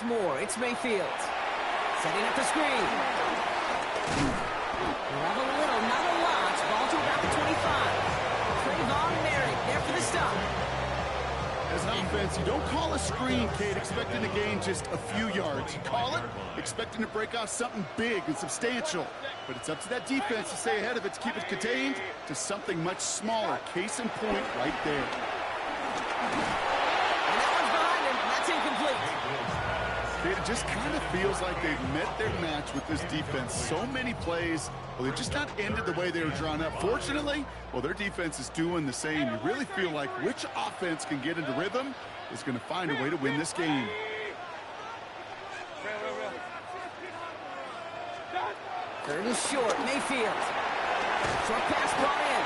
More, it's Mayfield. Setting up the screen. We'll have a little, not a lot. Ball to about the 25. Trayvon Merritt there for the stop. As an offense, you don't call a screen, Kate, expecting to gain just a few yards. You call it expecting to break off something big and substantial. But it's up to that defense to stay ahead of it, to keep it contained to something much smaller. Case in point right there. And that one's behind him. That's incomplete. It just kind of feels like they've met their match with this defense. So many plays, well, they've just not ended the way they were drawn up. Fortunately, well, their defense is doing the same. You really feel like which offense can get into rhythm is going to find a way to win this game. Third and short, Mayfield. Short pass brought in.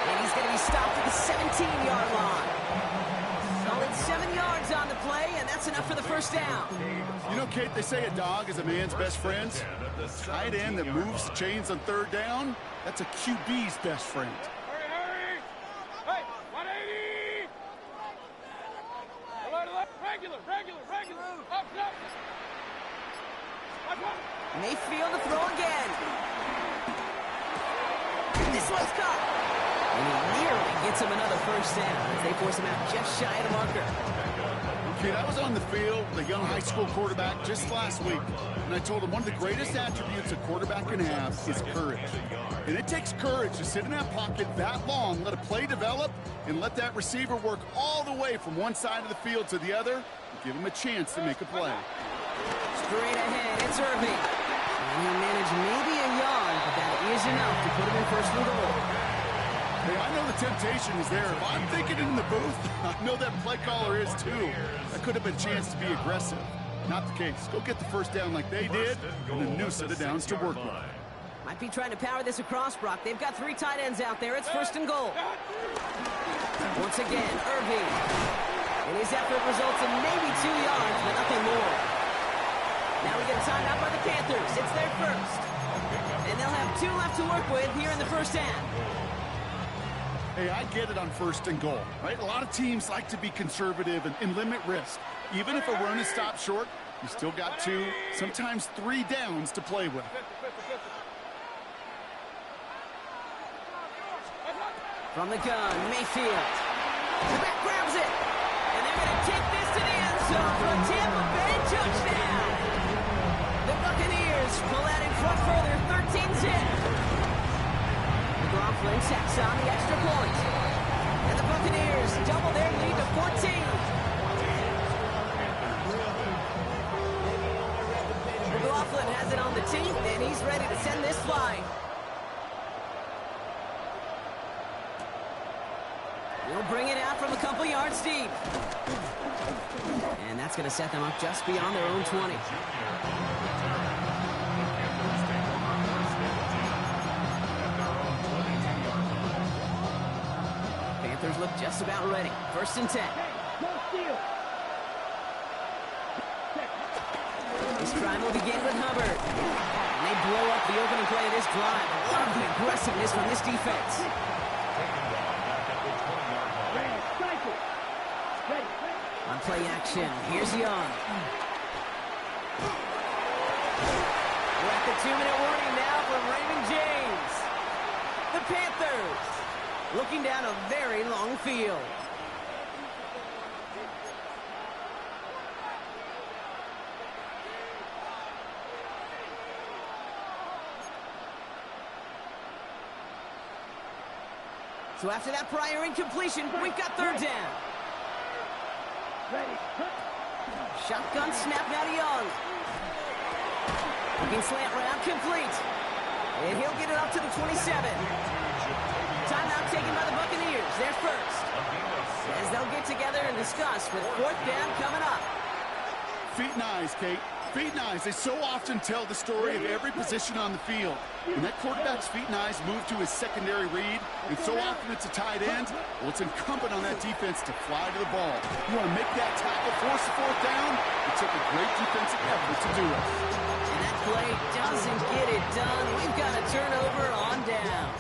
And he's going to be stopped at the 17-yard line. Solid 7 yards on the play, and that's enough for the first down. You know, Kate, they say a dog is a man's best friend. The tight end that moves the chains on third down, that's a QB's best friend. Hurry! Hey, 180! Regular! Up! Mayfield to throw again. This one's caught. And he nearly gets him another first down as they force him out just shy of the marker. Kid, I was on the field with a young high school quarterback just last week, and I told him one of the greatest attributes a quarterback can have is courage. And it takes courage to sit in that pocket that long, let a play develop, and let that receiver work all the way from one side of the field to the other, and give him a chance to make a play. Straight ahead, it's Irving. And he'll manage maybe a yard, but that is enough to put him in first and goal. Hey, I know the temptation is there. If I'm thinking it in the booth, I know that play caller is too. That could have been a chance to be aggressive. Not the case. Go get the first down like they did, and a new set of downs to work with. Might be trying to power this across, Brock. They've got 3 tight ends out there. It's first and goal. Once again, Irving. And his effort results in maybe 2 yards, but nothing more. Now we get a timeout by the Panthers. It's their first. And they'll have 2 left to work with here in the first half. Hey, I get it on first and goal, right? A lot of teams like to be conservative and limit risk. Even if a run is stopped short, you still got 2, sometimes 3 downs to play with. From the gun, Mayfield. The back grabs it. And they're going to take this to the end zone for a Tampa Bay touchdown. The Buccaneers pull out in front further, 13-10. McLaughlin tacks on the extra point. And the Buccaneers double their lead to 14. McLaughlin has it on the tee, and he's ready to send this flying. He'll bring it out from a couple yards deep. And that's going to set them up just beyond their own 20. Panthers look just about ready. First and 10. This drive will begin with Hubbard. And they blow up the opening play of this drive. Love the aggressiveness from this defense. On play action, here's Young. We're at the 2-minute warning now from Raymond James. The Panthers looking down a very long field. So after that prior incompletion, we've got third down. Shotgun snap now to Young. Looking slant route complete. And he'll get it up to the 27. Timeout taken by the Buccaneers. They're first. As they'll get together and discuss with fourth down coming up. Feet and eyes, Kate. Feet and eyes. They so often tell the story of every position on the field. When that quarterback's feet and eyes move to his secondary read, and so often it's a tight end, well, it's incumbent on that defense to fly to the ball. You want to make that tackle, force the fourth down. It took a great defensive effort to do it. And that play doesn't get it done. We've got a turnover on down.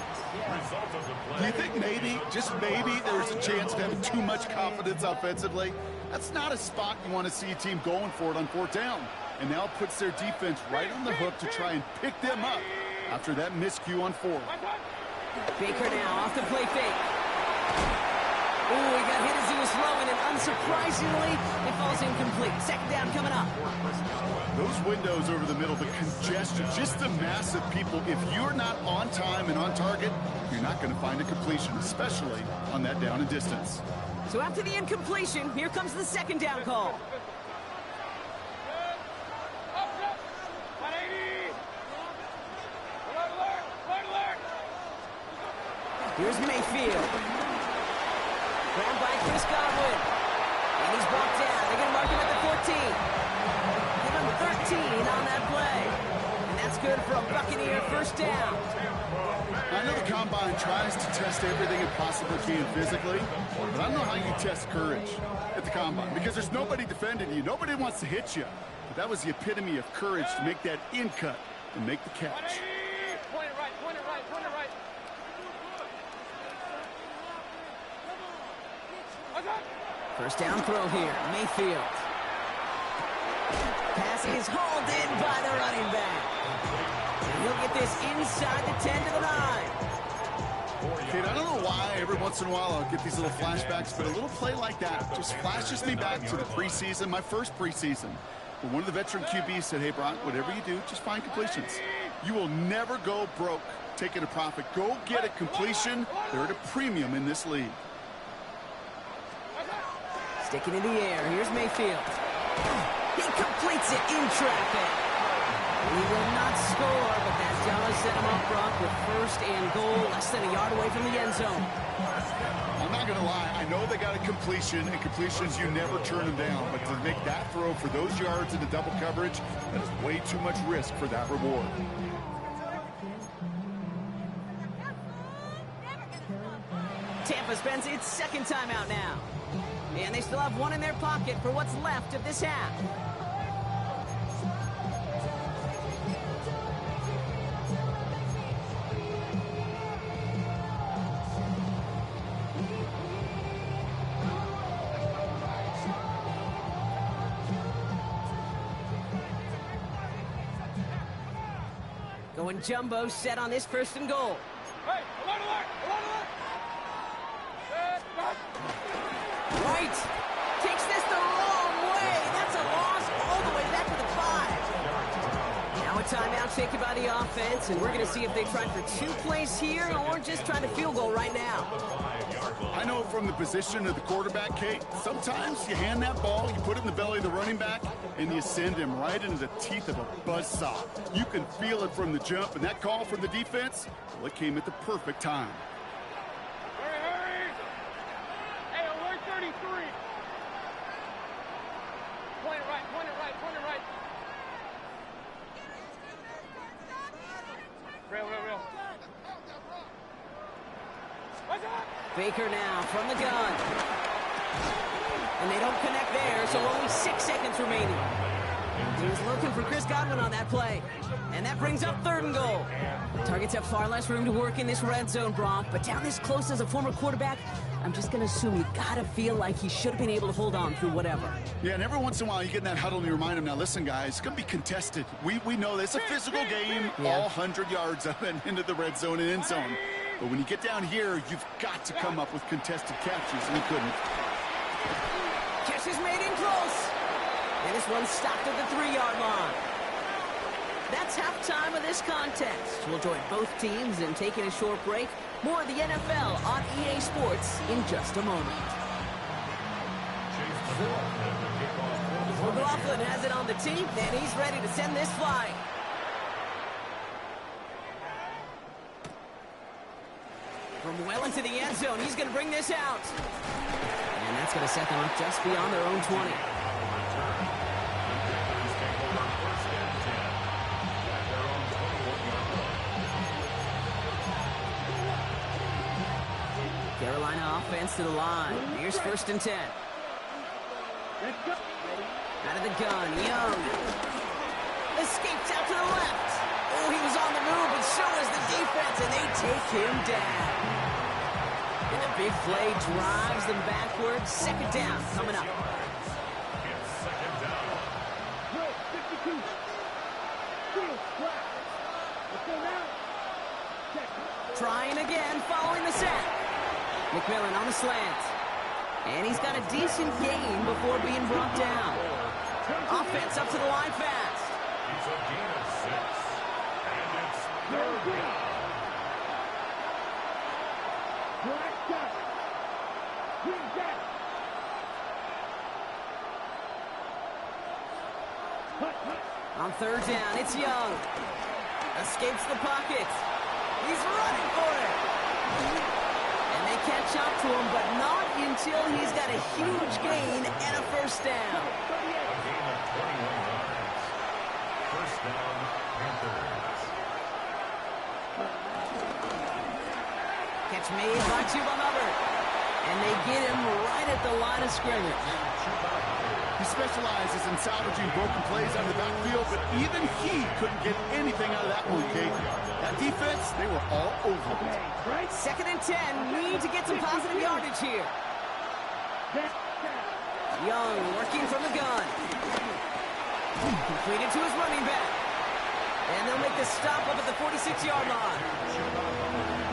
Do you think maybe, just maybe, there's a chance of having too much confidence offensively? That's not a spot you want to see a team going for it on 4th down. And now it puts their defense right on the hook to try and pick them up after that miscue on 4th. Baker now off the play fake. Ooh, he got hit as he was throwing, and unsurprisingly, it falls incomplete. 2nd down coming up. Those windows over the middle, the congestion, just the mass of people. If you're not on time and on target, you're not going to find a completion, especially on that down and distance. So after the incompletion, here comes the 2nd down call. Here's Mayfield. Grabbed by Chris Godwin. And he's brought down. They're going to mark him at the 14. Give him 13 on that play. And that's good for a Buccaneer 1st down. I know the Combine tries to test everything it possibly can physically, but I don't know how you test courage at the Combine, because there's nobody defending you. Nobody wants to hit you. But that was the epitome of courage to make that in cut and make the catch. Point it right, point it right, point it right. 1st down throw here. Mayfield. Pass is hauled in by the running back. And he'll get this inside the 10 to the 9. Kid, I don't know why every once in a while I'll get these little flashbacks, but a little play like that just flashes me back to the preseason, my first preseason. When one of the veteran QBs said, hey, Brock, whatever you do, just find completions. You will never go broke taking a profit. Go get a completion. They're at a premium in this league. Sticking in the air. Here's Mayfield. He completes it in traffic. He will not score, but that does set him up, Brock, with 1st and goal, less than a yard away from the end zone. I'm not going to lie. I know they got a completion, and completions, you never turn them down. But to make that throw for those yards into double coverage, that is way too much risk for that reward. Tampa spends its 2nd timeout now. And they still have one in their pocket for what's left of this half. Going jumbo set on this 1st and goal. Hey, alert, alert, alert, alert. White takes this the wrong way. That's a loss all the way back to the 5. Now a timeout taken by the offense, and we're going to see if they try for 2 plays here or just trying to field goal right now. I know from the position of the quarterback, Kate, sometimes you hand that ball, you put it in the belly of the running back, and you send him right into the teeth of a buzzsaw. You can feel it from the jump, and that call from the defense, well, it came at the perfect time. Hurry! Hey, alert 33. Point it right, point it right, point it right. Real. What's up? Baker now from the gun. And they don't connect there, so only 6 seconds remaining. He was looking for Chris Godwin on that play. And that brings up 3rd and goal. Targets have far less room to work in this red zone, Brock. But down this close as a former quarterback, I'm just going to assume you got to feel like he should have been able to hold on through whatever. Yeah, and every once in a while you get in that huddle and you remind him, now listen, guys, it's going to be contested. We know this. It's a physical game, all 100 yards up and into the red zone and end zone. But when you get down here, you've got to come up with contested catches, and he couldn't. Catch is made in close. And this one stopped at the 3-yard line. That's halftime of this contest. We'll join both teams in taking a short break. More of the NFL on EA Sports in just a moment. McLaughlin has it on the tee, and he's ready to send this flying. From well into the end zone, he's going to bring this out. And that's going to set them up just beyond their own 20. Carolina offense to the line. Here's 1st and 10. Out of the gun, Young. Escapes out to the left. Oh, he was on the move, and so was the defense. defense, and they take him down. And a big play drives them backwards. Second down coming up. Trying again following the sack. McMillan on the slant. And he's got a decent gain before being brought down. Offense up to the line fast. It's a gain of 6. And it's third down. On third down, it's Young. Escapes the pocket. He's running for it. And they catch up to him, but not until he's got a huge gain and a first down. A gain of 21 yards. First down, Panthers. Catch made by Chuba Hubbard. And they get him right at the line of scrimmage. He specializes in salvaging broken plays out of the backfield, but even he couldn't get anything out of that one, Kate. That defense, they were all over it. Second and 10, need to get some positive yardage here. Young working from the gun. Completed to his running back. And they'll make the stop up at the 46-yard line.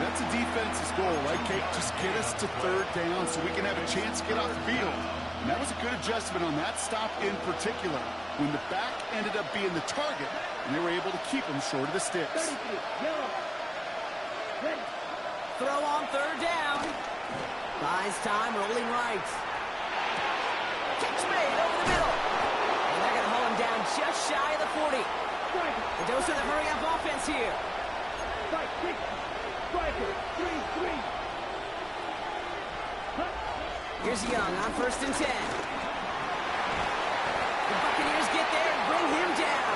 That's a defense's goal, right, Kate? Just get us to third down so we can have a chance to get off the field. And that was a good adjustment on that stop in particular, when the back ended up being the target, and they were able to keep him short of the sticks. Throw on third down. Buys time, rolling right. Catch made over the middle. And they're going to hold him down just shy of the 40. The Dose of the hurry-up offense here. Here's Young on first and 10. The Buccaneers get there and bring him down.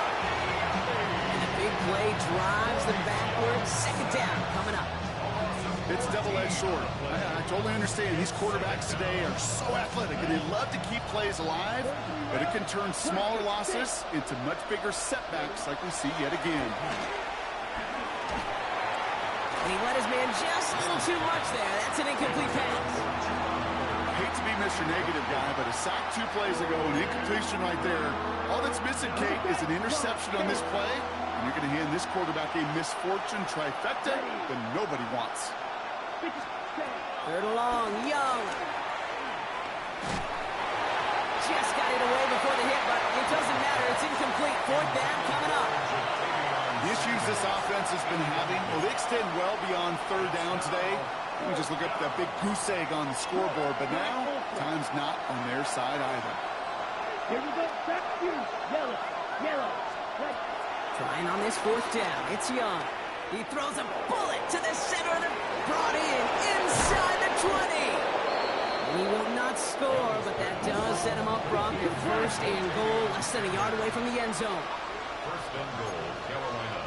And a big play drives them backwards. Second down coming up. It's double-edged sword. I totally understand. These quarterbacks today are so athletic, and they love to keep plays alive, but it can turn smaller losses into much bigger setbacks like we see yet again. And he let his man just a little too much there. That's an incomplete pass. Hate to be Mr. Negative guy, but a sack 2 plays ago, an incompletion right there. All that's missing, Kate, is an interception on this play, and you're going to hand this quarterback a misfortune trifecta that nobody wants. Third and long, Young. Just got it away before the hit, but it doesn't matter. It's incomplete. Fourth down coming up. The issues this offense has been having, well, they extend well beyond third down today. You can just look up that big goose egg on the scoreboard, but now time's not on their side either. Here we go. Back to you. Yellow. Right. Trying on this fourth down. It's Young. He throws a bullet to the center of the brought in inside the 20. And he will not score, but that does set him up front with first and goal, less than a yard away from the end zone. First and goal, Carolina.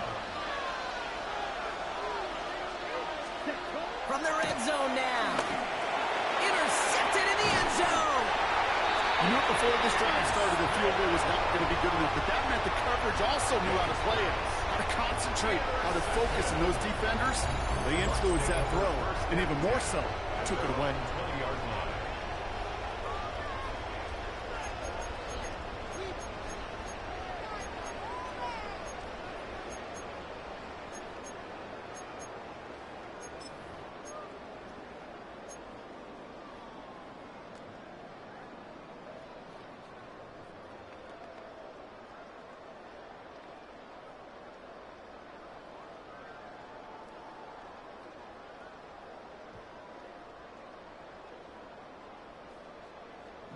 From the red zone now. Intercepted in the end zone. You knew before this drive started, the field goal was not going to be good enough, but that meant the coverage also knew how to play it, how to concentrate, how to focus, and those defenders, they influenced that throw, and even more so, took it away. 20-yard line.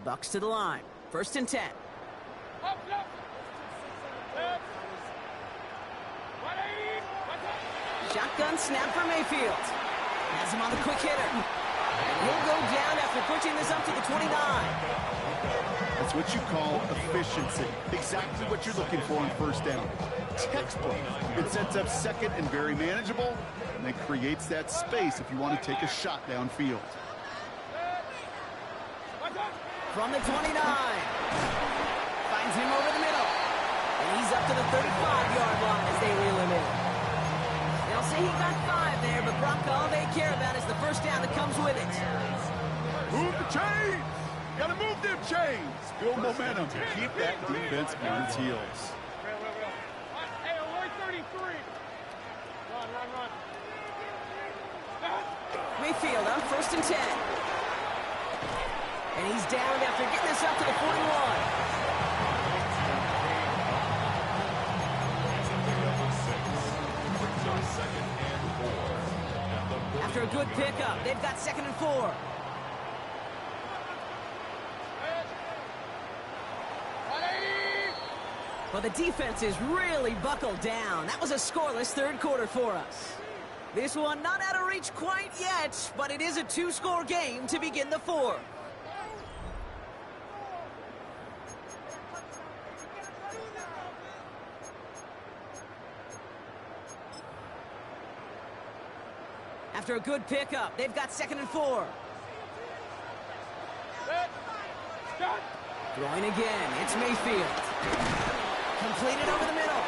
Bucks to the line. First and 10. Up. 180. Shotgun snap for Mayfield. Has him on the quick hitter. And he'll go down after pushing this up to the 29. That's what you call efficiency. Exactly what you're looking for on first down. Textbook. It sets up second and very manageable, and it creates that space if you want to take a shot downfield. From the 29. Finds him over the middle. And he's up to the 35-yard line as they reel him in. They'll say he got 5 there, but Brock, all they care about is the first down that comes with it. Move the chains! Gotta move them chains! Build momentum. Keep that defense on its heels. Hey, alert 33. Run. Mayfield on 1st and 10. And he's down after getting this up to the 41. After a good pickup, they've got 2nd and 4. Well, the defense is really buckled down. That was a scoreless 3rd quarter for us. This one not out of reach quite yet, but it is a 2-score game to begin the 4th. After a good pickup, they've got 2nd and 4. Throwing again, it's Mayfield. Completed over the middle.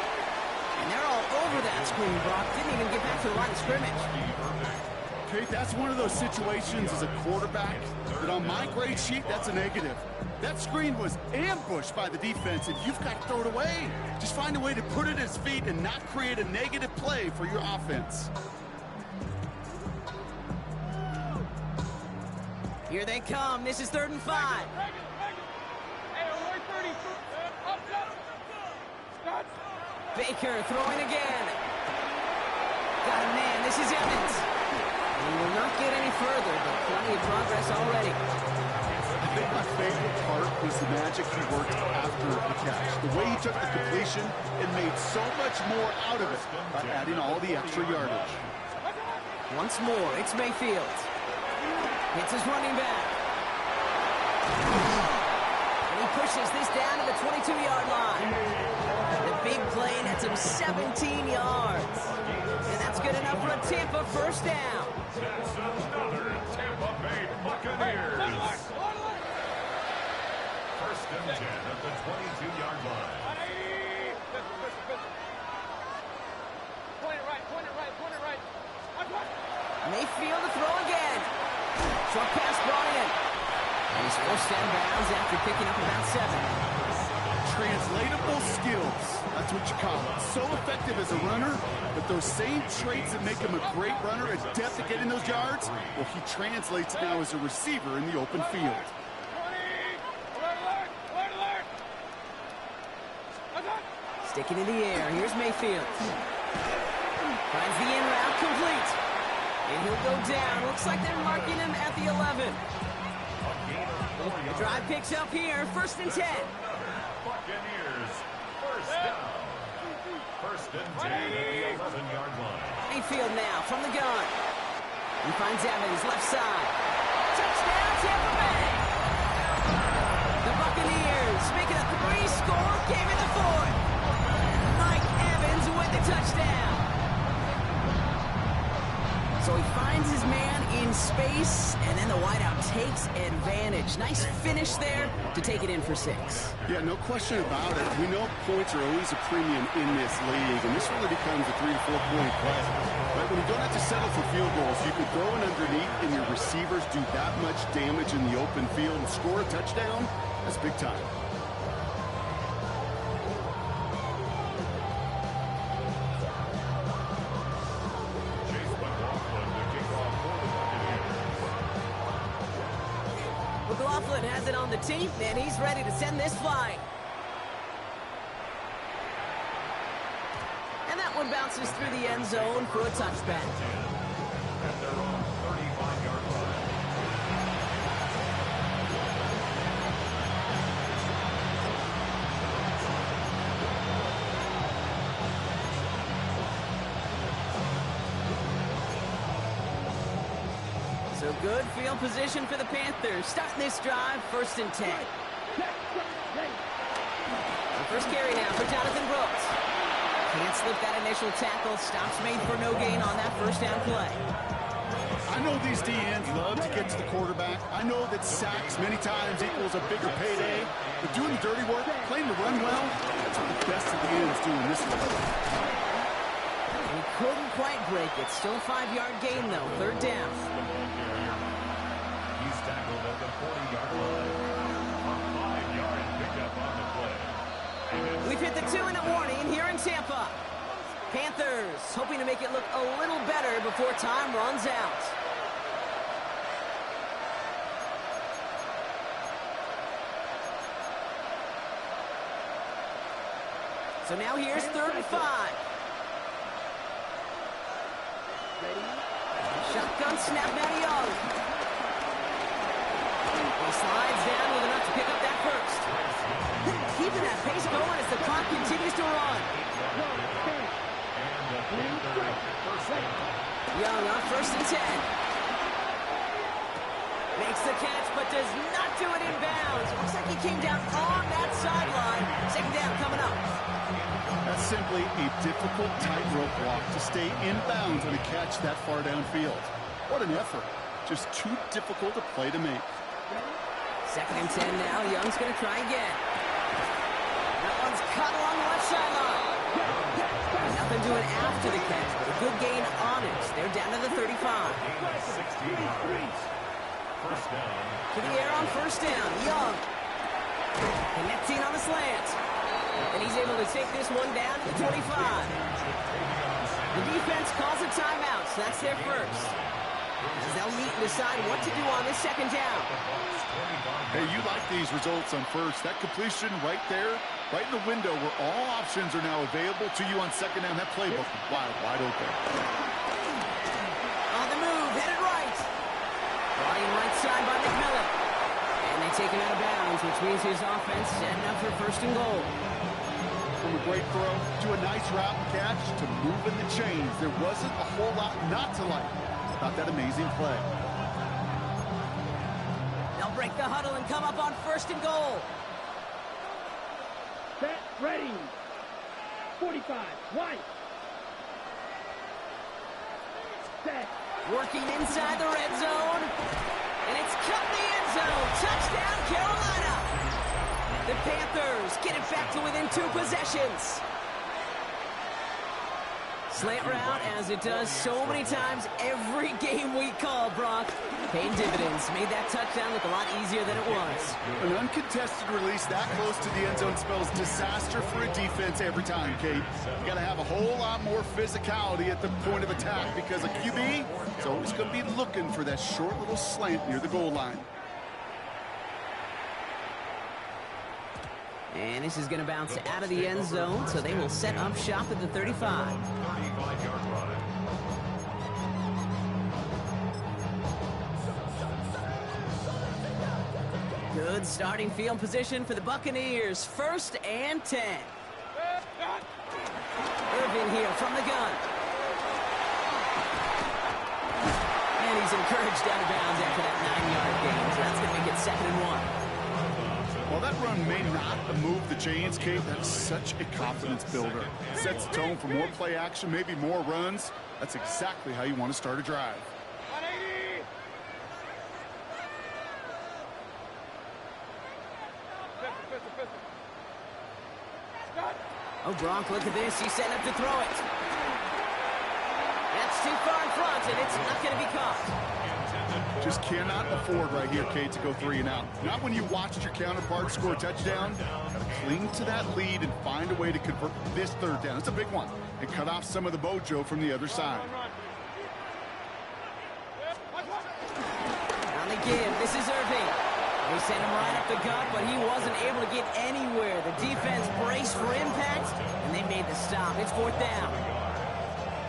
And they're all over that screen, Brock. Didn't even get back to the line of scrimmage. Okay, that's one of those situations as a quarterback that on my grade sheet, that's a negative. That screen was ambushed by the defense, and you've got to throw it away. Just find a way to put it at his feet and not create a negative play for your offense. Here they come. This is 3rd and 5. Hey, alert 33. Up. Baker throwing again. Got a man. This is Evans. He will not get any further, but plenty of progress already. I think my favorite part was the magic he worked after the catch. The way he took the completion and made so much more out of it by adding all the extra yardage. Once more, it's Mayfield. Hits his running back. And he pushes this down to the 22-yard line. The big play nets him 17 yards. And that's good enough for a Tampa first down. That's another Tampa Bay Buccaneers. First and 10 at the 22-yard line. Point it right. Mayfield to throw again. Short pass brought in. And he's forced out of bounds after picking up about 7. Translatable skills. That's what you call it. So effective as a runner, but those same traits that make him a great runner, adept at getting those yards, well, he translates now as a receiver in the open field. Sticking in the air. Here's Mayfield. Finds the in route complete. And he'll go down. Looks like they're marking him at the 11. The drive picks up here. 1st and 10. Buccaneers, first down. First and 10 at the 11-yard line. Mayfield now from the gun. He finds Evans left side. Touchdown, Tampa Bay. The Buccaneers make it a 3-score game in the 4th. Mike Evans with the touchdown. So he finds his man in space, and then the wideout takes advantage. Nice finish there to take it in for 6. Yeah, no question about it. We know points are always a premium in this league, and this really becomes a 3 to 4 point play. But when you don't have to settle for field goals, you can throw it underneath, and your receivers do that much damage in the open field and score a touchdown. That's big time. McLaughlin has it on the team, and he's ready to send this flying. And that one bounces through the end zone for a touchback. At their own 35-yard line. So good field position for the Panthers. Starting this drive, 1st and 10. The first carry now for Jonathan Brooks. Can't slip that initial tackle. Stops made for no gain on that first down play. I know these DNs love to get to the quarterback. I know that sacks many times equals a bigger payday. But doing the dirty work, playing to run well, that's what the best of the ends do in this league. He couldn't quite break it. Still a 5-yard gain, though. Third down. He's tackled at the 40-yard line. A 5-yard pickup on the play. We've hit the 2-minute warning here in Tampa. Panthers hoping to make it look a little better before time runs out. So now here's 3rd and 5. Shotgun snap, Matty Young. He slides down with enough to pick up that first. Keeping that pace going as the clock continues to run. Young on 1st and 10. Makes the catch, but does not do it in bounds. Looks like he came down on that sideline. 2nd down coming up. That's simply a difficult tightrope walk to stay in bounds on a catch that far downfield. What an effort. Just too difficult a play to make. 2nd and 10 now. Young's going to try again. That one's caught along the left sideline. Nothing doing after the catch, but a good gain on it. They're down to the 35. 16 yards. First down. To the air on 1st down. Young connecting on the slant. And he's able to take this one down to the 25. The defense calls a timeout, so that's their first. As they'll meet and decide what to do on this 2nd down. Hey, you like these results on first. That completion right there, right in the window where all options are now available to you on 2nd down. That playbook wide open. On the move, headed right. Flying right side by McMillan. And they take him out of bounds, which means his offense setting up for 1st and goal. From a great throw to a nice route and catch to moving the chains. There wasn't a whole lot not to like about that amazing play. They'll break the huddle and come up on 1st and goal. Set, ready. 45, White. Set. Working inside the red zone. And it's cut in the end zone. Touchdown, Carolina. The Panthers get it back to within 2 possessions. Slant route, as it does so many times every game we call, Brock. Paying dividends. Made that touchdown look a lot easier than it was. An uncontested release that close to the end zone spells disaster for a defense every time, Kate. You got to have a whole lot more physicality at the point of attack because a QB is always going to be looking for that short little slant near the goal line. And this is going to bounce out of the end zone, so they will set up shop at the 35. 35-yard line. Good starting field position for the Buccaneers. 1st and 10. Irvin here from the gun. And he's encouraged out of bounds after that 9-yard gain, so that's going to make it 2nd and 1. While that run may not move the chains, Kate, that's such a confidence builder. Sets the tone for more play action, maybe more runs. That's exactly how you want to start a drive. 180. Oh, Gronk, look at this. He's setting up to throw it. That's too far in front, and it's not going to be caught. Just cannot afford right here, Kate, to go 3 and out. Not when you watched your counterpart score a touchdown. Gotta cling to that lead and find a way to convert this 3rd down. It's a big one. And cut off some of the mojo from the other side. On the give, this is Irving. They sent him right up the gut, but he wasn't able to get anywhere. The defense braced for impact, and they made the stop. It's 4th down.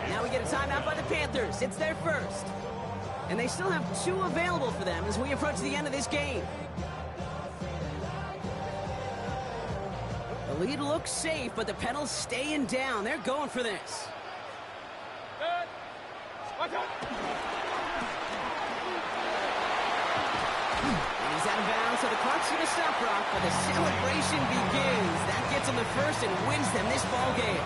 Now we get a timeout by the Panthers. It's their first. And they still have 2 available for them as we approach the end of this game. The lead looks safe, but the pedals staying down. They're going for this. And he's out of bounds, so the clock's going to stop, Brock, but the celebration begins. That gets them the first and wins them this ball game.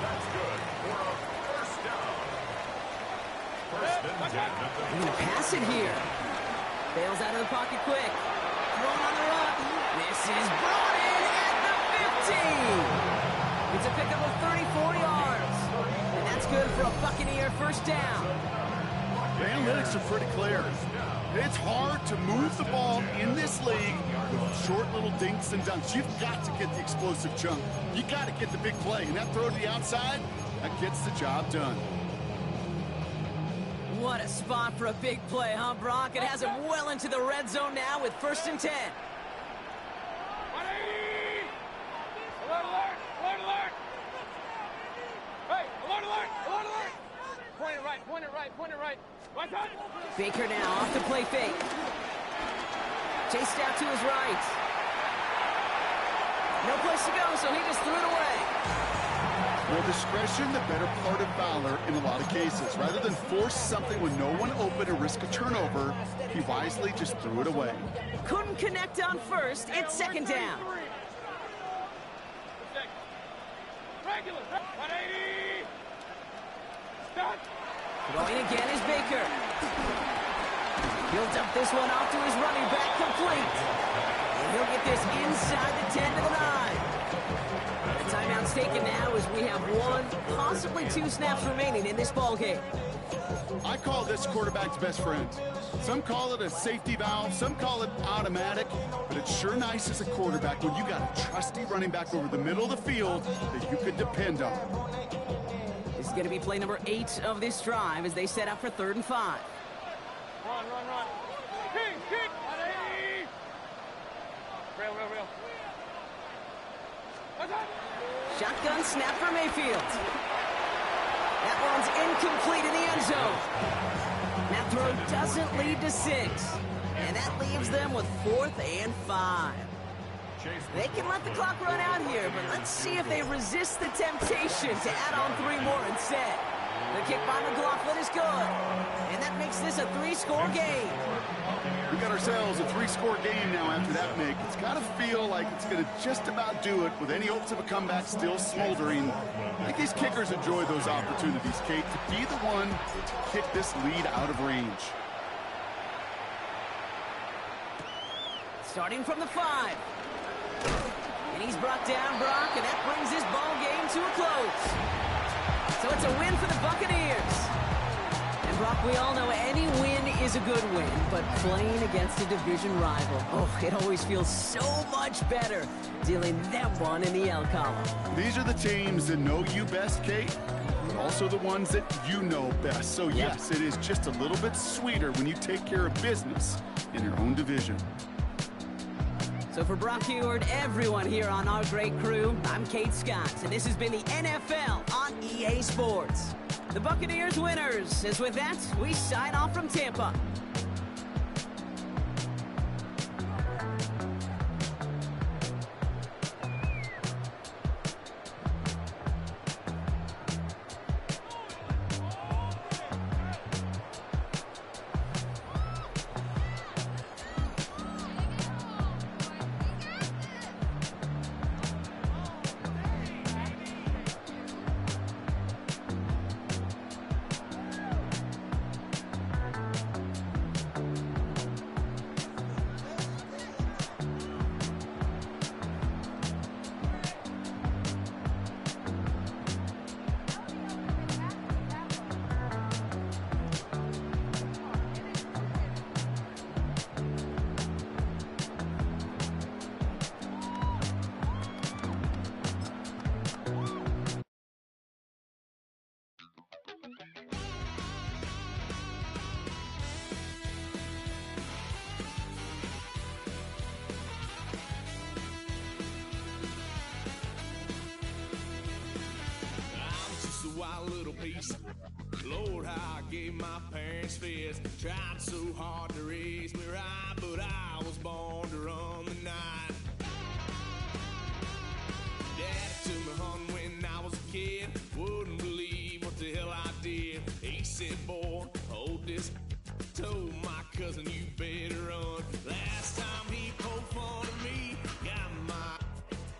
That's good for a first down. First and 10 at the They're going to pass it here. Bails out of the pocket quick. Thrown on the run. This is brought in at the 15. It's a pickup of 34 yards. And that's good for a Buccaneer first down. The analytics are pretty clear. It's hard to move the ball in this league with short little dinks and dunks. You've got to get the explosive chunk. You got to get the big play. And that throw to the outside, that gets the job done. What a spot for a big play, huh, Brock? It has him well into the red zone now with 1st and 10. Alert, alert! Alert, alert! Hey, alert, alert! Alert, alert! Point it right, point it right, point it right. What's up? Baker now off the play fake. Chased out to his right. No place to go, so he just threw it away. Well, discretion, the better part of valor in a lot of cases. Rather than force something with no one open and risk a turnover, he wisely just threw it away. Couldn't connect on 1st. It's 2nd down. Regular. 180. Stop. Going again is Baker. He'll dump this one off to his running back, complete. And he'll get this inside the 10 to the 9. The timeout's taken now as we have 1, possibly 2 snaps remaining in this ball game. I call this quarterback's best friend. Some call it a safety valve, some call it automatic, but it's sure nice as a quarterback when you got a trusty running back over the middle of the field that you can depend on. This is going to be play number 8 of this drive as they set up for 3rd and 5. Run, run, run. Kick. 180. Real. What's up? Shotgun snap for Mayfield. That one's incomplete in the end zone. That throw doesn't lead to 6. And that leaves them with 4th and 5. They can let the clock run out here, but let's see if they resist the temptation to add on 3 more instead. The kick by McLaughlin is good. And that makes this a 3-score game. We got ourselves a 3-score game now after that make. It's got to feel like it's going to just about do it with any hopes of a comeback still smoldering. I think these kickers enjoy those opportunities, Kate, to be the one to kick this lead out of range. Starting from the 5. And he's brought down, Brock, and that brings this ball game to a close. So it's a win for the Buccaneers. And Brock, we all know any win is a good win, but playing against a division rival, oh, it always feels so much better dealing them one in the L column. These are the teams that know you best, Kate, but also the ones that you know best. So yes, it is just a little bit sweeter when you take care of business in your own division. So for Brock Huard, everyone here on our great crew, I'm Kate Scott, and this has been the NFL on EA Sports. The Buccaneers winners, as with that, we sign off from Tampa. Wild little piece. Lord, how I gave my parents fist. Tried so hard to raise me right, but I was born to run the night. Dad took me home when I was a kid. Wouldn't believe what the hell I did. He said, boy, hold this. Told my cousin, you better run. Last time he poked fun at me, got my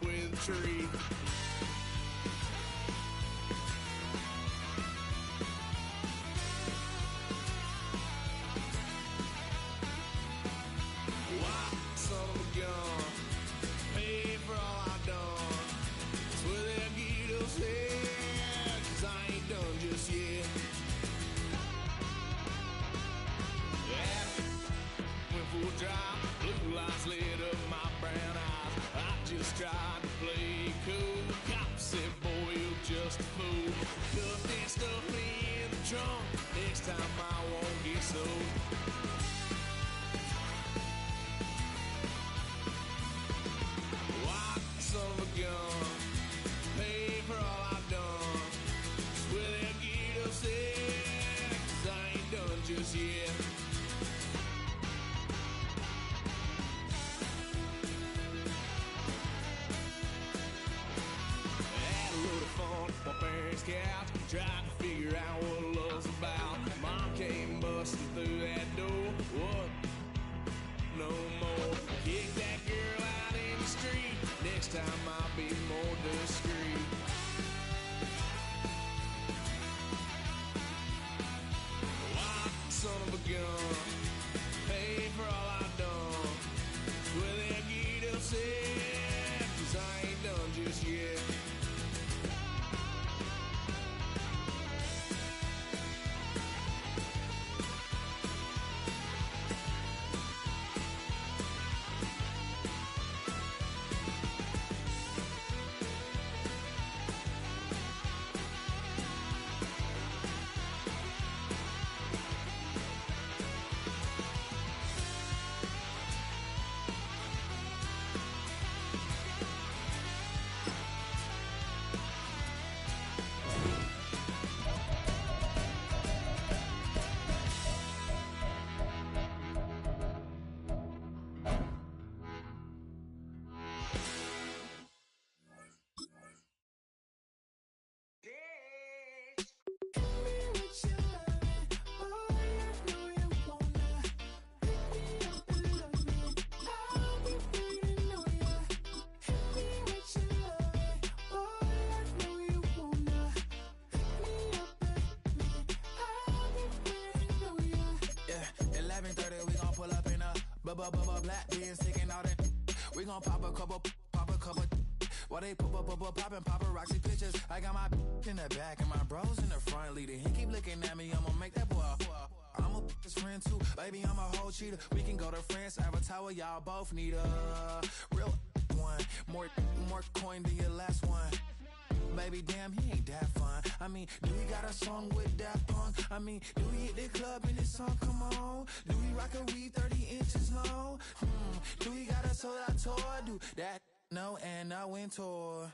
with a tree. Done gun, pay for all I've done. Swear they'll get upset, 'cause I ain't done just yet. Had a load of fun on my parents' couch, trying to figure out what love's about. Mom came busting through that door. What? No more. Kick that girl out in the street. Next time I'll be more discreet. Wild son of a gun, pay for all I've done. Well, they'll get upset, 'cause I ain't done just yet. Black beans taking all that. We gon' pop a couple. While they poppin' paparazzi pictures. I got my in the back and my bros in the front leading. He keep looking at me, I'ma make that boy. I'm a his friend too, baby, I'm a whole cheater. We can go to France, Avatar, y'all both need a real one. More coin than your last one. Baby, damn, he ain't that fun. I mean, do he got a song with that punk? I mean, do he hit the club in this song? Come on. Do he rock a weave 30 inches long? Do he got a sold out tour? Do that? No, and I went tour.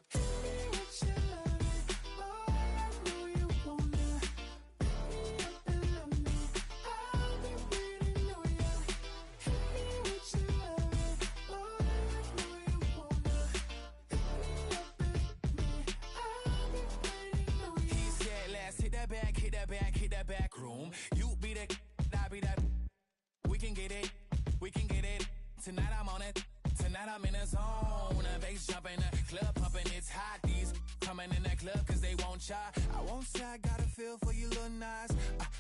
Hit that back room. You be that, I be that. We can get it. Tonight I'm on it. Tonight I'm in a zone. A bass jumping, a club pumping, it's hot. These coming in that club 'cause they won't try. I won't say I got a feel for you little nice,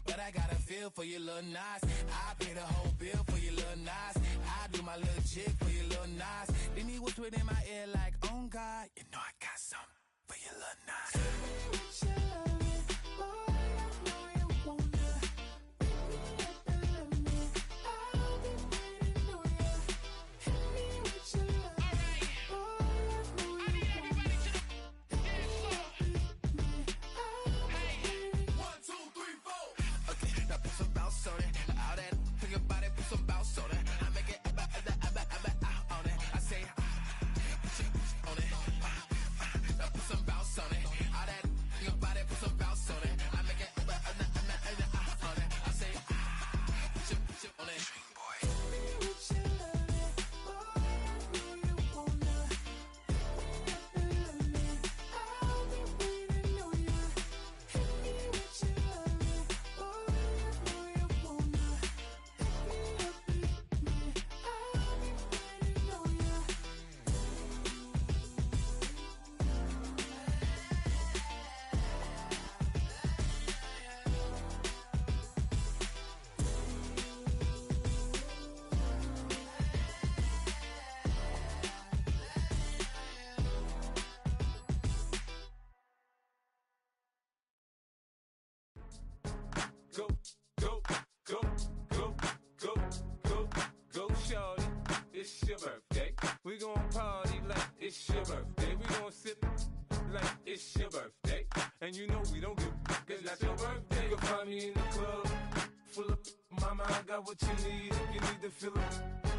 but I got a feel for you little nice. I pay the whole bill for you little nice. I do my little chick for you little nice. Then he whispered in my ear like, oh God, you know I got something for you little nice. Go, shorty, it's your birthday. We gon' party like it's your birthday. We gon' sip like it's your birthday. And you know we don't give a cause that's your birthday. You can find me in the club, full of mama, I got what you need if you need to fill up.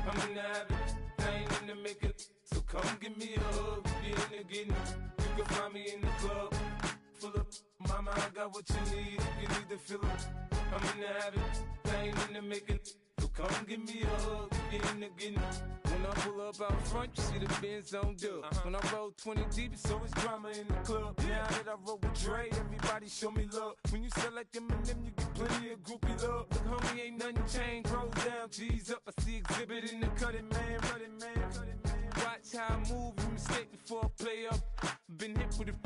I'm in the habit, I ain't in the makeup. So come give me a hug. If you're into getting it, you can find me in the club. Full up, mama, I got what you need. If you need to fill up, I'm in the having, I ain't in the making. So come give me a hug. If you're into getting it. When I pull up out front, you see the Benz on dub. When I roll 20 deep, it's always drama in the club. Now that I roll with Dre, everybody show me love. When you sell like them and them, you get plenty of groupie love. Look, homie, ain't nothing changed. Rolls down, G's up. I see exhibit in the cutting, man. Running, man. Watch how I move, you mistake before I play up. Been hit with it,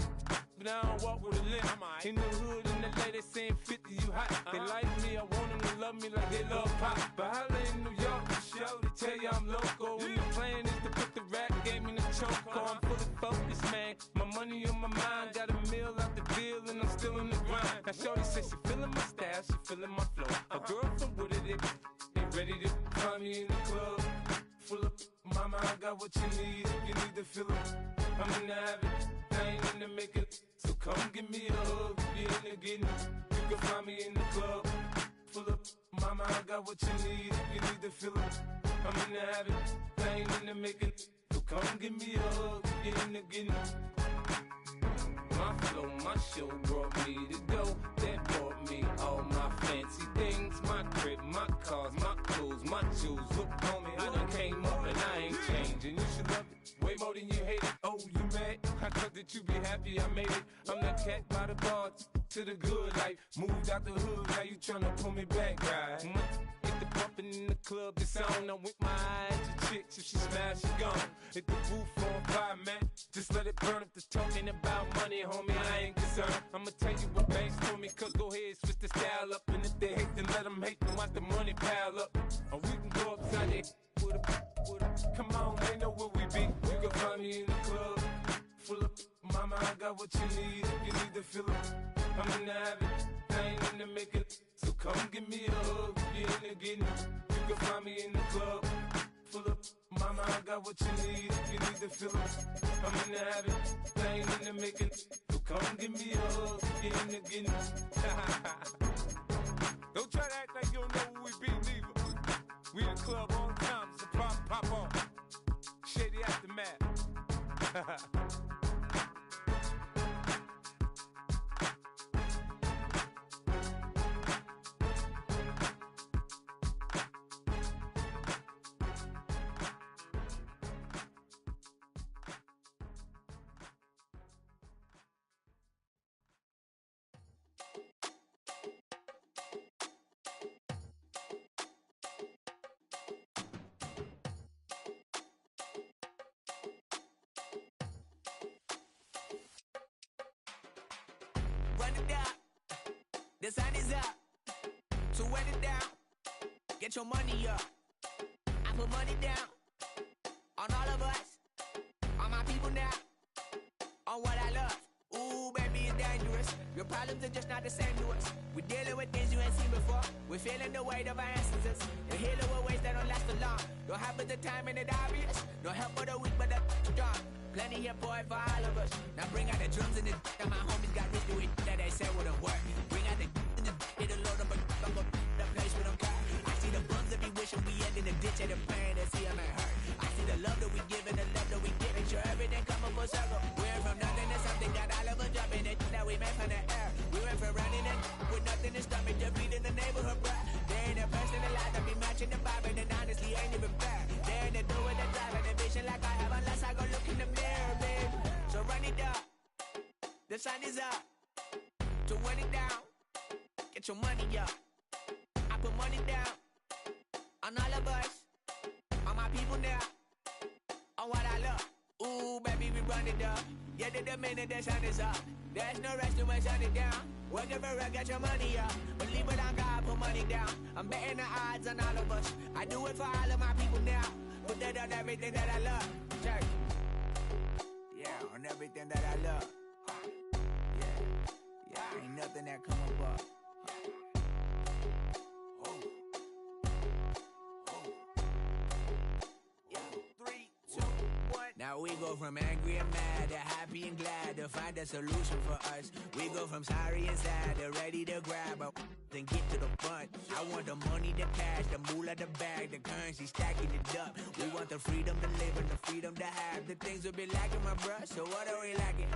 but I don't walk with a limp. In the hood, in the lady saying 50, you hot. They like me, I want them to love me like they love pop. But holla in New York, the show, they tell you I'm loco. And the plan is to put the rap game in the choke. I'm fully focused, man. My money on my mind, got a meal out the deal, and I'm still in the grind. Now shorty says she feeling my style, she feeling my flow. A girl from Wooded, they ready to find me in the club. Full up, mama, I got what you need. If you need to fill up, I'm in the habit, I ain't in the making. So come give me a hug. If you're in the getting it, you can find me in the club. Full up, mama, I got what you need. If you need to fill up, I'm in the habit, I ain't in the making. So come give me a hug. If you're in the getting it. My flow, my show brought me to go. That brought me all my fancy things. My crib, my cars, my clothes, my shoes. Look, homie, I done came up and I ain't changing. You should love it way more than you hate it. Oh, you mad? I thought that you be happy I made it. I'm that cat by the bar to the good life. Moved out the hood, now you tryna pull me back, right? Hit the bumpin' in the club, the sound. I'm with my eyes to chicks. If she smash, she gone. Hit the roof on fire, man. Just let it burn. If they're talking about money, homie, I ain't concerned. I'ma tell you what banks told me, cause go ahead, switch the style up. And if they hate, then let them hate, then watch the money pile up. Or we can go upside there with a, come on, they know where we be. You can find me in the club. Full up, mama, I got what you need. If you need to fill up, I'm in the habit, I ain't in the making. So come give me a hug. If you're in the getting it, you can find me in the club. Full up, mama, I got what you need. If you need to fill up, I'm in the habit, I ain't in the making. So come give me a hug. If you're in the getting it. Don't try to act like you don't know where we be, neither. We in the club all the time, so pop on. Shady Aftermath. Run it down, the sun is up, so wet it down, get your money up. I put money down on all of us, on my people now, on what I love. Ooh, baby, it's dangerous. Your problems are just not the same to us. We're dealing with things you ain't seen before. We're feeling the weight of our ancestors. The healing with ways that don't last long. Don't happen the time and it obvious. No help for the weak, but the strong. Plenty here for it for all of us. Now bring out the drums and the and my homies got rich doing that they said wouldn't work. Bring out the and the it'll load up I'm gonna the place with them car. I see the bums that be wishing we end in the ditch and the pain that see them ain't hurt. I see the love that we give and the love that we give. Make sure everything come up full circle. We went from nothing to something, got all of us jumping it that we made from the air. We went from running it with nothing to stomach, just beating the neighborhood, bruh. They ain't the first in the line to be matching the vibe, and honestly ain't even fair. They ain't the do with the drive and the vision like I have unless I go look in the mirror, babe. So run it up, the sun is up. So run it down, get your money up. I put money down on all of us, on my people now, on what I love. Ooh, baby, we run it up. Yeah, the minute the sun is up. There's no rest to my shut it down. Work it for get your money up. Believe it on God, put money down. I'm betting the odds on all of us. I do it for all of my people now. Put that on everything that I love. Church. Yeah, on everything that I love. Yeah, ain't nothing that come above. Yeah, 3, 2, 1. Now we go go from angry and mad to happy and glad to find a solution for us. We go from sorry and sad to ready to grab a then get to the front. I want the money, the cash, the moolah, the bag, the currency, stacking it up. We want the freedom to live and the freedom to have. The things will be lacking, my bruh, so what are we lacking?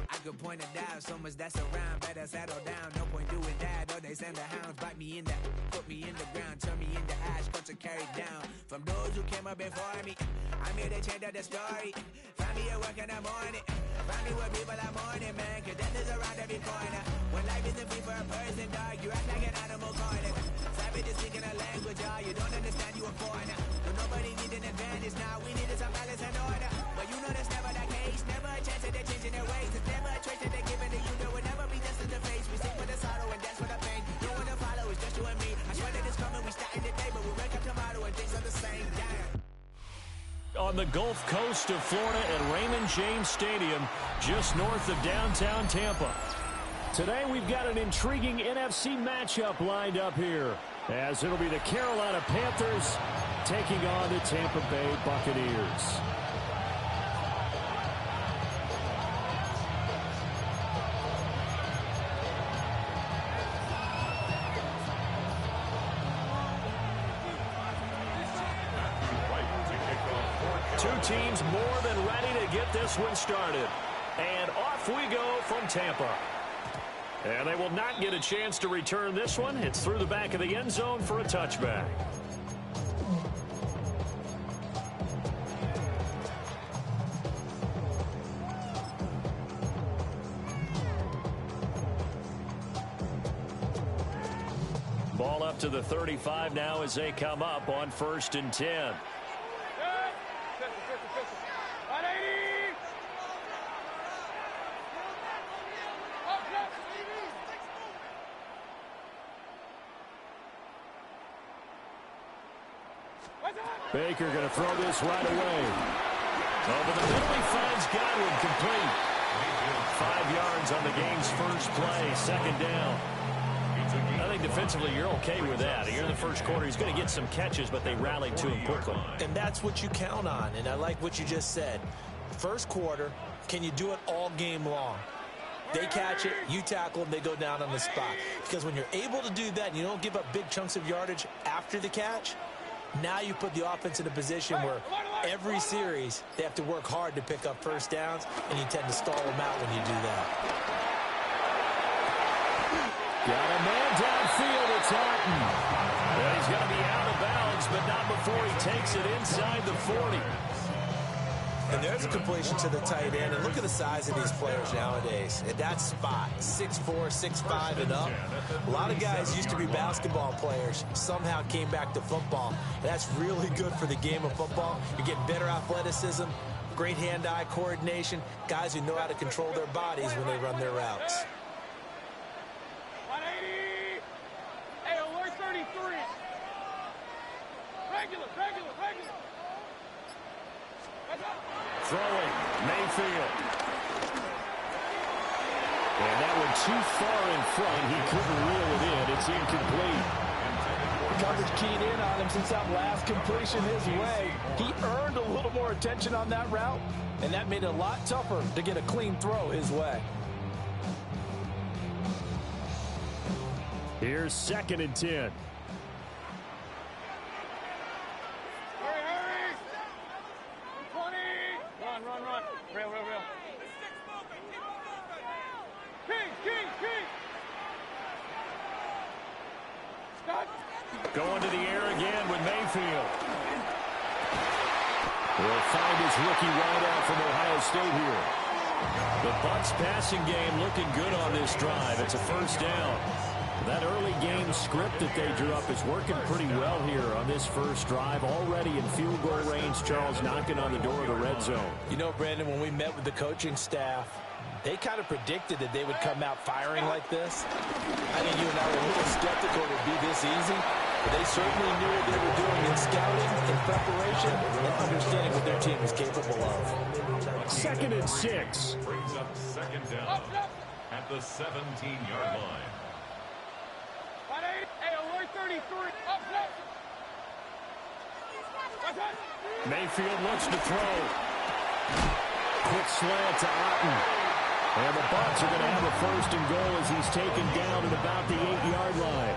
I could point it out, so much that's around. Better settle down, no point doing that. Or they send the hounds, bite me in the, put me in the ground, turn me into ash, cuts are carried down. From those who came up before me, I'm here to change up the story. Find me at work in the morning, find me where people are mourning, man, cause death is around every corner. When life isn't free for a person, dog, you act like an animal corner. Savage is speaking a language, y'all, you don't understand, you a foreigner. But nobody needs an advantage now, we needed some balance and order. But you know that's never the case, never a chance that they're changing their ways. It's never a trace that they're giving to you, there will never be just in the face. We sing for the sorrow and dance for the pain. No one to follow, it's just you and me. I swear that it's coming, we starting today, but we wake up tomorrow and things are the same. Damn. On the Gulf Coast of Florida at Raymond James Stadium, just north of downtown Tampa. Today we've got an intriguing NFC matchup lined up here, as it'll be the Carolina Panthers taking on the Tampa Bay Buccaneers. Two teams more than ready to get this one started. And off we go from Tampa. And they will not get a chance to return this one. It's through the back of the end zone for a touchback. Ball up to the 35 now as they come up on 1st and 10. Baker going to throw this right away. Over the middle, he finds Godwin, complete. 5 yards on the game's first play, 2nd down. I think defensively you're okay with that. Here in the first quarter, he's going to get some catches, but they rallied to him quickly. And that's what you count on, and I like what you just said. First quarter, can you do it all game long? They catch it, you tackle them, they go down on the spot. Because when you're able to do that and you don't give up big chunks of yardage after the catch, now you put the offense in a position where every series they have to work hard to pick up first downs, and you tend to stall them out when you do that. Got a man downfield, it's Orton. Well, he's going to be out of bounds, but not before he takes it inside the 40. And there's a completion to the tight end. And look at the size of these players nowadays. At that spot, 6'4", 6'5", and up. A lot of guys used to be basketball players, somehow came back to football. And that's really good for the game of football. You're getting better athleticism, great hand-eye coordination, guys who know how to control their bodies when they run their routes. 180. Hey, alert 33. Regular. Throwing, Mayfield. And that one too far in front. He couldn't reel it in. It's incomplete. The coverage keyed in on him since that last completion his way. He earned a little more attention on that route, and that made it a lot tougher to get a clean throw his way. Here's 2nd and 10. Run. Real. King. Stop. Going to the air again with Mayfield. Will find his rookie wideout from Ohio State here. The Bucs passing game looking good on this drive. It's a 1st down. That early game script that they drew up is working pretty well here on this first drive. Already in field goal range, Charles knocking on the door of the red zone. You know, Brandon, when we met with the coaching staff, they kind of predicted that they would come out firing like this. I think you and I were a little skeptical it would be this easy, but they certainly knew what they were doing in scouting, in preparation, and understanding what their team is capable of. 2nd and 6. Brings up 2nd down at the 17-yard line. 180. Hey, alert 33. Up. Mayfield looks to throw. quick slant to Otten. And the Bucs are going to have a first and goal as he's taken down at about the 8-yard line.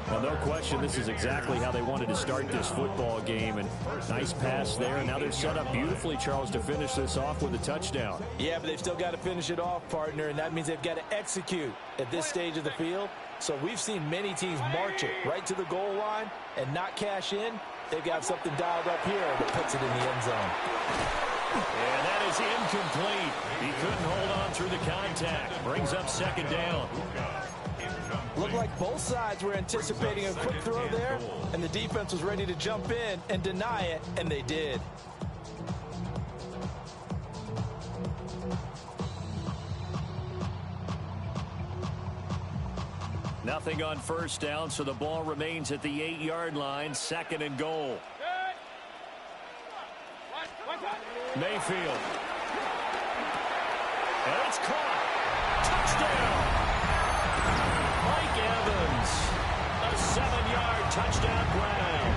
Well, no question, this is exactly how they wanted to start this football game. And nice pass there. Now they're set up beautifully, Charles, to finish this off with a touchdown. Yeah, but they've still got to finish it off, partner, and that means they've got to execute at this stage of the field. So we've seen many teams march it right to the goal line and not cash in. They've got something dialed up here that puts it in the end zone. And that is incomplete. He couldn't hold on through the contact. Brings up second down. Looked like both sides were anticipating a quick throw there, and the defense was ready to jump in and deny it, and they did. Nothing on first down, so the ball remains at the 8-yard line, second and goal. Mayfield. And it's caught. Touchdown. Mike Evans. A 7-yard touchdown grab.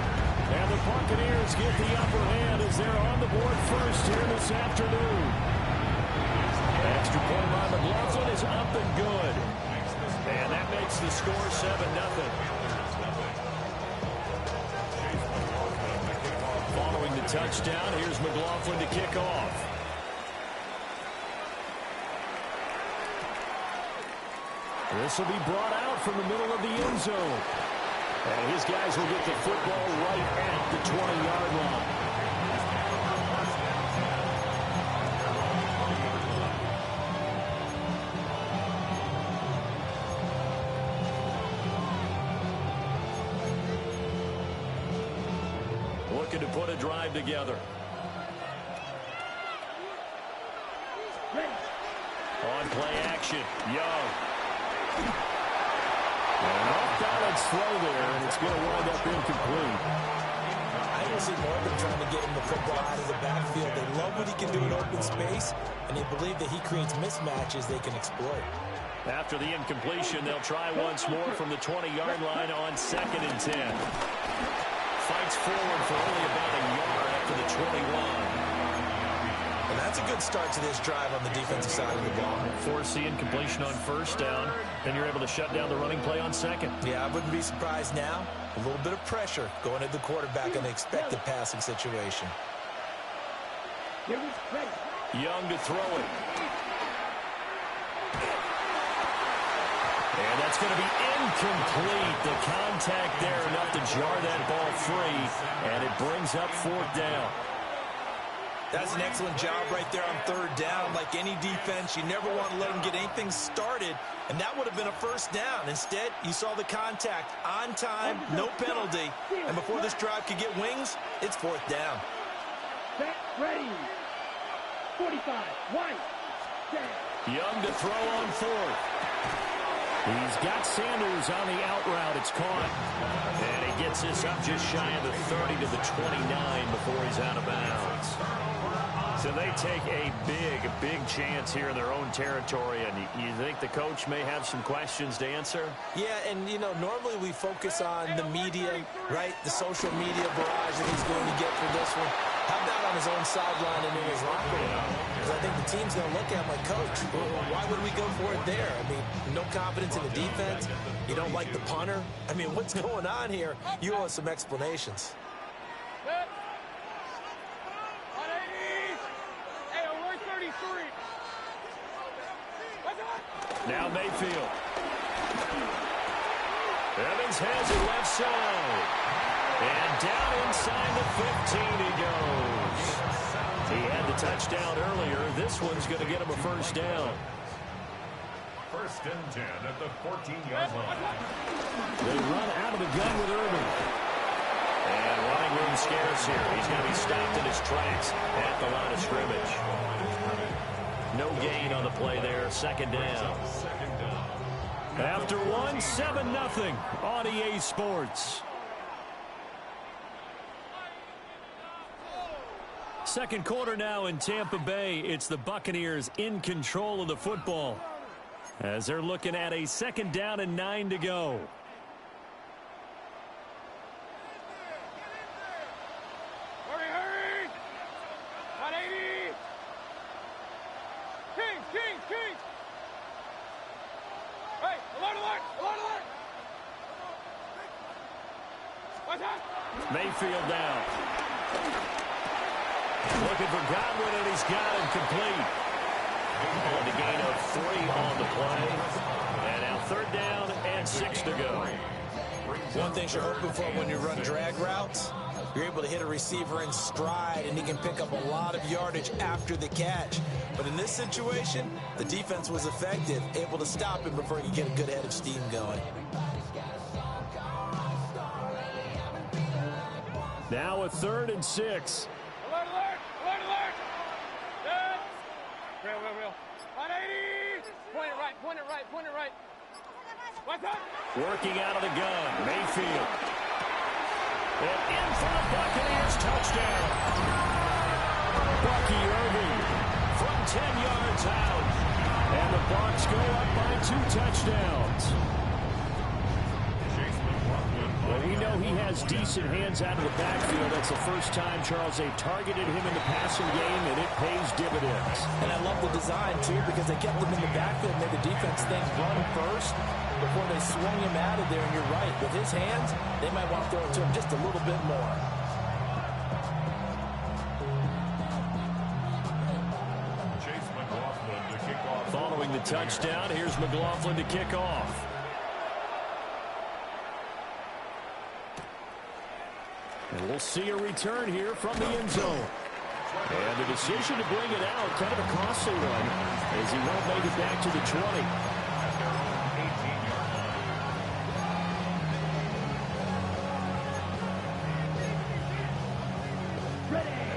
And the Buccaneers get the upper hand as they're on the board first here this afternoon. Extra point by McLaughlin is up and good. And that makes the score 7-0. Following the touchdown, here's McLaughlin to kick off. This will be brought out from the middle of the end zone. And his guys will get the football right at the 20-yard line. Looking to put a drive together. On play action, Young. An off-balance throw there, and it's going to wind up incomplete. I don't see Morgan trying to get him the football out of the backfield. They love what he can do in open space, and they believe that he creates mismatches they can exploit. After the incompletion, they'll try once more from the 20-yard line on 2nd and 10. Fights forward for only about a yard after the 21. And that's a good start to this drive on the defensive side of the ball. Force the incompletion on first down, then you're able to shut down the running play on second. Yeah, I wouldn't be surprised now. A little bit of pressure going at the quarterback in the expected passing situation. Young to throw it. And that's going to be incomplete. The contact there enough to jar that ball free, and it brings up 4th down. That's an excellent job right there on 3rd down. Like any defense, you never want to let them get anything started, and that would have been a first down. Instead, you saw the contact on time, no penalty, and before this drive could get wings, it's 4th down. Ready. 45. White. Young to throw on 4th. He's got Sanders on the out route. It's caught. And he gets this up just shy of the 30 to the 29 before he's out of bounds. So they take a big chance here in their own territory. And you think the coach may have some questions to answer? Yeah, and, you know, normally we focus on the media, right? The social media barrage that he's going to get for this one. How about on his own sideline and in his locker room? Because I think the team's going to look at him like, Coach, why would we go for it there? I mean, no confidence in the defense. You don't like the punter. I mean, what's going on here? You owe us some explanations. Now Mayfield. Evans has it left side. And down inside the 15 he goes. He had the touchdown earlier. This one's going to get him a first down. 1st and 10 at the 14-yard line. They run out of the gun with Irvin. And running room scarce here. He's going to be stopped in his tracks at the line of scrimmage. No gain on the play there. 2nd down. After one, 7-0 on EA Sports. Second quarter now in Tampa Bay. It's the Buccaneers in control of the football as they're looking at a 2nd down and 9 to go. Hurry! 180! Mayfield down. Looking for Godwin, and he's got him complete. On the gain of 3 on the play. And now 3rd down and 6 to go. One thing you're hoping for when you run drag routes, you're able to hit a receiver in stride, and he can pick up a lot of yardage after the catch. But in this situation, the defense was effective, able to stop him before he could get a good head of steam going. Now a 3rd and 6. Alert, alert! Alert, alert! Good! Real. 180! Point it right, point it right, point it right. What's up? Working out of the gun, Mayfield. And in for the Buccaneers, touchdown. Bucky Irving from 10 yards out. And the Bucs go up by 2 touchdowns. Well, we know he has decent hands out of the backfield. That's the first time, Charles, they've targeted him in the passing game, and it pays dividends. And I love the design, too, because they kept him in the backfield and made the defense think run first before they swung him out of there. And you're right, with his hands, they might want to throw it to him just a little bit more. Chase McLaughlin to kick off. Following the touchdown, here's McLaughlin to kick off. And we'll see a return here from the end zone. And the decision to bring it out, kind of a costly one, as he won't make it back to the 20.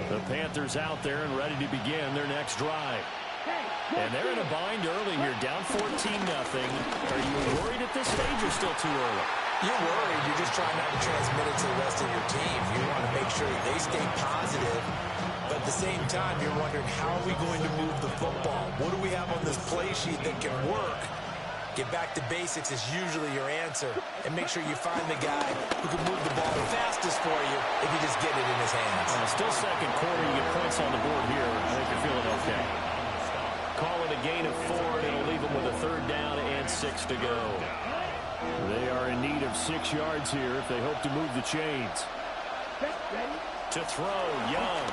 The Panthers out there and ready to begin their next drive. And they're in a bind early here, down 14-0. Are you worried at this stage or still too early? You're worried. You're just trying not to transmit it to the rest of your team. You want to make sure that they stay positive. But at the same time, you're wondering, how are we going to move the football? What do we have on this play sheet that can work? Get back to basics is usually your answer. And make sure you find the guy who can move the ball the fastest for you if you just get it in his hands. Still second quarter. You get points on the board here. I think you're feeling okay. Call it a gain of 4, and it'll leave them with a 3rd down and 6 to go. They are in need of 6 yards here if they hope to move the chains. To throw, Young.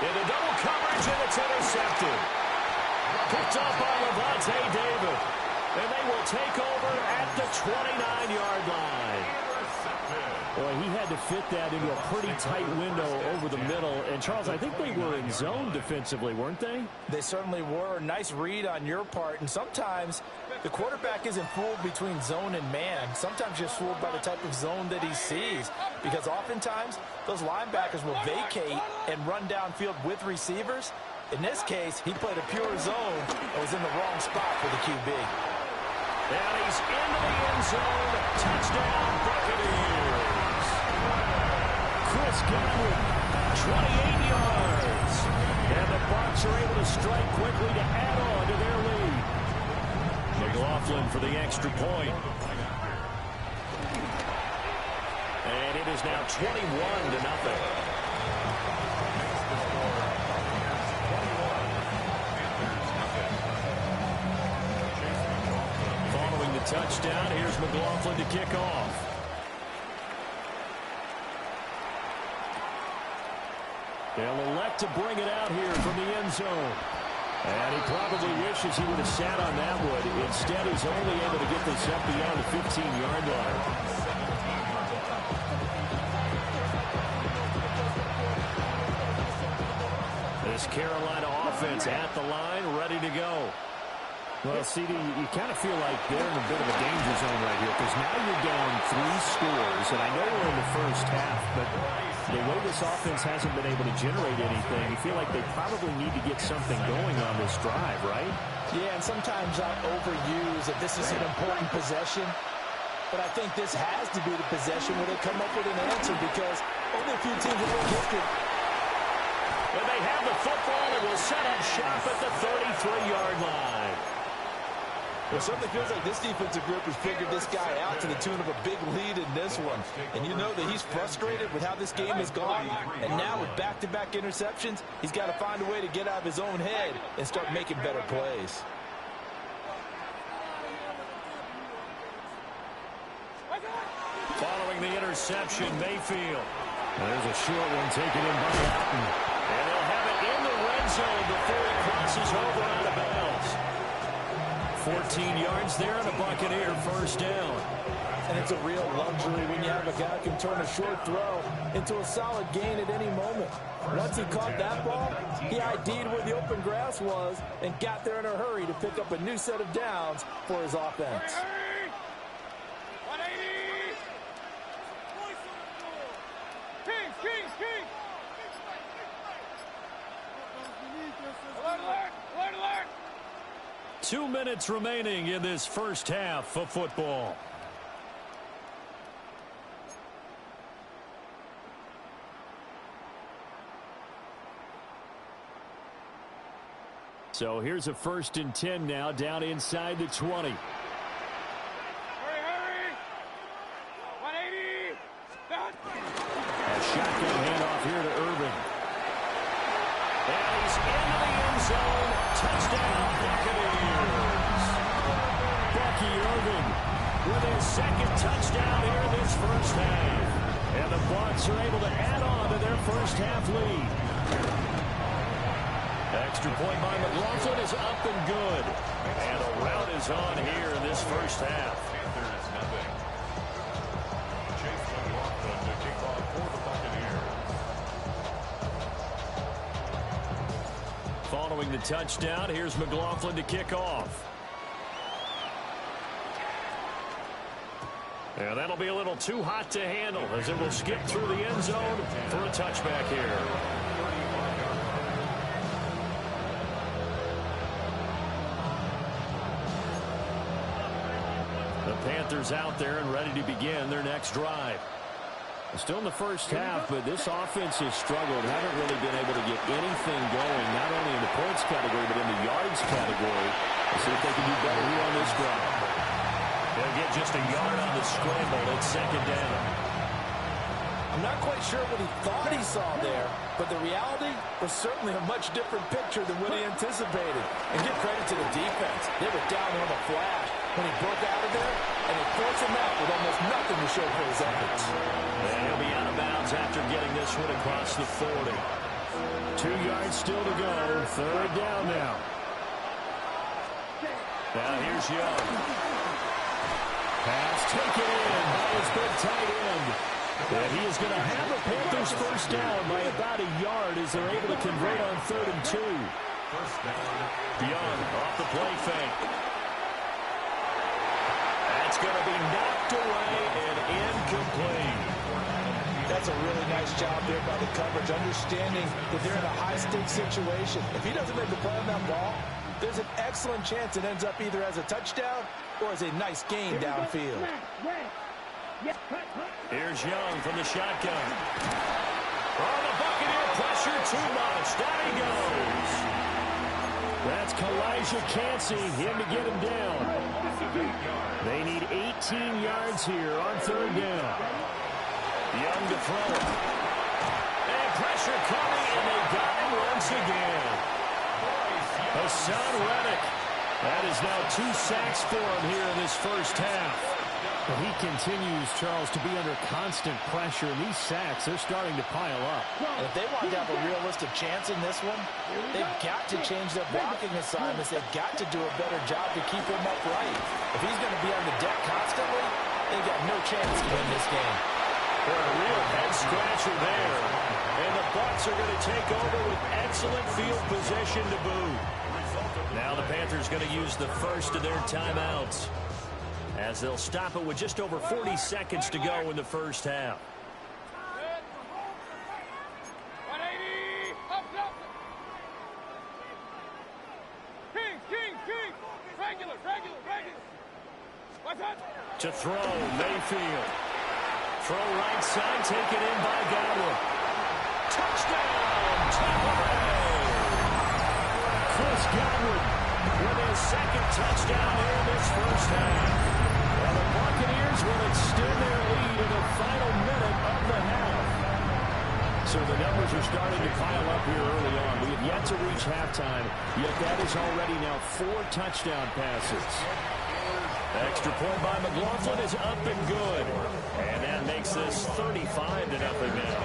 Into double coverage, and it's intercepted. Picked up by Lavonte David. And they will take over at the 29-yard line. Boy, he had to fit that into a pretty tight window over the middle. And, Charles, I think they were in zone defensively, weren't they? They certainly were. Nice read on your part. And sometimes the quarterback isn't fooled between zone and man. Sometimes you're fooled by the type of zone that he sees. Because oftentimes, those linebackers will vacate and run downfield with receivers. In this case, he played a pure zone and was in the wrong spot for the QB. And he's into the end zone. Touchdown, Buccaneers. Chris Godwin, 28 yards. And the Bucs are able to strike quickly to add on to their lead. McLaughlin for the extra point. And it is now 21-0. Touchdown. Here's McLaughlin to kick off. They'll elect to bring it out here from the end zone. And he probably wishes he would have sat on that one. Instead, he's only able to get this up beyond the 15-yard line. This Carolina offense at the line, ready to go. Well, CD, you kind of feel like they're in a bit of a danger zone right here because now you're down 3 scores, and I know we're in the first half, but the way this offense hasn't been able to generate anything, you feel like they probably need to get something going on this drive, right? Yeah, and sometimes I overuse that this is an important possession, but I think this has to be the possession where they come up with an answer because only a few teams have been gifted. And they have the football and will set up shop at the 33-yard line. Well, certainly feels like this defensive group has figured this guy out to the tune of a big lead in this one. And you know that he's frustrated with how this game has gone. And now with back-to-back interceptions, he's got to find a way to get out of his own head and start making better plays. the interception, Mayfield. There's a short one taken in by Alton. And they'll have it in the red zone before he crosses over out of bounds. 14 yards there and a Buccaneer first down. And it's a real luxury when you have a guy who can turn a short throw into a solid gain at any moment. Once he caught that ball, he ID'd where the open grass was and got there in a hurry to pick up a new set of downs for his offense. 180! Kings! Alert, alert! Alert, alert! 2 minutes remaining in this first half of football. So here's a 1st and 10 now, down inside the 20. Hurry! 180! Done! A shotgun handoff here to Irvin. And he's into the end zone. Touchdown, Buccaneers. Bucky Irvin with his 2nd touchdown here in this first half. And the Bucs are able to add on to their first half lead. Extra point by McLaughlin is up and good. And a rout is on here in this first half. Panthers nothing. Chase McLaughlin to kick off for the Buccaneers. Following the touchdown, here's McLaughlin to kick off. And that'll be a little too hot to handle as it will skip through the end zone for a touchback here. Panthers out there and ready to begin their next drive. Still in the first half, but this offense has struggled. Haven't really been able to get anything going, not only in the points category, but in the yards category. Let's see if they can do better here on this drive. They'll get just a yard on the scramble. It's 2nd down. I'm not quite sure what he thought he saw there, but the reality was certainly a much different picture than what he anticipated. And give credit to the defense. They were down on the flash when he broke out of there, and they forced him out with almost nothing to show for his efforts. And he'll be out of bounds after getting this one across the 40. 2 yards still to go. 3rd down now. Now here's Young. Pass taken in by his big tight end. And he is going to have the Panthers first down by about a yard as they're able to convert on 3rd and 2. First down. Young off the play fake. That's going to be knocked away and incomplete. That's a really nice job there by the coverage, understanding that they're in a high-stakes situation. If he doesn't make a play on that ball, there's an excellent chance it ends up either as a touchdown or as a nice gain downfield. Here's Young from the shotgun. Oh, the Buccaneer pressure too much. Down he goes. That's Kalijah Cansey, him to get him down. They need 18 yards here on 3rd down. Young to throw it. And pressure coming, and they got him once again. Hassan Reddick. That is now 2 sacks for him here in this first half. Well, he continues, Charles, to be under constant pressure, and these sacks, they're starting to pile up. And if they want to have a realistic chance in this one, they've got to change their blocking assignments. They've got to do a better job to keep him upright. If he's going to be on the deck constantly, they've got no chance to win this game. Well, a real head-scratcher there. And the Bucs are going to take over with excellent field position to boot. Now the Panthers going to use the first of their timeouts, as they'll stop it with just over 40 seconds to go in the first half. 180! Up! King! Regular! What's that? To throw, Mayfield. Throw right side, taken in by Godwin. Touchdown, Tampa Bay! Chris Godwin with his 2nd touchdown here in this first half. And the Buccaneers will extend their lead in the final minute of the half. So the numbers are starting to pile up here early on. We have yet to reach halftime, yet that is already now 4 touchdown passes. Extra point by McLaughlin is up and good. And that makes this 35-0 now.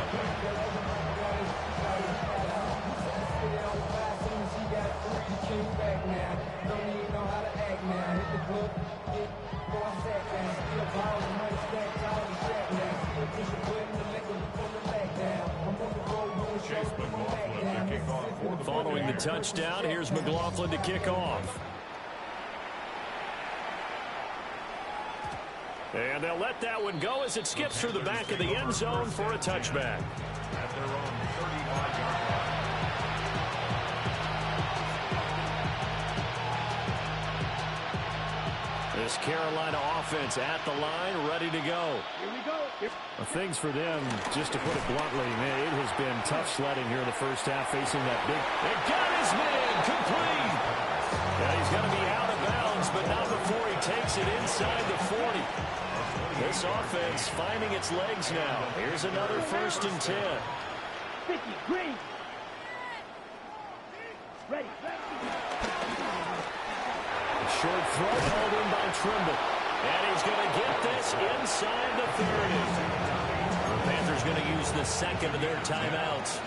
Following the touchdown, here's McLaughlin to kick off. And they'll let that one go as it skips through the back of the end zone for a touchback. At their own 35-yard line. This Carolina offense at the line, ready to go. Here we go. Things for them, just to put it bluntly, it has been tough sledding here in the first half, facing that big. They got his man complete. Yeah, he's going to be out of bounds, but not before he takes it inside the 40. This offense finding its legs now. Here's another 1st and 10. 50, green. Ready. Short throw held in by Trimble. And he's going to get this inside the 30. The Panthers going to use the second of their timeouts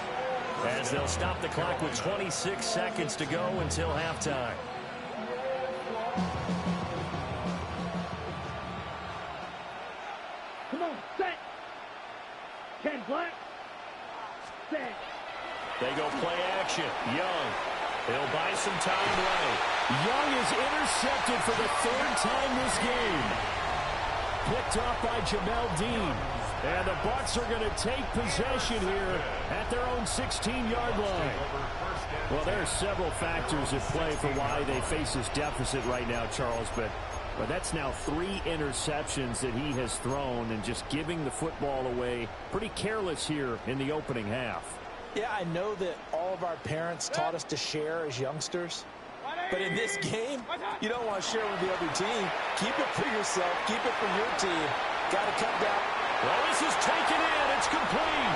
as they'll stop the clock with 26 seconds to go until halftime. Come on, set. 10 black. Set. They go play action. Young. He'll buy some time right. Young is intercepted for the 3rd time this game. Picked off by Jamel Dean. And the Bucs are going to take possession here at their own 16-yard line. Well, there are several factors at play for why they face this deficit right now, Charles, but that's now 3 interceptions that he has thrown and just giving the football away. Pretty careless here in the opening half. Yeah, I know that all of our parents taught us to share as youngsters. But in this game, you don't want to share with the other team. Keep it for yourself. Keep it for your team. Got to cut down. Well, this is taken in. It's complete.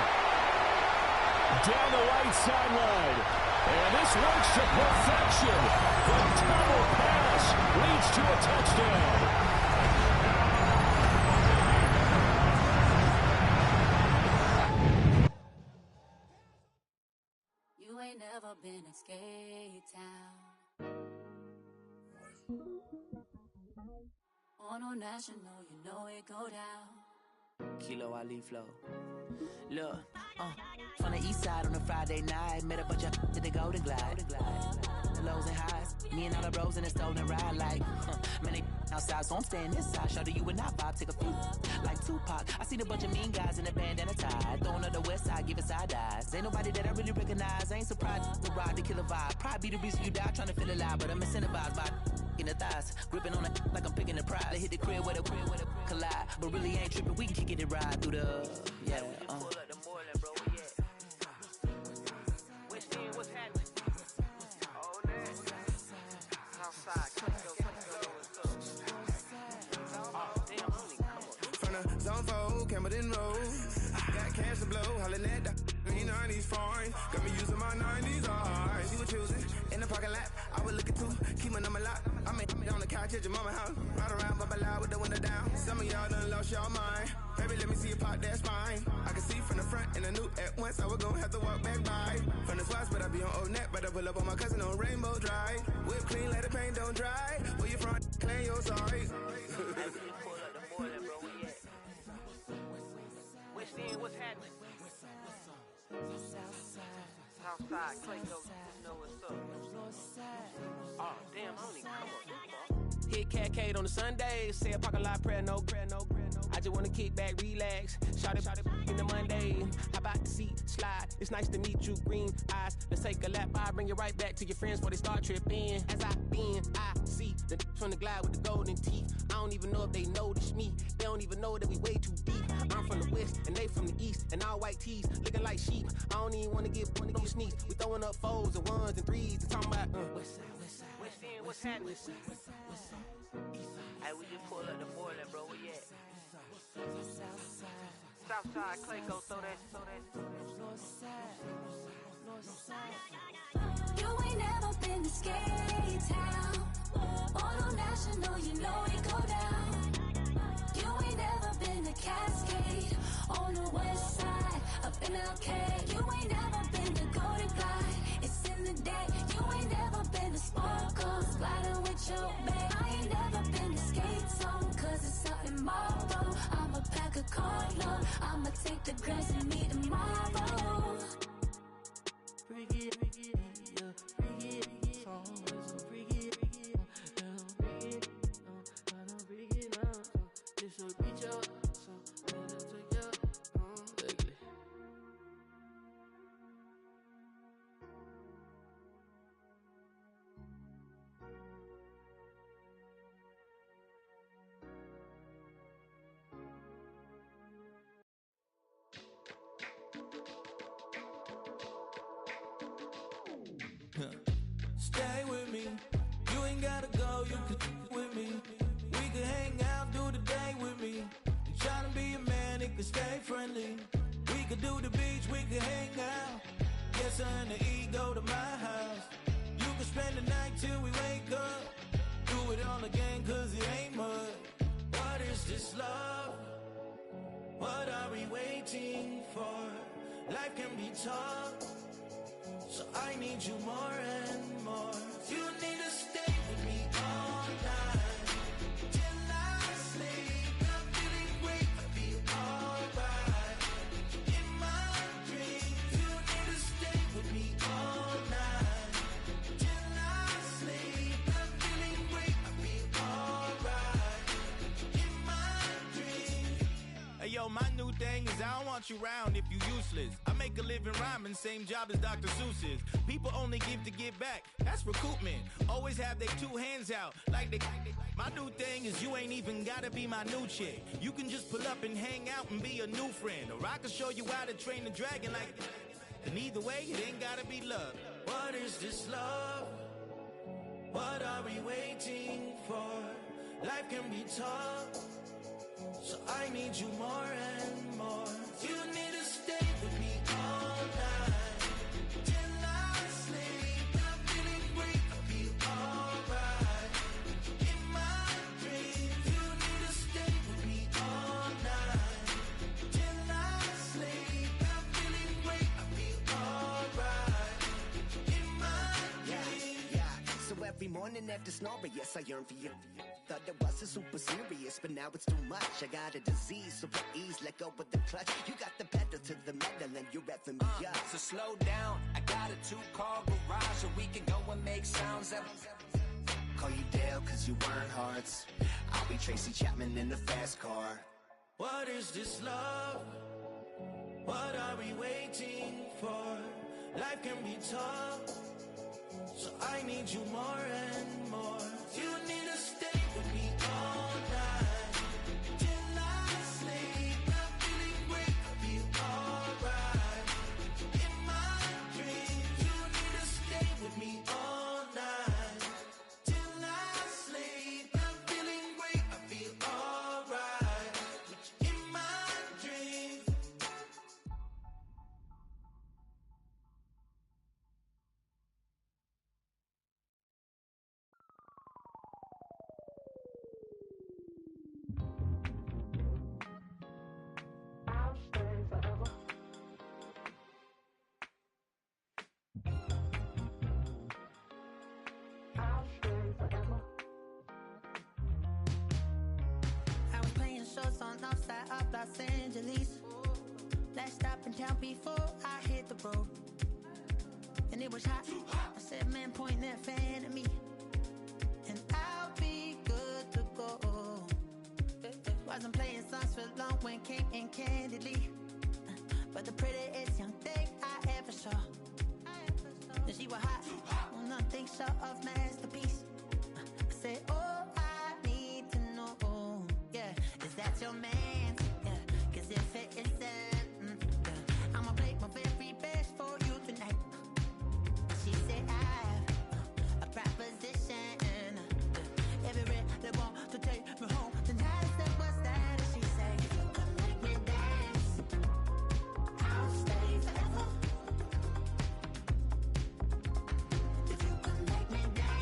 Down the right sideline. And this works to perfection. The double pass leads to a touchdown. You ain't never been in Skate Town. On national, you know it go down. Kilo Ali Flow. Look, from the east side on a Friday night, met a bunch of to the Golden Glide. The lows and highs, me and all the bros in a stolen ride like, man, they outside, so I'm staying this side. Show you and I vibe, take a few, like Tupac. I seen a bunch of mean guys in the band and a tie. Throwing up the west side, giving side eyes. Ain't nobody that I really recognize. I ain't surprised to ride the killer vibe. Probably be the reason you die, trying to feel alive, but I'm incentivized by in the thighs, gripping on it like I'm picking the prize. They hit the crib with a collide, but really ain't tripping. We can kick it and ride through the Zone 4, Campbellton Road. Got cash to blow, hollering at the 90s foreign. Got me using my 90s hard. You were choosing in the parking lot. I would look at two, keep my number locked. I'm on the couch at your mama house. Ride around, bubble loud with the window down. Some of y'all done lost y'all mind. Baby, let me see you pop that spine. I can see from the front and I knew at once I was gonna have to walk back by. From the spots, but I be on Old Net. But I pull up on my cousin on Rainbow Drive. Whip clean, let the paint don't dry. Where you from? Claim your sorry. What's happening? Southside, Clayco, you know what's up. Oh, damn, I don't even come up. Hit Catcade on the Sundays, say a parking lot prayer, no. I just wanna kick back, relax, shout it in the Monday. How about the seat, slide, it's nice to meet you, green eyes. Let's take a lap, I'll bring you right back to your friends before they start tripping. As I see the from the glide with the golden teeth. I don't even know if they notice me, they don't even know that we way too deep. I'm from the west, and they from the east, and all white tees, looking like sheep. I don't even wanna get sneaks. We throwing up fours and ones and threes, and talking about what's happening? Hey, we just pull up the Moreland, bro. Where you at? Southside, Clayco, throw that. You ain't never been to Skate Town. On national, you know it go down. MLK. You ain't never been the golden guy. It's in the day. You ain't never been the sparkle. Sliding with your babe. I ain't never been the skate zone. Cause it's something tomorrow. I'ma pack a carload. I'ma take the girls and meet tomorrow. Bring it, yeah, bring it, song, so bring it, bring it, bring it, this will reach out, so gonna take you, ugly. Stay with me. You ain't gotta go, you can with me. We can hang out, do the day with me. You tryna be a man, it can stay friendly. We could do the beach, we can hang out. Yes, and the E go to my house. You can spend the night till we wake up. Do it all again, cause it ain't mud. What is this love? What are we waiting for? Life can be tough, so I need you more and more. You need to stay with me all night till I sleep. I'm feeling great, I feel alright. In my dreams, you need to stay with me all night till I sleep. I'm feeling great, I feel alright. In my dreams. Hey yo, my new thing is I don't want you around if you useless. I make a living rhyming, same job as Dr. Seuss's. People only give to give back, that's recoupment. Always have their two hands out, like they. My new thing is you ain't even gotta be my new chick. You can just pull up and hang out and be a new friend. Or I can show you how to train the dragon like. And either way, it ain't gotta be love. What is this love? What are we waiting for? Life can be tough, so I need you more and more. You need to stay with me all night till I sleep. I'm feeling great, I feel alright. In my dreams, you need to stay with me all night till I sleep. I'm feeling great, I feel alright. In my dreams. Yeah. So every morning after snoring, yes, I yearn for you. Thought it wasn't super serious, but now it's too much. I got a disease, so please let go with the clutch. You got the pedal to the metal and you're revving me up. So slow down, I got a 2-car garage, so we can go and make sounds that. Call you Dale, cause you weren't hearts. I'll be Tracy Chapman in the fast car. What is this love? What are we waiting for? Life can be tough, so I need you more and more. You need to stay with me all night till I sleep. I'm feeling great, I feel alright. In my dreams, you need to stay with me all night till I sleep. I'm feeling great, I feel alright. In my dreams. I was playing shows on outside of Los Angeles. Last stop in town before I hit the road. And it was hot. I said, man, point that fan at me. And I'll be good to go. Wasn't playing songs for long when came in candidly. But the prettiest young thing I ever saw. And she was hot. Well, nothing short of masterpiece. I said, oh, I need to know. Yeah, is that your man? Yeah, cause if it isn't, yeah, I'ma play my very best for you tonight. She said, I have a proposition. Every really want to take me home tonight. I said, what's that? And she said, if you come make me dance, I'll stay forever. If you come make me dance.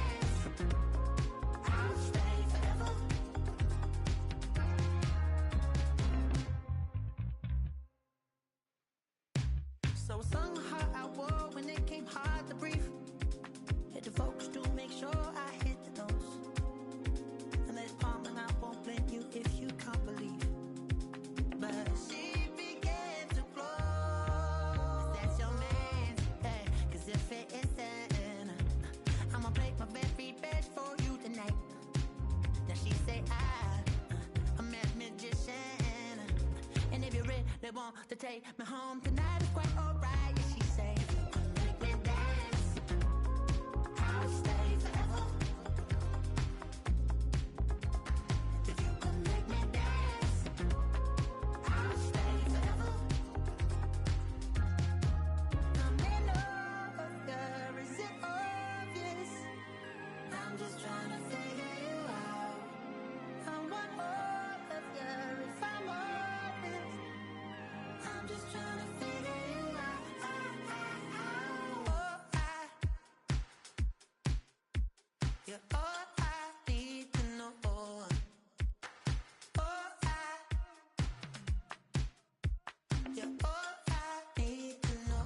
my very best for you tonight. Now she say I'm a magician, and if you really want to take me home tonight, it's quite alright. Yeah, she say, make me dance, I'll stay forever. If you can make me dance, I'll stay forever. I'm in love, girl, is it obvious? I'm just trying to figure you out. I want all of you if I'm honest. I'm just trying to figure you out. You're all I need to know. You're all I need to know.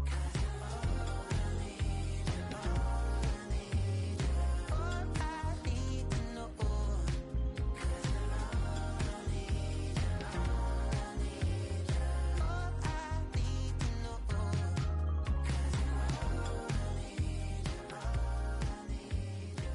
'Cause you're all I need, you're all I need, you're all I need to know. 'Cause you're all I need, you're all I need, you're all I need to know. 'Cause you're all I need, you're all I need, you're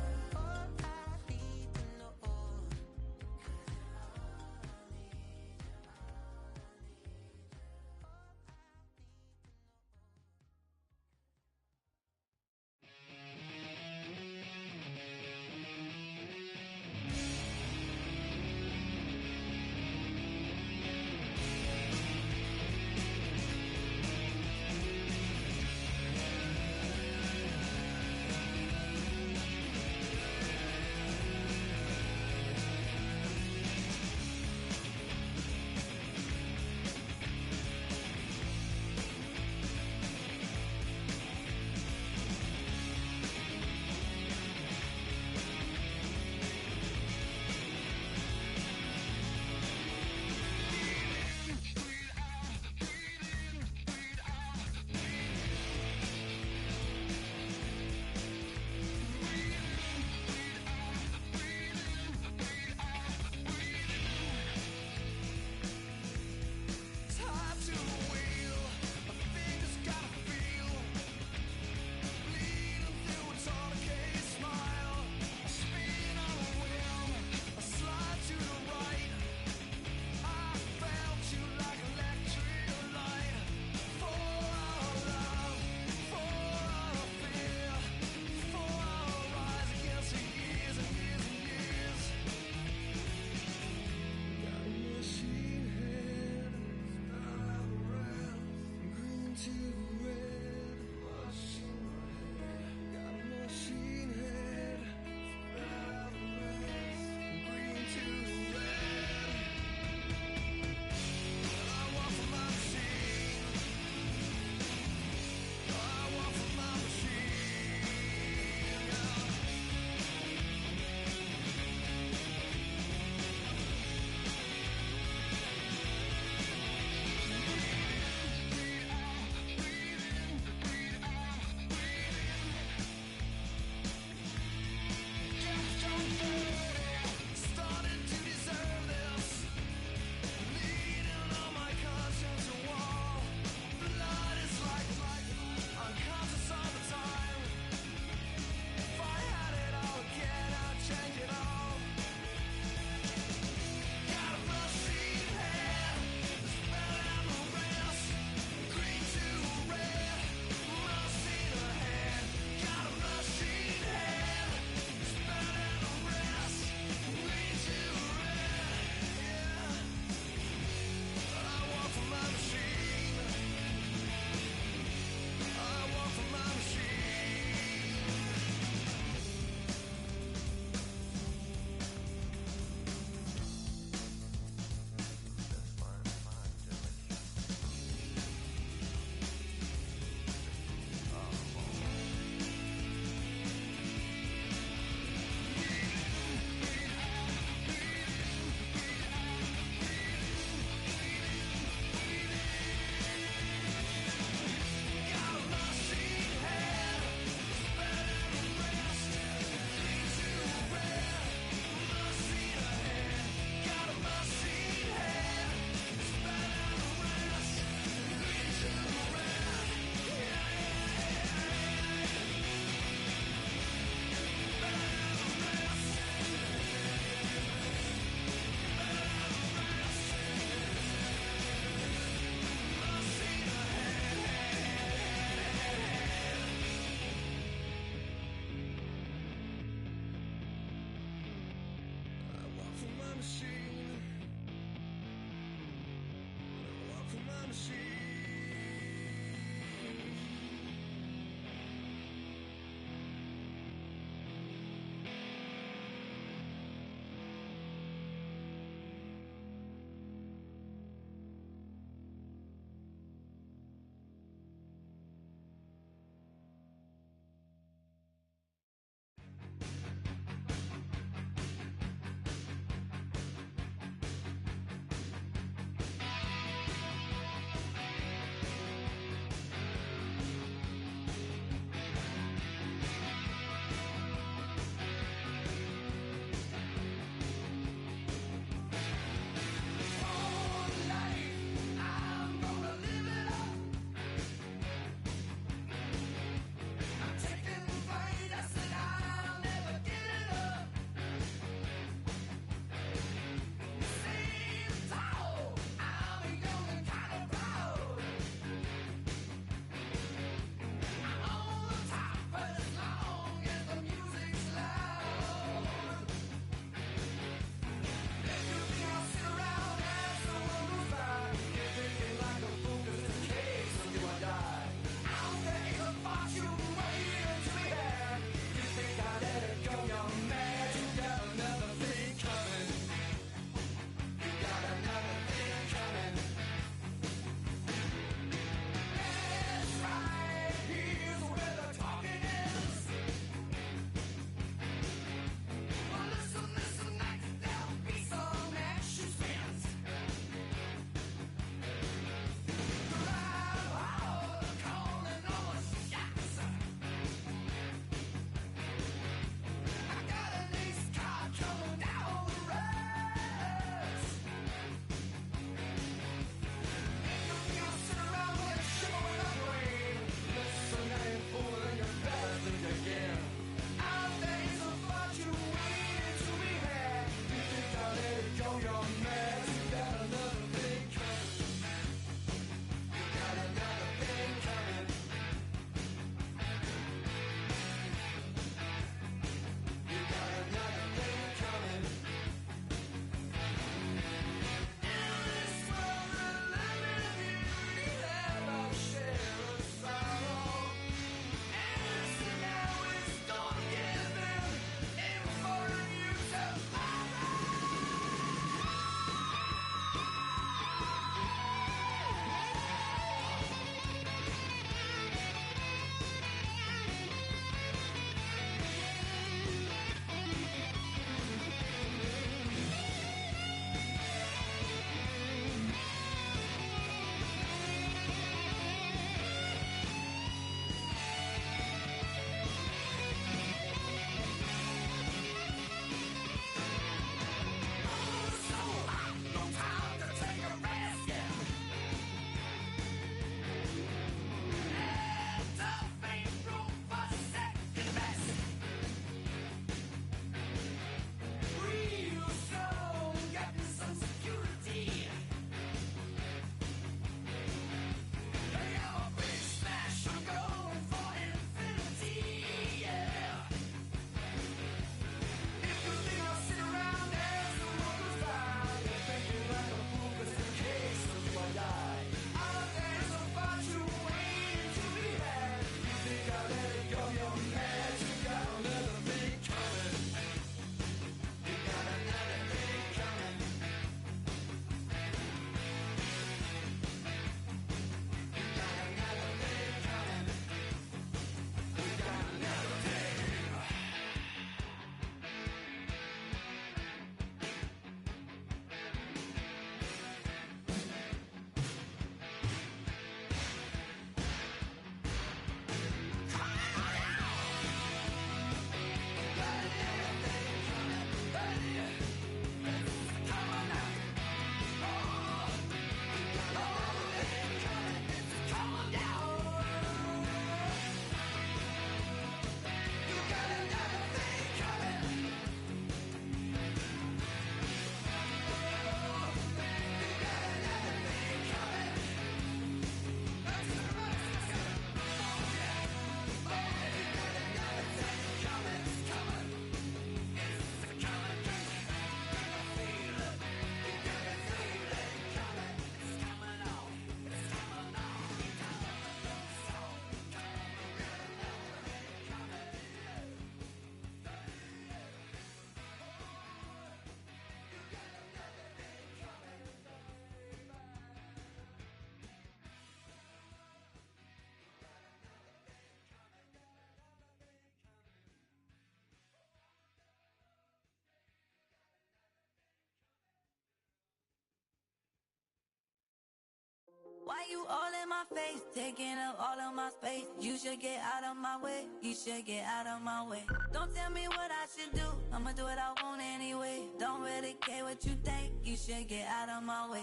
Why you all in my face, taking up all of my space? You should get out of my way, you should get out of my way. Don't tell me what I should do, I'ma do what I want anyway. Don't really care what you think, you should get out of my way.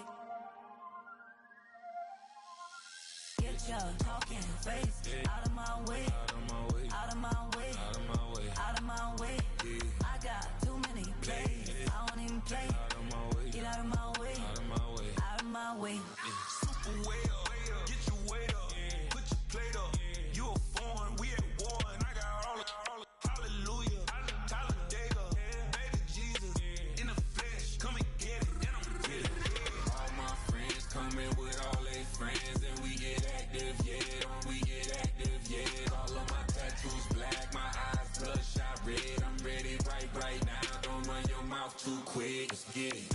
Get your talking face out of my way, out of my way, out of my way, out of my way, out of my way. I got too many plays, I don't even play. Out of my way, get out of my way, out of my way, out of my way. Super way up, get your weight up, put your plate up. You a foreign, we at war, and I got all the hallelujah, Talladega, baby Jesus, in the flesh, come and get it, and I'm with it. All my friends coming with all their friends, and we get active, yeah, we get active, yeah. All of my tattoos black, my eyes bloodshot red. I'm ready right now. Don't run your mouth too quick. Let's get it.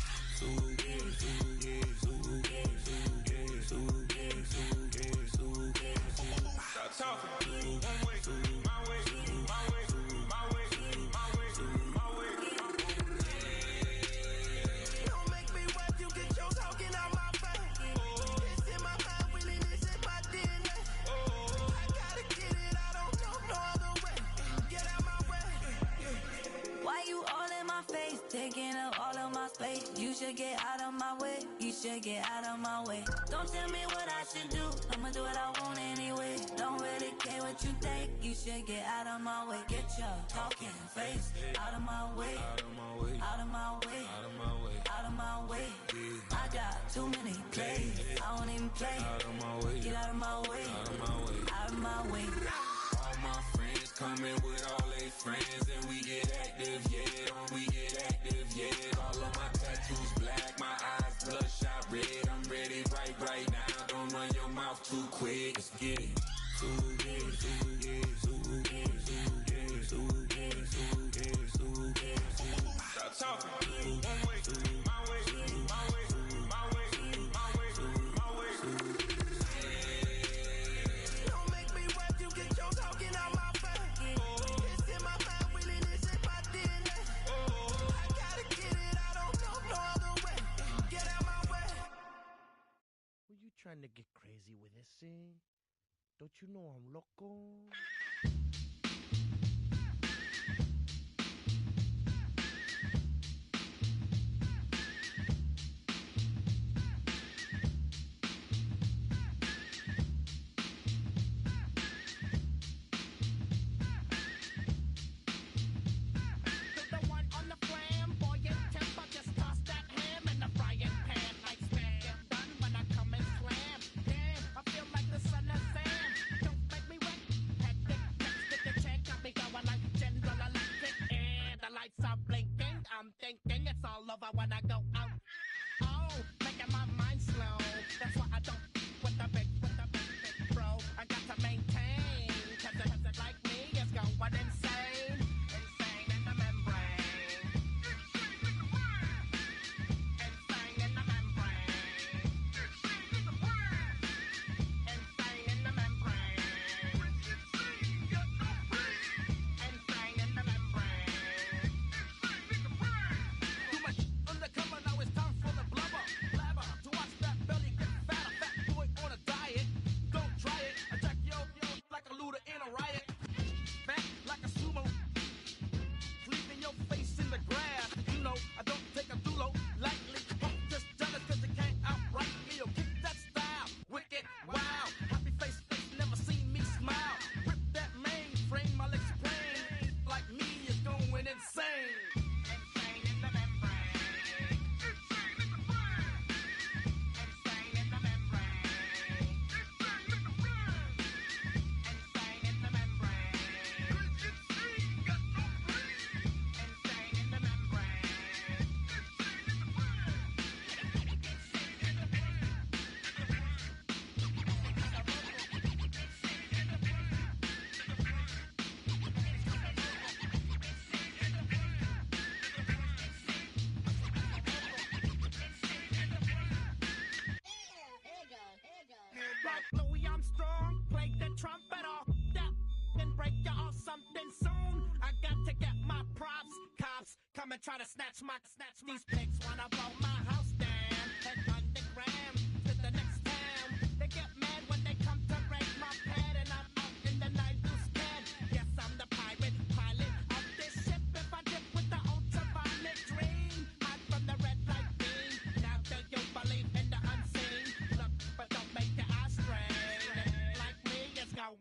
Stop talking. One way, my way, my way, my way, my way, my way. Don't make me rap, you get your talking out my face. It's in my mind, really, this is my DNA. I gotta get it, I don't know no other way. Get out my way. Why you all in my face, taking up all of my space? You should get out of my way, you should get out of my way. Don't tell me what I should do, I'ma do what I want anyway. Don't really care what you think, you should get out of my way. Get your talking face out of my way, out of my way, out of my way, out of my way, out of my way. I got too many plays, I don't even play. Out of my way, get out of my way, out of my way, out of my way. All my friends coming with all their friends, and we get active, yeah, we get active, yeah. All of my tattoos black, my eyes bloodshot red. I'm ready right now. Don't run your mouth too quick. Let's get it. Stop talking. One way, my way, my way, my way, my way, my way. Don't make me rap, you get your talking out my face. It's in my mind, really, this is my DNA. I gotta get it, I don't know no other way. Get out my way. Were you trying to get crazy with this thing? Don't you know I'm loco? Thinking it's all over when I go out. Oh, making my mind slow. That's why I don't with the big bro. I got to maintain, cause it like me is going insane. Insane in the membrane. Insane in the membrane. Insane in the membrane. Insane in the membrane. Undercover, now it's time for the blubber. Blabber, to watch that belly get fatter. Fat boy on a diet. Don't try it. Attack yo like a looter in a riot. Fat like a sumo. Leaving your face in the grass. You know, I don't take a dulo lightly. Just jealous cause you can't outright me. Yo, kick that style. Wicked, wow. Happy face, never seen me smile. Rip that mainframe, I'll explain. Like me is going insane. Insane in the membrane. Like Louis Armstrong, play the trumpet off that and break you off something soon. I got to get my props. Cops come and try to snatch these pigs wanna blow my house down. Head underground to the next town. They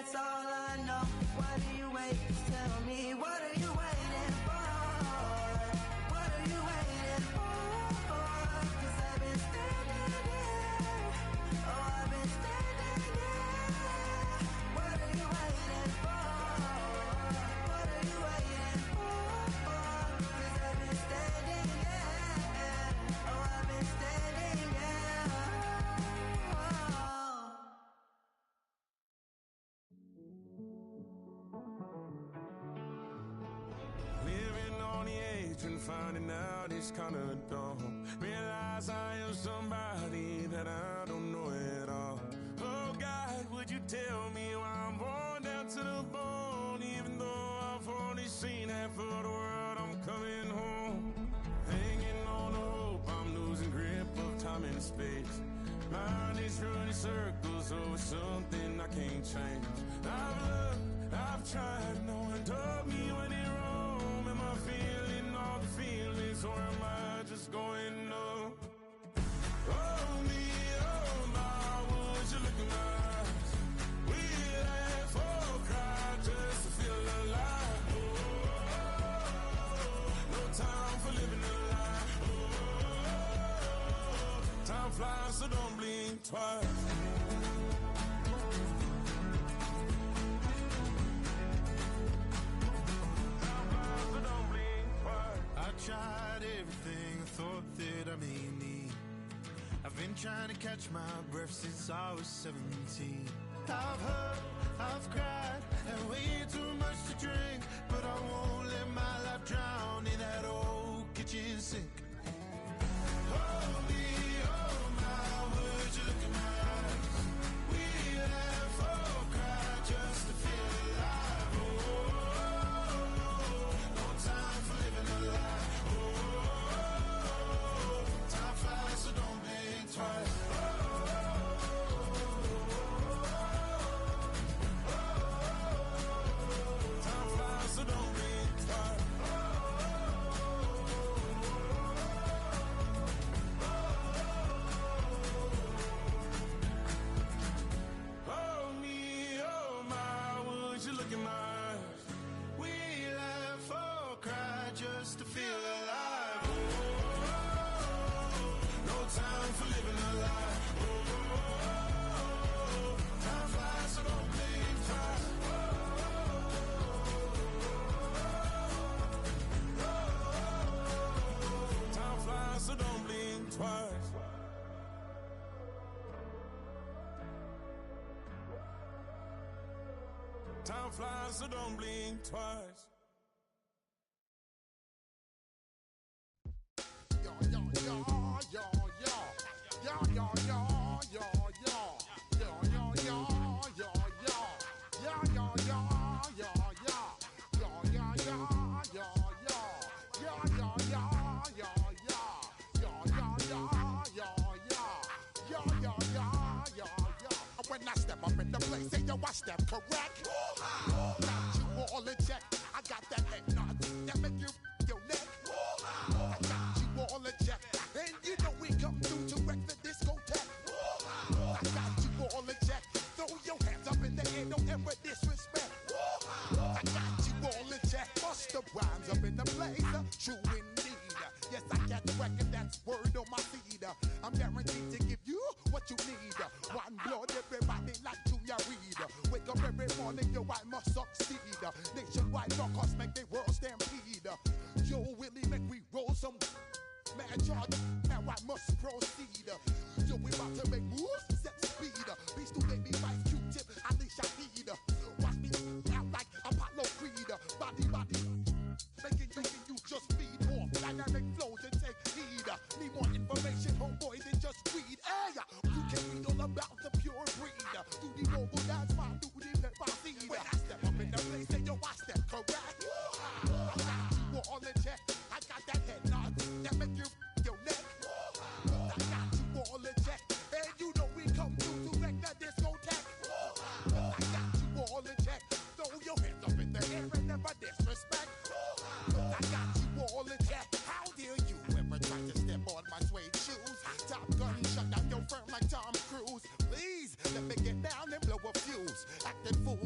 that's all I know. Why do you wait? Tell me, what are you waiting for? What are you waiting for? 'Cause I've been standing here. Oh, I've been standing here. What are you waiting for? What are you waiting for? 'Cause I've been standing here. Oh, I've been standing here. Living on the edge and finding out it's kinda dumb. Realize I am somebody that I don't know at all. Oh God, would you tell me why I'm born down to the bone? Even though I've only seen half of the world, I'm coming home. Hanging on the hope, I'm losing grip of time and space. Mind is running circles over something I can't change. I've looked, I've tried, no one told me when it wrong. Am I feeling all the feelings, or am I just going numb? Oh me, oh my, would you look in my eyes? We laugh or cry just to feel alive. No time for living a lie. Time flies, so don't blink twice. I tried everything I thought that I may need. I've been trying to catch my breath since I was 17. I've heard, I've cried, and way too much to drink, but I won't let my life drown in that old kitchen sink. Oh me, oh my, would you look in my eyes? We laugh or cry just to feel alive. Oh, no time for living a lie. Oh, time flies, so don't blink twice. Time flies, so don't blink twice. Oh me, oh my, would you look in my eyes? We laugh or cry just to feel alive. Oh, no time for living a lie. Oh, time flies, so don't blink twice. Time flies, so don't blink twice. Time flies, so don't blink twice. When I step up in the place, say yo, I step correct. Got you all in check. I got that head nod that make you your neck. I got you all in check, and you know we come through to wreck the discotheque. I got you all in check. Throw your hands up in the air, don't ever disrespect. I got you all in check. Bust the rhymes up in the place, true indeed. Yes, I got the record, that's word on my feed. I'm guaranteed to give you what you need. One blood, everybody like Junior Reed. Wake up every morning, yo, I must succeed. Nationwide rockers make the world stampede. Yo, Willie, make we roll some mad charge. Now I must proceed. Yo, we about to make moves, set speed. Beast to baby, Vice Q-tip, Alicia Heed. Watch me out like Apollo Creed. Body, making you just feed more dynamic flows and take heed. Need more information, homeboy, than just read. Hey, you can read all about the pure breed. Do the noble dance, my duty, let my seed. When I step up in the place, say yo, I step correct. I got you all in check. I got that head nod that make you your neck. I got you all in check, and you know we come through to wreck the discotheque. I got you all in check. Throw your hands up in the air and never disrespect. I got you all in check. How dare you ever try to step on my suede shoes? Top Gun shut down your firm like Tom Cruise. Please let me get down and blow a fuse. Acting fool,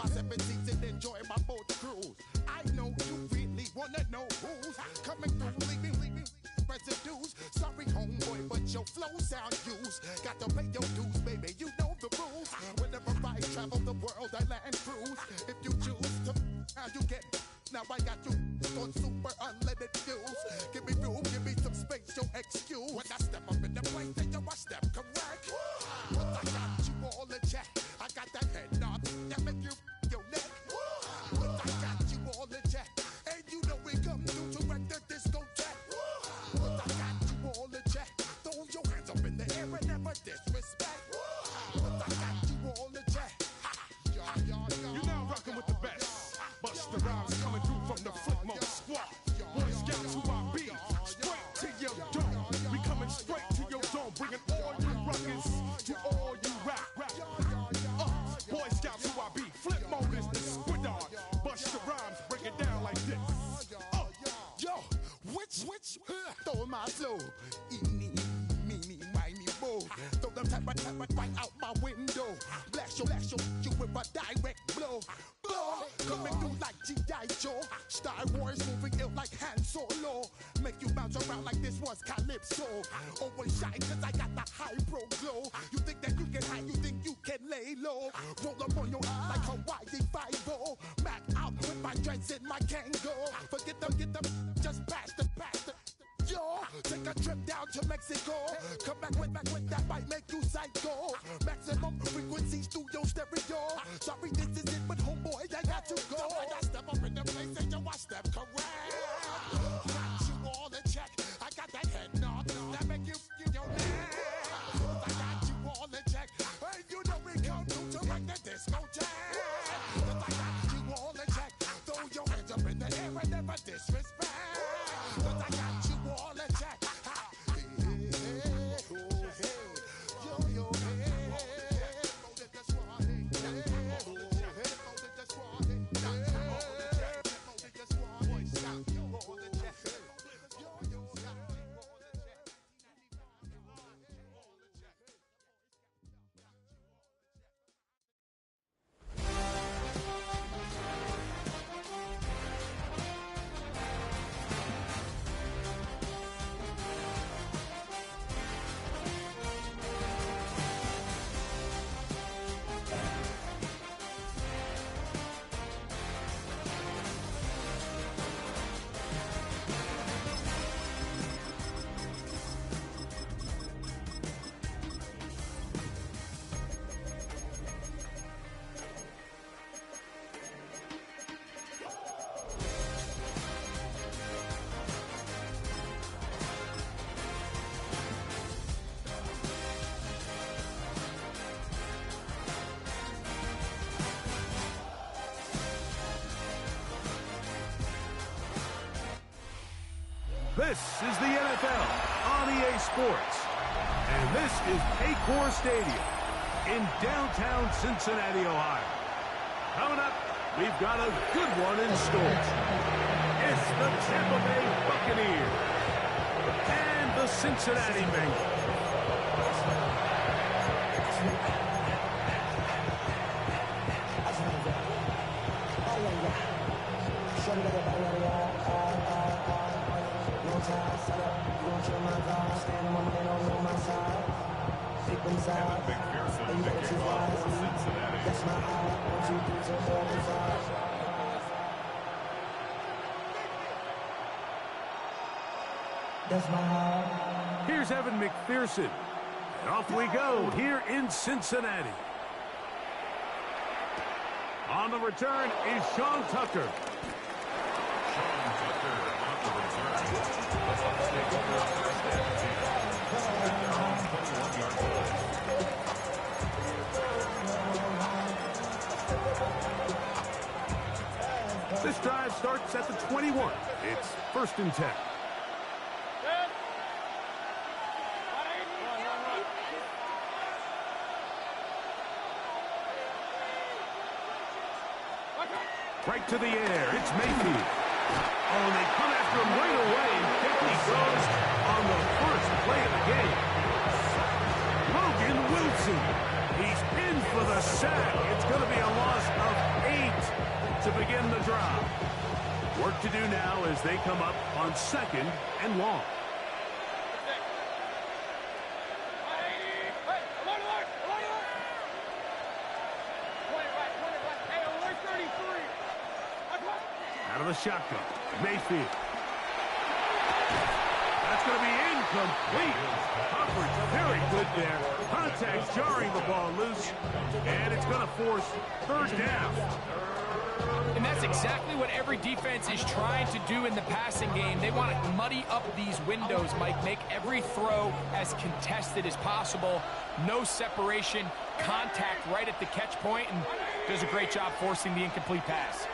my 7 seats and enjoy my boat cruise. I know you really wanna know who's coming through, leaving residues. Sorry, homeboy, but your flow sound used. Got to pay your dues, baby. You know the rules. Whenever I travel the world, I land cruise. If you choose to, how you get. Now I got you on super unleaded fuels. Give me room, give me some space, your excuse. When I step up in the place, then you I step correct. But I got you all in check. I got that head nod that make you your neck. But I got you all in check. And you know we come through to wreck the discotheque. But I got you all in check. Throw your hands up in the air and never disrespect. But I got you all in check. You're now rocking with the best. Busta Rhymes coming through from the Flipmode Squad. Boy Scouts who I be. Straight to your dome. We coming straight to your dome. Bringing all you rockers to all you rap. Boy Scouts who I be. Flip mode is the squid on. Busta Rhymes break it down like this. Yo, which, throw my flow. Eeny, meeny, miny, mo. Throw them type right out my window. Blast your, you with a direct blow. Coming through like G.I. Joe. Star Wars moving ill like Han Solo. Make you bounce around like this was Calypso. Always shine cause I got the high pro glow. You think that you can hide, you think you can lay low. Roll up on your eye like Hawaii 5-0. Mac out with my dreads in my Kango. Forget them, just pass the. Yo, take a trip down to Mexico. Come back with that might make you psycho. Maximum frequencies through your stereo. Sorry, this is it, but homeboy, I got to go. I got step up in the place and you I step correct. Got you all in check. I got that head nod that make you feel your neck. I got you all in check. And you know we come through to wreck the discotheque. I got you all in check. Throw your hands up in the air and never disrespect. I got you all in check. This is the NFL on EA Sports. And this is Paycor Stadium in downtown Cincinnati, Ohio. Coming up, we've got a good one in store. It's the Tampa Bay Buccaneers and the Cincinnati Bengals. Evan McPherson kicking off for Cincinnati. Here's Evan McPherson. And off we go here in Cincinnati. On the return is Sean Tucker. Sean Tucker on the return. The Bucs take over a first down. They're on 21-yard line. This drive starts at the 21. It's 1st and 10. Right to the air. It's Mayfield. Oh, and they come after him right away. And 50 goes on the first play of the game. Logan Wilson. He's in for the sack. It's going to be a loss of 8 to begin the drive. Work to do now as they come up on 2nd and long. Out of the shotgun, Mayfield. That's going to be incomplete. Coverage very good there. Contact jarring the ball loose, and it's going to force 3rd down. And that's exactly what every defense is trying to do in the passing game. They want to muddy up these windows, Mike, make every throw as contested as possible. No separation, contact right at the catch point, and does a great job forcing the incomplete pass.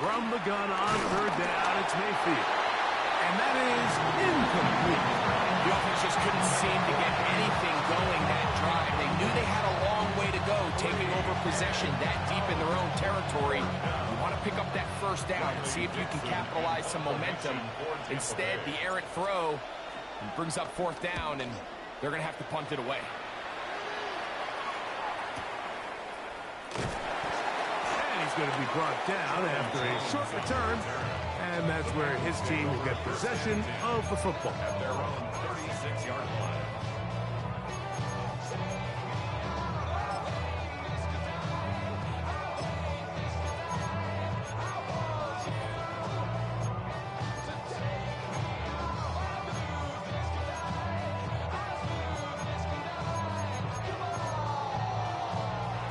From the gun on 3rd down, it's Mayfield. And that is incomplete. The offense just couldn't seem to get anything going that drive. They knew they had a long way to go, taking over possession that deep in their own territory. You want to pick up that 1st down and see if you can capitalize some momentum. Instead, the errant throw brings up 4th down, and they're going to have to punt it away. He's going to be brought down after a short return, and that's where his team will get possession of the football. At their own 36-yard line.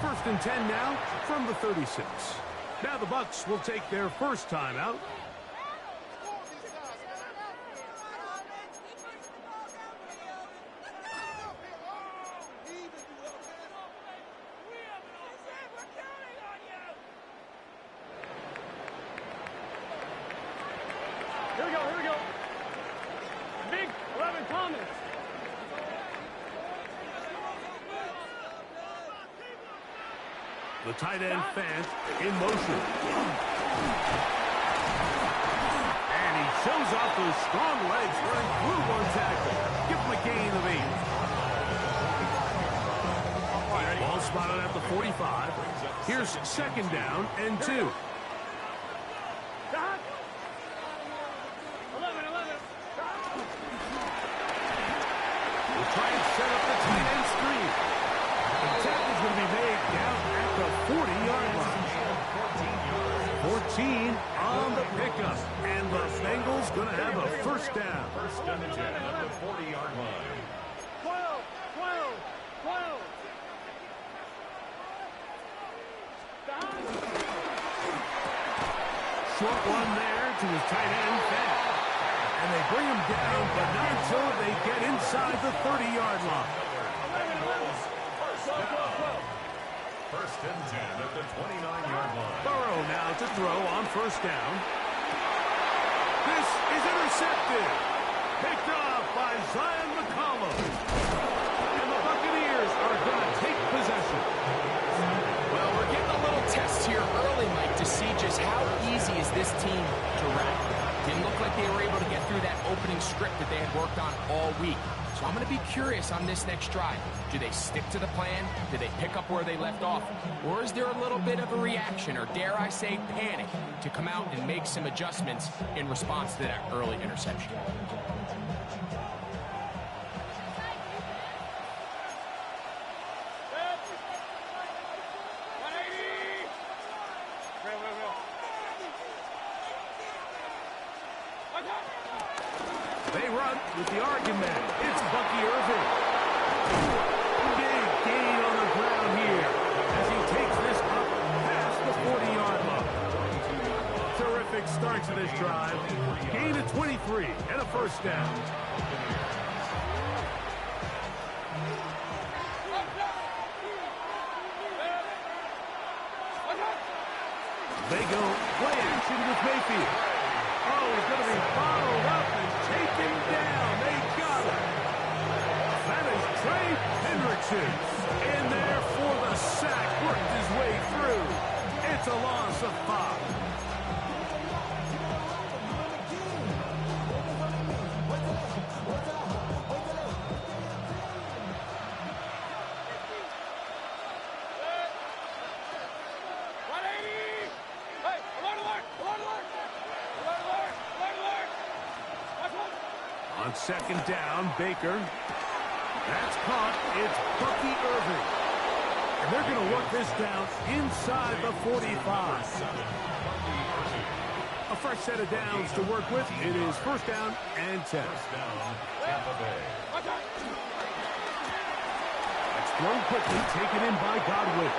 First and 10 now from the 36. Now the Bucs will take their first timeout. Here we go. Big 11 Thomas. The tight end Fant in motion. And he shows off those strong legs running through one tackle. Give him a gain of 8. Ball spotted at the 45. Here's 2nd down and 2. 11. We'll try and set up the tight end screen. The tackle's going to be made down at the 40-yard line. 14 on the pickup. And the Bengals going to have a 1st down. 1st and 10 at the 40-yard line. 12. Short one there to his tight end, Fant. And they bring him down, but not until they get inside the 30-yard line. 1st and 10 at the 29-yard line. Burrow now to throw on 1st down. This is intercepted. Picked off by Zion McCollum. And the Buccaneers are going to take possession. Well, we're getting a little test here early, Mike, to see just how easy is this team to wrap. Didn't look like they were able to get through that opening script that they had worked on all week. So I'm going to be curious on this next drive. Do they stick to the plan? Do they pick up where they left off? Or is there a little bit of a reaction, or dare I say panic, to come out and make some adjustments in response to that early interception? They run with the argument. It's Bucky Irving. Big gain on the ground here as he takes this up past the 40-yard line. Terrific start to this drive. Gain of 23 and a 1st down. They go play action with Mayfield. Oh, he's going to be followed up and taken down. They got him. That is Trey Hendrickson in there for the sack. Worked his way through. It's a loss of 5. On second down, Baker. That's caught. It's Bucky Irving. And they're going to work this down inside the 45. A fresh set of downs to work with. It is first down and 10. It's thrown quickly, taken in by Godwin.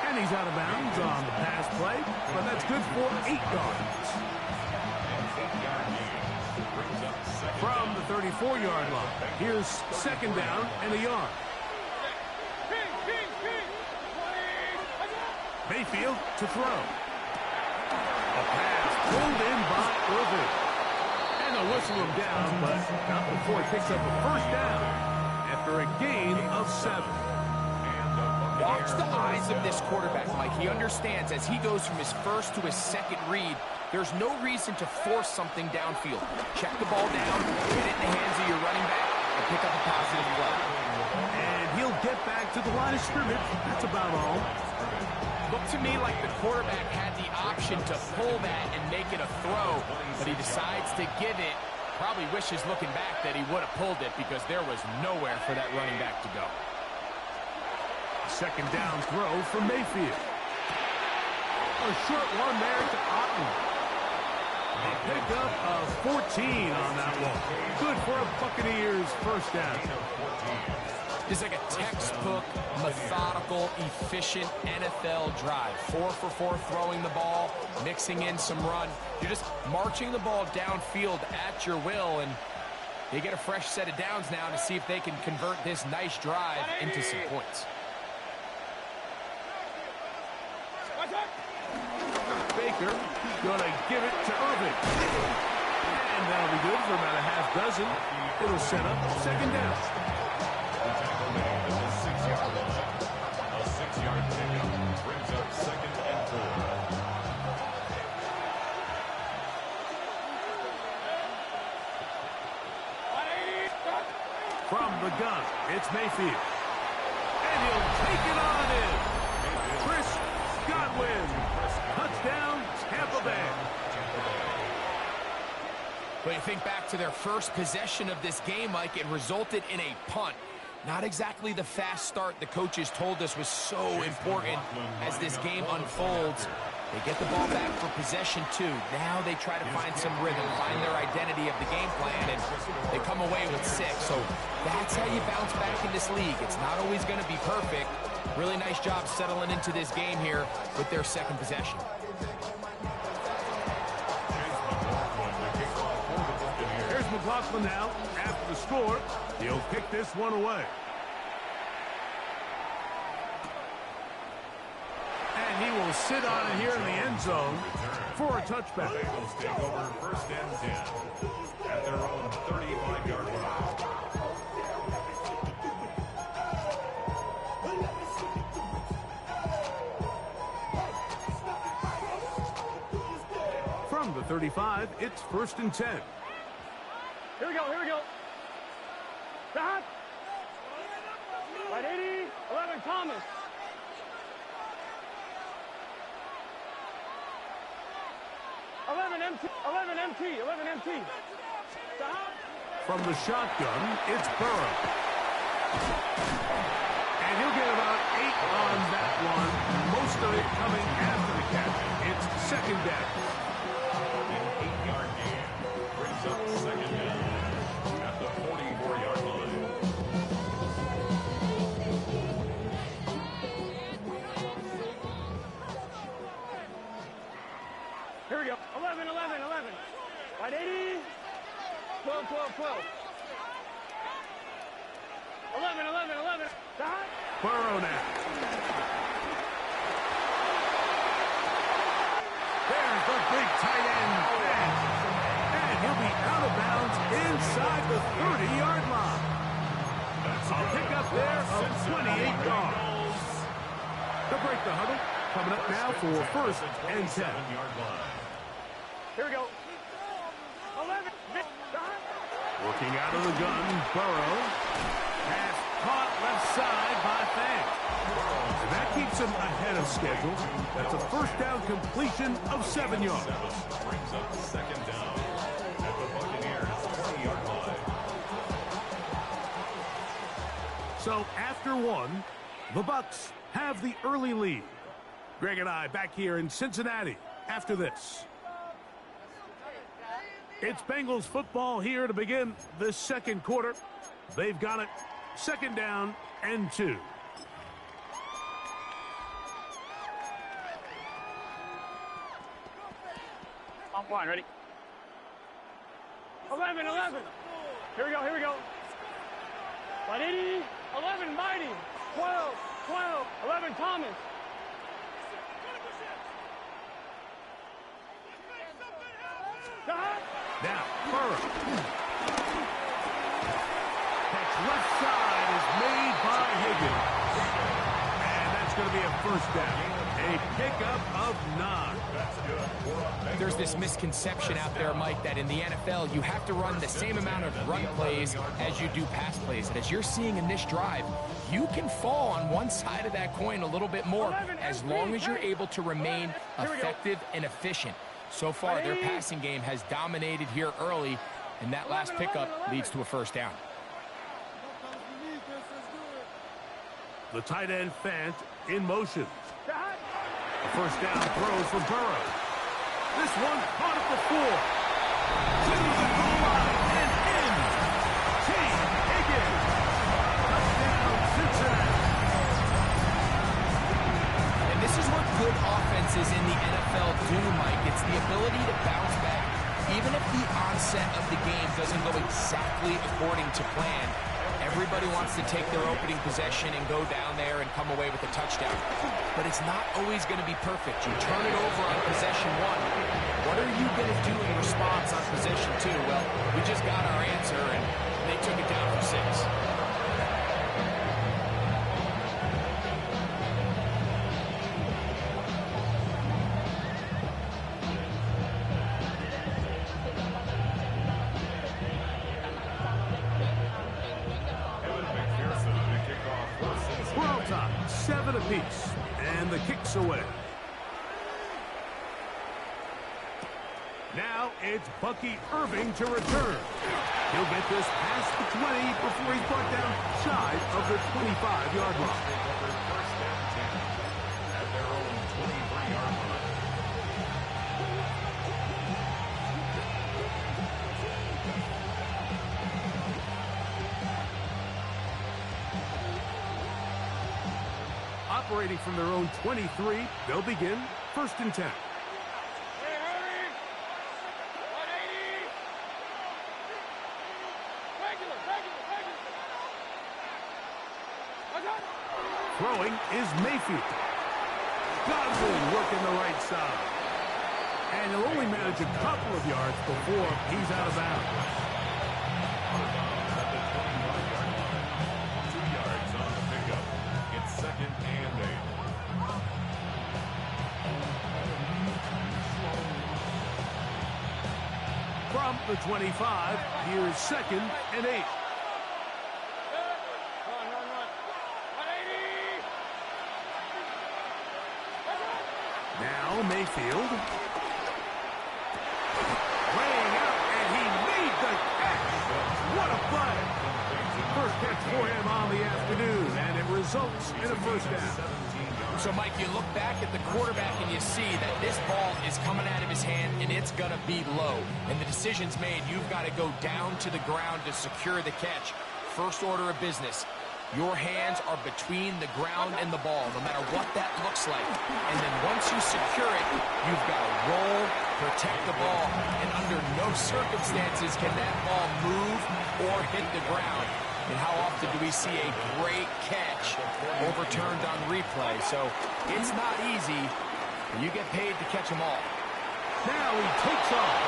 And he's out of bounds on the pass play, but that's good for 8 yards. From the 34-yard line, here's second down and a yard. Mayfield to throw. A pass pulled in by Irving. And they'll whistle him down, but not before he picks up a first down after a gain of 7. Watch the eyes of this quarterback, Mike. He understands as he goes from his first to his second read, there's no reason to force something downfield. Check the ball down, get it in the hands of your running back, and pick up a positive play. And he'll get back to the line of scrimmage. That's about all. Looked to me like the quarterback had the option to pull that and make it a throw, but he decides to give it. Probably wishes looking back that he would have pulled it because there was nowhere for that running back to go. Second down throw for Mayfield. A short one there to Otten. A pickup of 14 on that one. Good for a Buccaneers first down. It's like a textbook, methodical, efficient NFL drive. 4 for 4 throwing the ball, mixing in some run. You're just marching the ball downfield at your will, and they get a fresh set of downs now to see if they can convert this nice drive into some points. Baker gonna give it to Irving. And that'll be good for about a half dozen. It'll set up second down. The tackle made at the 6-yard line. A 6-yard pickup brings up second and 4. From the gun, it's Mayfield. And he'll take it on in. Chris Godwin. Touchdown, Tampa Bay. But you think back to their first possession of this game, Mike, it resulted in a punt. Not exactly the fast start the coaches told us was so important as this game unfolds. They get the ball back for possession 2. Now they try to find some rhythm, find their identity of the game plan, and they come away with 6. So that's how you bounce back in this league. It's not always going to be perfect. Really nice job settling into this game here with their second possession. Here's McLaughlin now. After the score, he'll kick this one away. And he will sit on it here in the end zone for a touchback. Bengals take over first and 10 at their own 35-yard line. From the 35, it's first and 10. Here we go, here we go. Stop. Right 80, 11, Thomas. 11 MT, 11 MT, 11 MT. Stop. From the shotgun, it's Burrow. And he'll get about 8 on that one. Most of it coming after the catch. It's second down. An 8-yard gain brings up second down at the 44-yard line. Here we go. 11, 11, 11. Right 80, 12, 12, 12. 11, 11, 11. Stop. Burrow now. There's the big tight end pass. And he'll be out of bounds inside the 30-yard line. A pickup there of 28 yards. They'll break the huddle. Coming up now for first and 10. Here we go. 11. Working out of the gun, Burrow. Pass caught left side by Fant. And that keeps him ahead of schedule. That's a first down completion of 7 yards. Brings up second down at the Buccaneers 20-yard line. So after one, the Bucks have the early lead. Greg and I back here in Cincinnati after this. It's Bengals football here to begin the second quarter. They've got it. Second down and 2. On line, ready? 11. Here we go. 180, 11, Mighty. 12, 11, Thomas. Now, Burrow. Catch left side is made by Higgins. And that's going to be a first down. A pickup of 9. There's this misconception out there, Mike, that in the NFL, you have to run the same amount of run plays as you do pass plays. And as you're seeing in this drive, you can fall on one side of that coin a little bit more as long as you're able to remain effective and efficient. So far, their passing game has dominated here early, and that last pickup leads to a first down. The tight end Fant in motion. The first down throws from Burrow. This one caught at the 4. To the goal line and in. T. Higgins. Touchdown, Cincinnati. And this is what good offenses in the NFL do, Mike. It's the ability to bounce back. Even if the onset of the game doesn't go exactly according to plan, everybody wants to take their opening possession and go down there and come away with a touchdown. But it's not always going to be perfect. You turn it over on possession 1. What are you going to do in response on possession 2? Well, we just got our answer, and they took it down for 6. We're on top, 7 apiece, and the kick's away. Now it's Bucky Irving to return. He'll get this past the 20 before he's brought down shy of the 25-yard line. First down 10 at their own 23-yard line. Operating from their own 23, they'll begin first and 10. Throwing is Mayfield. Godwin working the right side. And he'll only manage a couple of yards before he's out of bounds. 2 yards on the pickup. It's second and 8. From the 25, here's second and 8. Now Mayfield. Laying out, and he made the catch. What a play. First catch for him on the afternoon, and it results in a first down. So, Mike, you look back at the quarterback and you see that this ball is coming out of his hand and it's going to be low. And the decision's made. You've got to go down to the ground to secure the catch. First order of business. Your hands are between the ground and the ball, no matter what that looks like. And then once you secure it, you've got to roll, protect the ball, and under no circumstances can that ball move or hit the ground. And how often do we see a great catch overturned on replay? So it's not easy, but you get paid to catch them all. Now he takes off.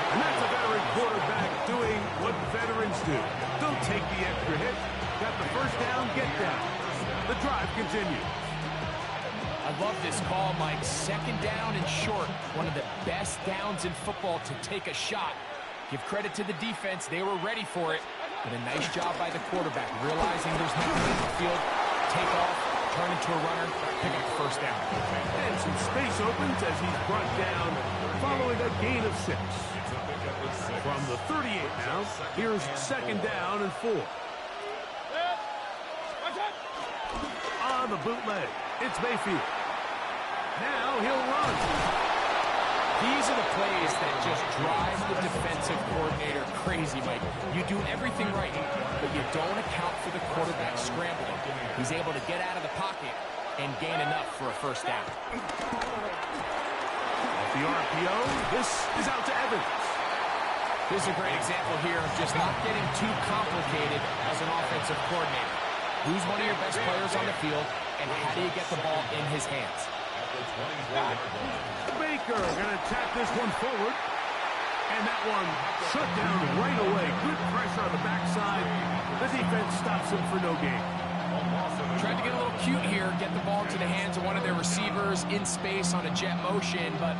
And that's a veteran quarterback doing what veterans do. Don't take the extra hit. Got the first down, get down. The drive continues. I love this call, Mike. Second down and short. One of the best downs in football to take a shot. Give credit to the defense. They were ready for it. But a nice job by the quarterback, realizing there's nothing in the field. Take off, turn into a runner, pick up the first down. And some space opens as he's brought down following a gain of 6. From the 38 now, here's second down and 4. the bootleg. It's Mayfield. Now he'll run. These are the plays that just drive the defensive coordinator crazy, Mike. You do everything right, but you don't account for the quarterback scrambling. He's able to get out of the pocket and gain enough for a first down. Off the RPO, this is out to Evans. This is a great example here of just not getting too complicated as an offensive coordinator. Who's one of your best players on the field, and how do you get the ball in his hands? Baker going to tap this one forward. And that one shut down right away. Good pressure on the backside. The defense stops him for no gain. Tried to get a little cute here, get the ball into the hands of one of their receivers in space on a jet motion, but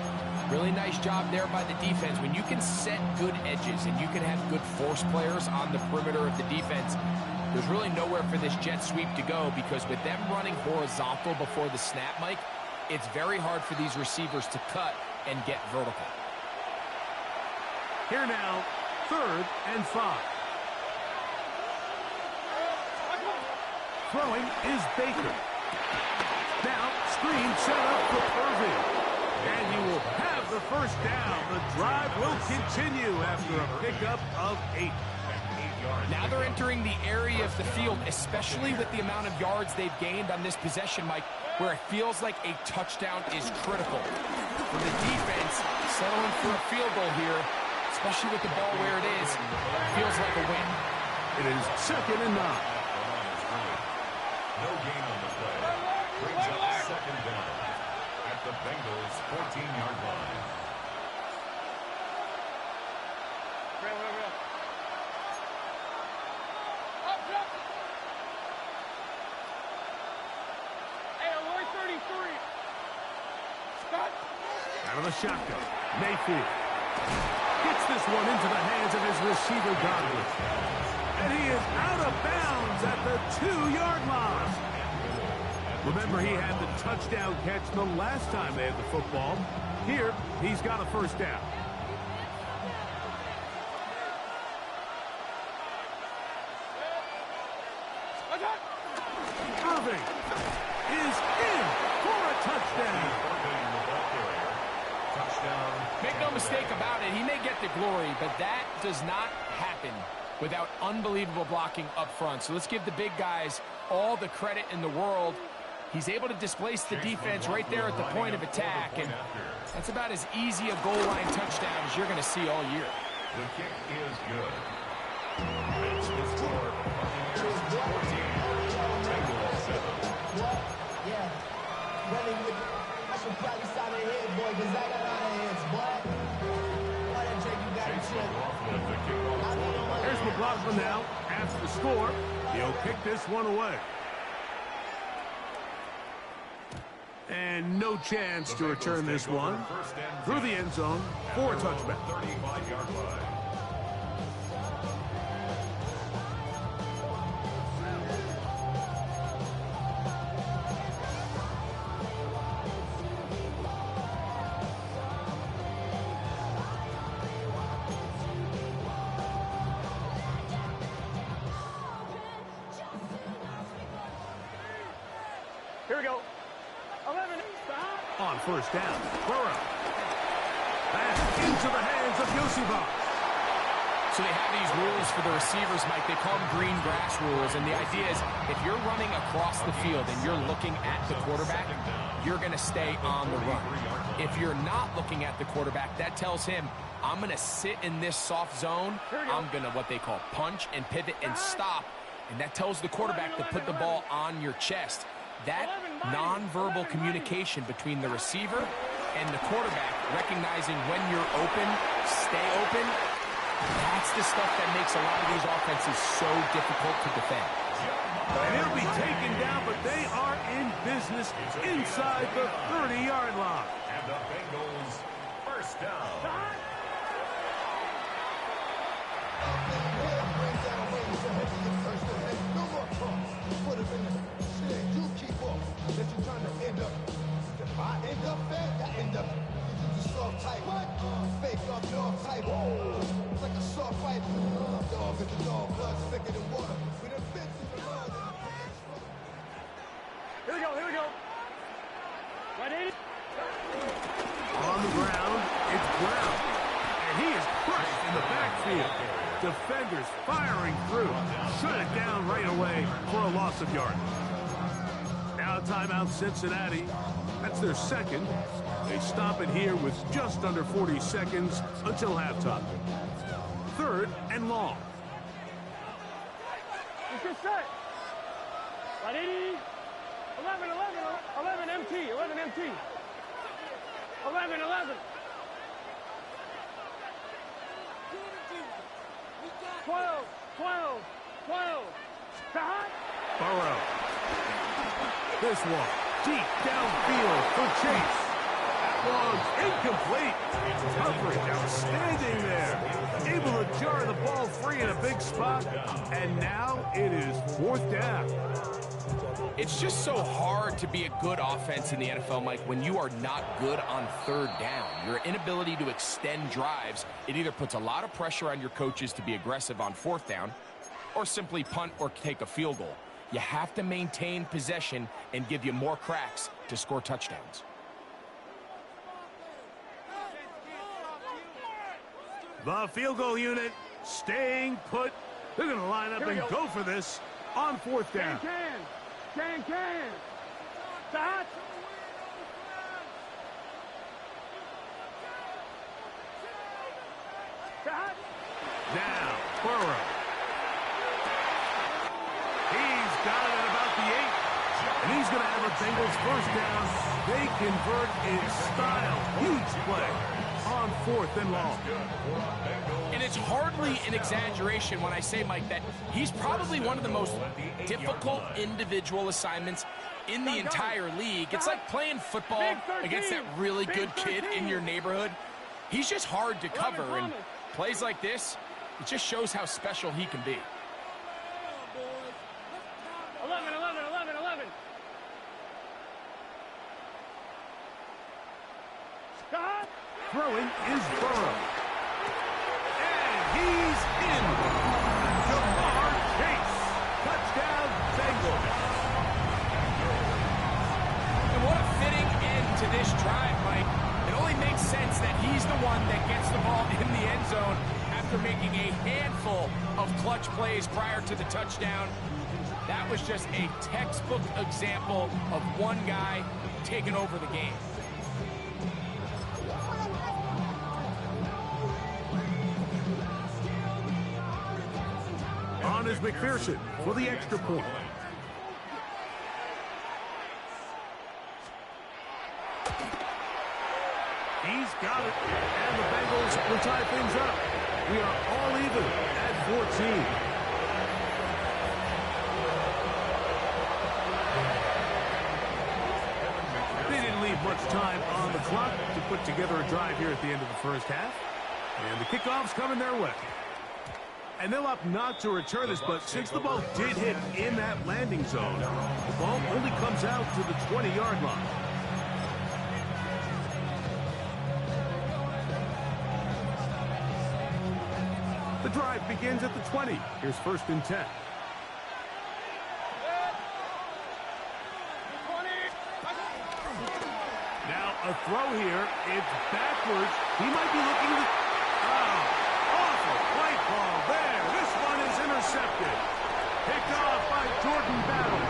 really nice job there by the defense. When you can set good edges and you can have good force players on the perimeter of the defense, there's really nowhere for this jet sweep to go, because with them running horizontal before the snap, Mike, it's very hard for these receivers to cut and get vertical. Here now, 3rd and 5. Throwing is Baker. Now, screen set up for Irving. And he will have the first down. The drive will continue after a pickup of 8. Now they're entering the area of the field, especially with the amount of yards they've gained on this possession, Mike, where it feels like a touchdown is critical. For the defense, settling for a field goal here, especially with the ball where it is, feels like a win. It is 2nd and 9. No gain on the play. Brings up 2nd down at the Bengals' 14-yard line. Out of the shotgun, Mayfield gets this one into the hands of his receiver, Godwin. And he is out of bounds at the 2-yard line. Remember, he had the touchdown catch the last time they had the football. Here, he's got a first down. Irving is in for a touchdown. Make no mistake about it, he may get the glory, but that does not happen without unbelievable blocking up front. So let's give the big guys all the credit in the world. He's able to displace the defense right there at the point of attack, and that's about as easy a goal line touchdown as you're going to see all year. The kick is good. It's the score. Buccaneers 14. Bengals 7. Yeah. I should probably sign a head, boy, because I got a lot of heads, boy. Boy, that Jake, you got to chill. Here's McLaughlin now. After the score, he'll kick this one away. And no chance to return this one through the end zone for a touchback. 35-yard line. Here we go. 11. On first down, Burrow. Pass into the hands of Yosibach. So they have these rules for the receivers, Mike. They call them green grass rules. And the idea is if you're running across the field and you're looking at the quarterback, you're going to stay on the run. If you're not looking at the quarterback, that tells him, I'm going to sit in this soft zone. I'm going to what they call punch and pivot and stop. And that tells the quarterback to put the ball on your chest. That nonverbal communication between the receiver and the quarterback, recognizing when you're open, stay open, that's the stuff that makes a lot of these offenses so difficult to defend. And he'll be taken down, but they are in business inside the 30-yard line. And the Bengals first down. That you trying to end up. If I end up fat, I end up. You just soft type. What? Fake up dog type. It's like a soft fight. Dog at the dog, blood thicker than water. We done been through the mud. Here we go, here we go. Right 80. On the ground, it's Brown. And he is crushed in the backfield. Defenders firing through. Shut it down right away for a loss of yardage. Now timeout Cincinnati. That's their second. They stop it here with just under 40 seconds until halftime. 3rd and long. Let's get set. Right 80. 11, MT. 11, MT. 11. 12. Burrow. This one, deep downfield for Chase. That one's incomplete. Coverage outstanding there. Able to jar the ball free in a big spot. And now it is 4th down. It's just so hard to be a good offense in the NFL, Mike, when you are not good on 3rd down. Your inability to extend drives, it either puts a lot of pressure on your coaches to be aggressive on 4th down or simply punt or take a field goal. You have to maintain possession and give you more cracks to score touchdowns. The field goal unit staying put. They're going to line up and go for this on 4th down. Can. Stop. Now, Burrow. He's got it at about the 8. And he's going to have a Bengals 1st down. They convert in style. Huge play on 4th and long. And it's hardly an exaggeration when I say, Mike, that he's probably one of the most difficult individual assignments in the entire league. It's like playing football against that really good kid in your neighborhood. He's just hard to cover, and plays like this, it just shows how special he can be. 11. Stop. Throwing is Burrow. And he's in. Jamar Chase. Touchdown, Bengals. And what a fitting end to this drive, Mike. It only makes sense that he's the one that gets the ball in the end zone after making a handful of clutch plays prior to the touchdown. That was just a textbook example of one guy taking over the game. On is McPherson for the extra point. He's got it. And the Bengals will tie things up. We are all even at 14. They didn't leave much time on the clock to put together a drive here at the end of the 1st half. And the kickoff's coming their way. And they'll opt not to return this, but since the ball did hit in that landing zone, the ball only comes out to the 20-yard line. The drive begins at the 20. Here's 1st and 10. Now a throw here. It's backwards. He might be looking to... awful white ball there. This one is intercepted. Picked off by Jordan Battle.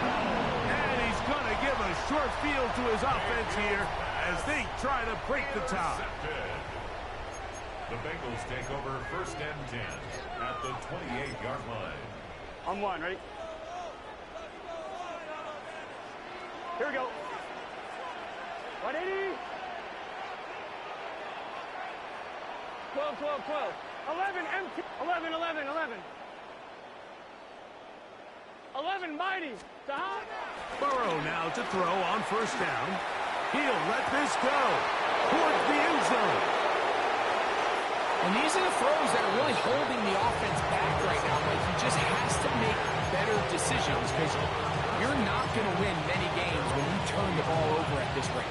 And he's going to give a short field to his offense here as they try to break the tie. The Bengals take over 1st and 10 at the 28-yard line. On 1, ready? Here we go. 180. 12. 11, empty. 11. 11, mighty. Stop. Burrow now to throw on 1st down. He'll let this go towards the end zone. And these are the throws that are really holding the offense back right now. Like, he just has to make better decisions because you're not going to win many games when you turn the ball over at this rate.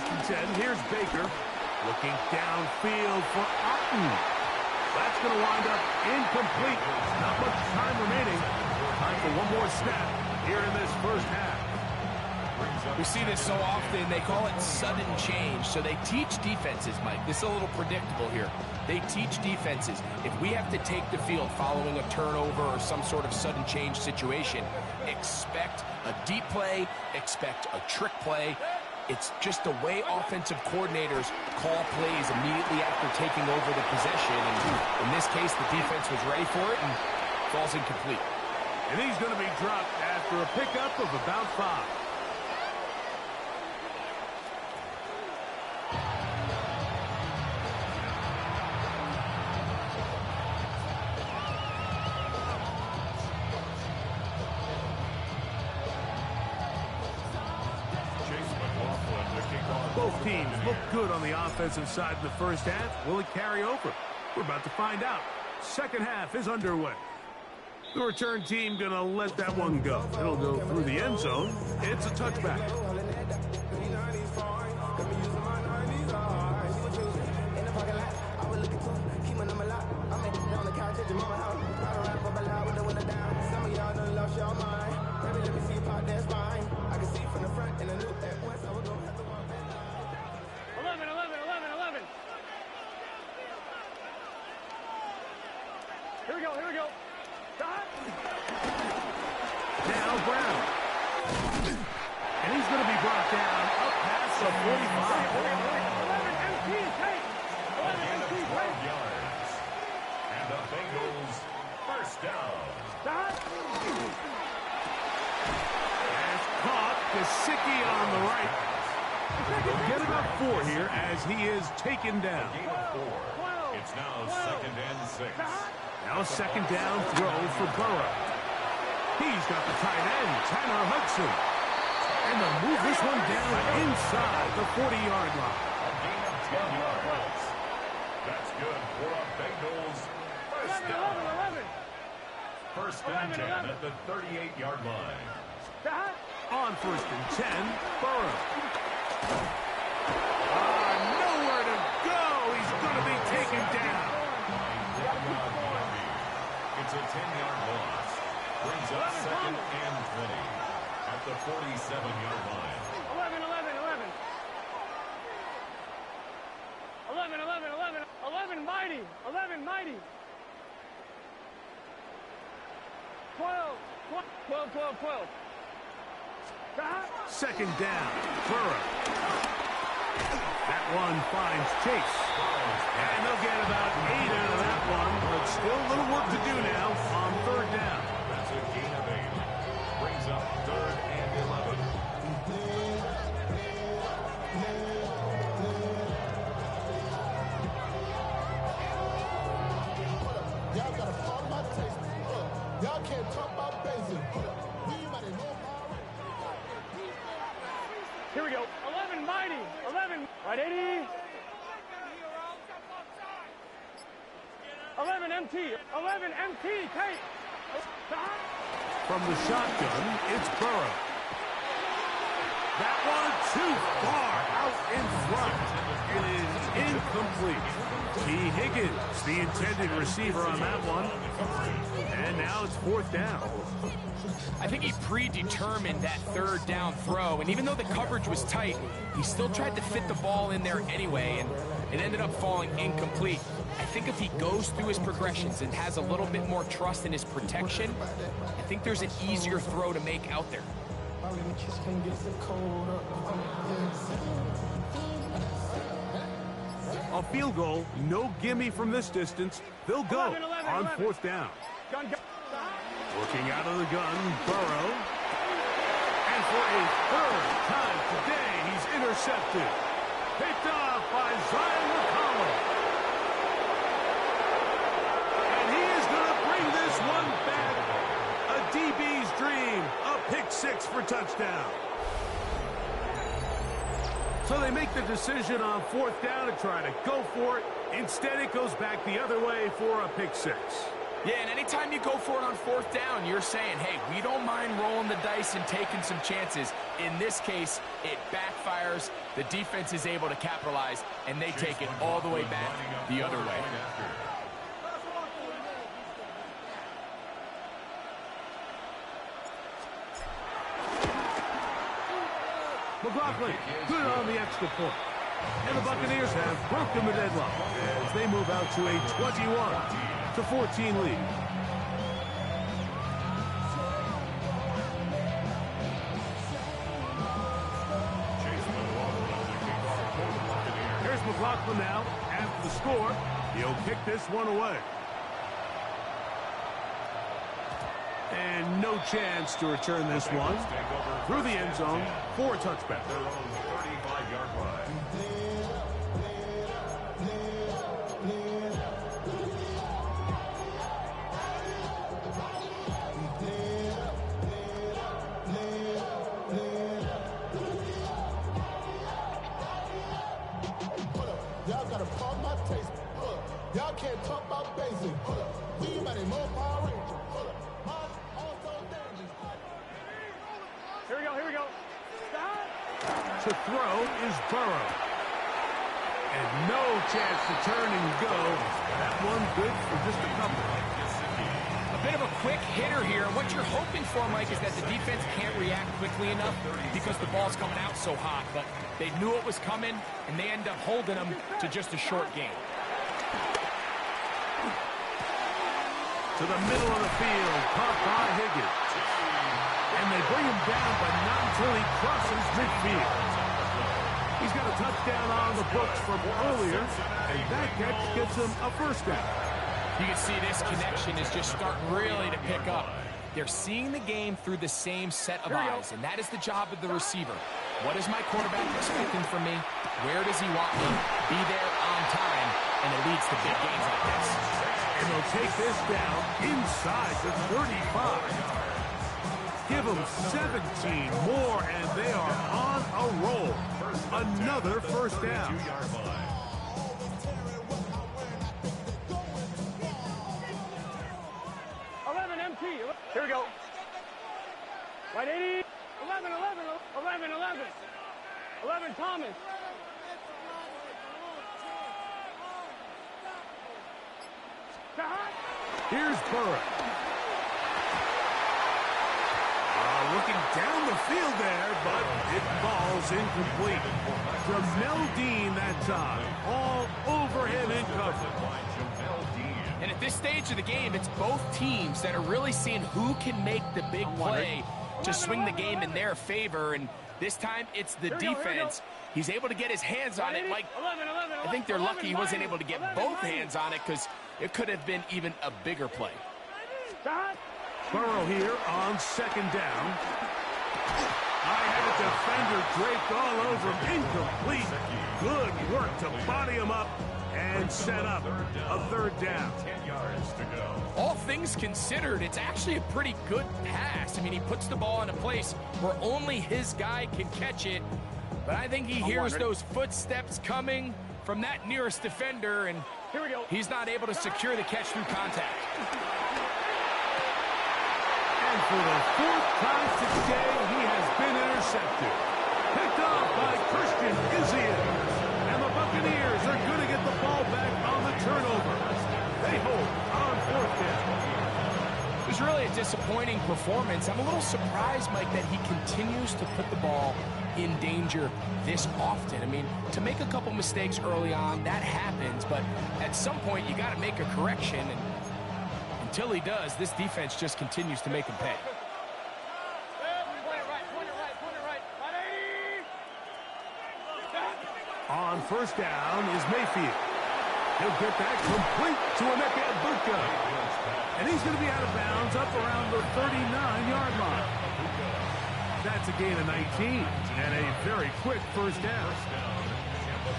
First and 10. Here's Baker. Looking downfield for Otten. That's going to wind up incomplete. Not much time remaining. Time for one more snap here in this first half. We see this so often. They call it sudden change. So they teach defenses, Mike. This is a little predictable here. They teach defenses. If we have to take the field following a turnover or some sort of sudden change situation, expect a deep play, expect a trick play. It's just the way offensive coordinators call plays immediately after taking over the possession. And in this case, the defense was ready for it and falls incomplete. And he's going to be dropped after a pickup of about 5. Both teams look good on the offensive side in the first half. Will it carry over? We're about to find out. Second half is underway. The return team going to let that one go. It'll go through the end zone. It's a touchback. Here we go. Now Brown. And he's going to be brought down up past the 45. 11 MT, take. 11 MT, take. Yards. And the Bengals first down. As caught, Gesicki on the right. They'll get about 4 here as he is taken down. A gain of 4. It's now second and 6. Now second down throw for Burrow. He's got the tight end, Tanner Hudson. And they'll move this one down inside the 40-yard line. A gain of 10 yards. That's good for a Bengals first down. 11. First and 10 at the 38-yard line. On first and 10, Burrow. Nowhere to go. He's going to be taken down. It's a 10-yard loss. Brings up second and 20 at the 47-yard line. 11 mighty. 11 mighty. 12. Second down, Burrow. That one finds Chase. And they'll get about 8 out of that one, but still a little work to do now on third down. That's a gain of 8. Brings up third and 11. Y'all got a part of my taste. Y'all can't talk about basic. Here we go. 11 mighty. 11. Right, 80. 11 MT. 11 MT. Take. From the shotgun, it's Burrow. That one too far out in front. It is incomplete. T. Higgins, the intended receiver on that one. And now it's fourth down. I think he predetermined that third down throw, and even though the coverage was tight, he still tried to fit the ball in there anyway, and it ended up falling incomplete. I think if he goes through his progressions and has a little bit more trust in his protection, I think there's an easier throw to make out there. A field goal, no gimme from this distance. They'll go on fourth down. Working out of the gun, Burrow. And for a third time today, he's intercepted. Picked off by Zion McCollum. And he is going to bring this one back. A DB's dream. A pick 6 for touchdown. So they make the decision on fourth down to try to go for it. Instead, it goes back the other way for a pick 6. Yeah, and anytime you go for it on 4th down, you're saying, hey, we don't mind rolling the dice and taking some chances. In this case, it backfires. The defense is able to capitalize, and they take it all the way back the other way. McLaughlin, good on the extra point. And the Buccaneers have broken the deadlock as they move out to a 21-14 lead. Here's McLaughlin now after the score. He'll kick this one away. And no chance to return this one through the end zone for a touchback. Their own 35-yard line. Y'all gotta pump my taste. Y'all can't talk about basic. We mighty more Power Ranger. Here we go. Stop. To throw is Burrow. And no chance to turn and go. That one good for just a couple. A bit of a quick hitter here. What you're hoping for, Mike, is that the defense can't react quickly enough because the ball's coming out so hot. But they knew it was coming, and they end up holding them to just a short game. To the middle of the field, caught by Higgins. And they bring him down, but not until he crosses midfield. He's got a touchdown on the books from earlier, and that catch gets him a first down. You can see this connection is just starting really to pick up. They're seeing the game through the same set of eyes, and that is the job of the receiver. What is my quarterback expecting from me? Where does he want me? Be there on time, and it leads to big games like this. And they'll take this down inside the 35. Give them 17 more, and they are on a roll. Another first down. 11 MT. Here we go. Right 80. 11. 11 Thomas. Here's Burrow. Looking down the field there, but it falls incomplete. Jamel Dean that time. All over him in coverage. And at this stage of the game, it's both teams that are really seeing who can make the big play to swing the game in their favor. And this time, it's the defense. He's able to get his hands on it. Like, I think they're lucky he wasn't able to get both hands on it because it could have been even a bigger play. Burrow here on second down. I had a defender draped all over him. Incomplete. Good work to body him up and set up a third down. 10 yards to go. All things considered, it's actually a pretty good pass. I mean, he puts the ball in a place where only his guy can catch it. But I think he hears those footsteps coming from that nearest defender, and he's not able to secure the catch through contact. And for the fourth time today, he has been intercepted. Picked off by Christian Izien. And the Buccaneers are going to get the ball back on the turnover. They hold on fourth down. It was really a disappointing performance. I'm a little surprised, Mike, that he continues to put the ball in danger this often. I mean, to make a couple mistakes early on, that happens. But at some point, you got to make a correction. And until he does, this defense just continues to make him pay. On first down is Mayfield. He'll get that complete to Emeka Egbuka. And he's going to be out of bounds up around the 39-yard line. That's a gain of 19 and a very quick first down.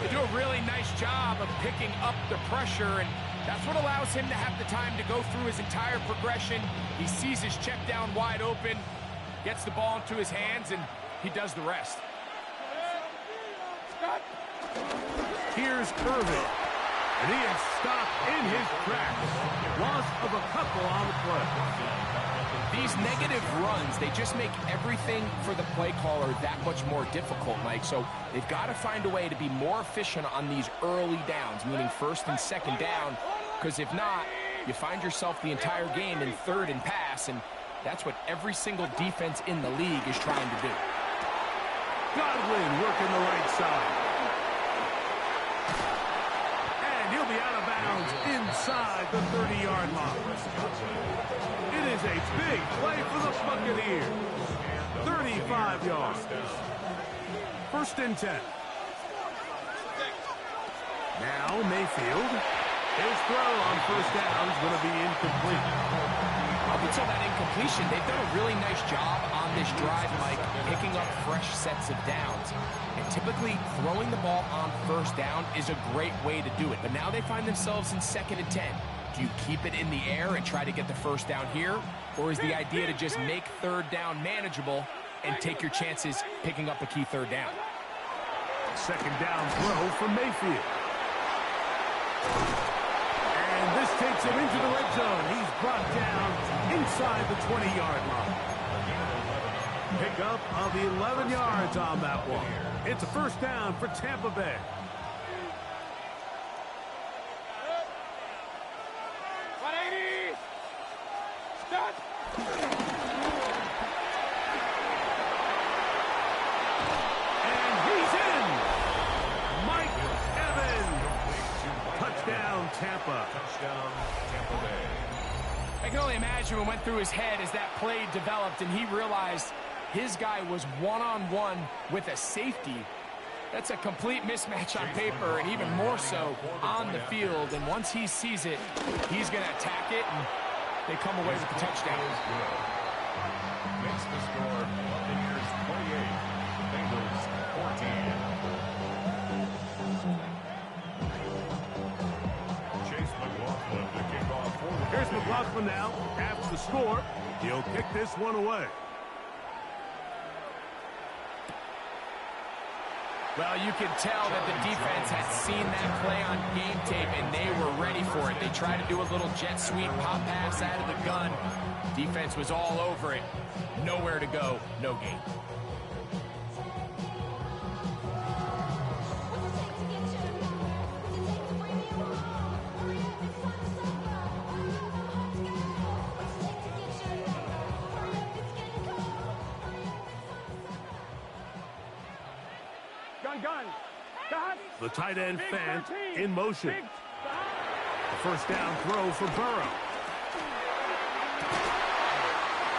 They do a really nice job of picking up the pressure, and that's what allows him to have the time to go through his entire progression. He sees his check down wide open, gets the ball into his hands, and he does the rest. Here's Irvin. And he is stopped in his tracks. Loss of a couple on the play. These negative runs, they just make everything for the play caller that much more difficult, Mike. So they've got to find a way to be more efficient on these early downs, meaning first and second down, because if not, you find yourself the entire game in third and pass, and that's what every single defense in the league is trying to do. Godwin working the right side. And he'll be out of bounds inside the 30-yard line. It is a big play for the Buccaneers. 35 yards. First and 10. Now Mayfield. His throw on first down is going to be incomplete. Up until that incompletion, they've done a really nice job on this drive, Mike, picking up fresh sets of downs. And typically, throwing the ball on first down is a great way to do it. But now they find themselves in 2nd and 10. Do you keep it in the air and try to get the first down here? Or is the idea to just make third down manageable and take your chances picking up a key third down? Second down throw from Mayfield. And this takes him into the red zone. He's brought down inside the 20-yard line. Pickup of 11 yards on that one. It's a first down for Tampa Bay. And he's in. Mike Evans. Touchdown, Tampa. Touchdown, Tampa Bay. I can only imagine what went through his head as that play developed and he realized his guy was one-on-one with a safety. That's a complete mismatch on paper and even more so on the field. And once he sees it, he's going to attack it, and they come away with the touchdown. Makes the score Buccaneers 28, Bengals 14. Chase McLaughlin to kick off for the Here's McLaughlin now. After the score, he'll kick this one away. Well, you could tell that the defense had seen that play on game tape, and they were ready for it. They tried to do a little jet sweep pop pass out of the gun. Defense was all over it. Nowhere to go, no gain. The tight end Fant in motion. The first down throw for Burrow.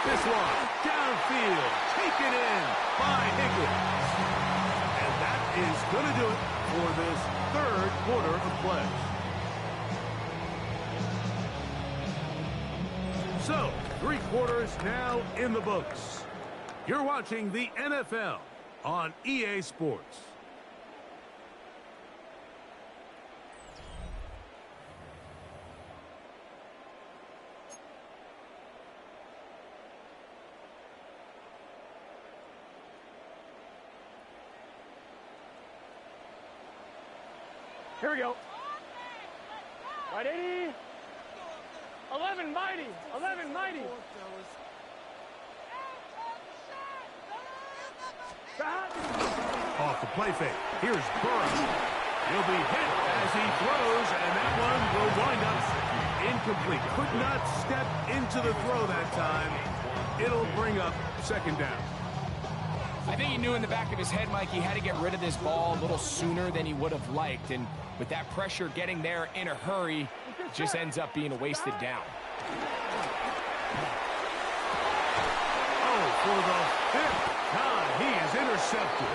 This one downfield, taken in by Higgins. And that is going to do it for this third quarter of play. So, 3 quarters now in the books. You're watching the NFL on EA Sports. Here we go. Right 80. 11 mighty. 11 mighty. Off the play fake. Here's Burrow. He'll be hit as he throws, and that one will wind up incomplete. Could not step into the throw that time. It'll bring up second down. I think he knew in the back of his head, Mike, he had to get rid of this ball a little sooner than he would have liked. And with that pressure getting there in a hurry, it just ends up being a wasted down. Oh, for the 5th time, he is intercepted.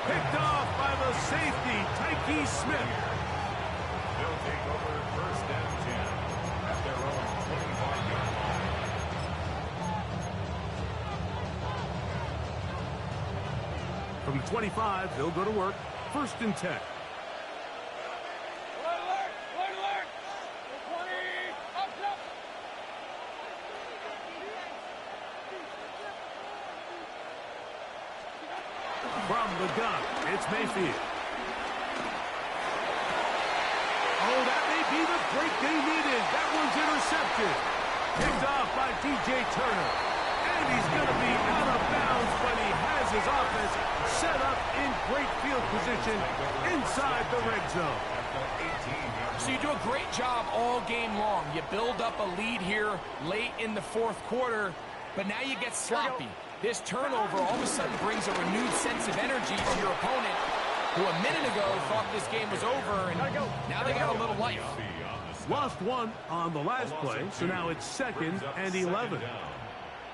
Picked off by the safety, Tyke Smith. They'll take over first and 10 at their own 25-yard line. From the 25, they'll go to work. First and 10. From the gun, it's Mayfield. Oh, that be the break they needed. That one's intercepted. Picked off by DJ Turner. And he's going to be out of bounds, but he has his offense set up in great field position inside the red zone. So you do a great job all game long. You build up a lead here late in the fourth quarter, but now you get sloppy. This turnover all of a sudden brings a renewed sense of energy to your opponent, who a minute ago thought this game was over, and now they got a little life. Lost one on the last play, so now it's 2nd and 11.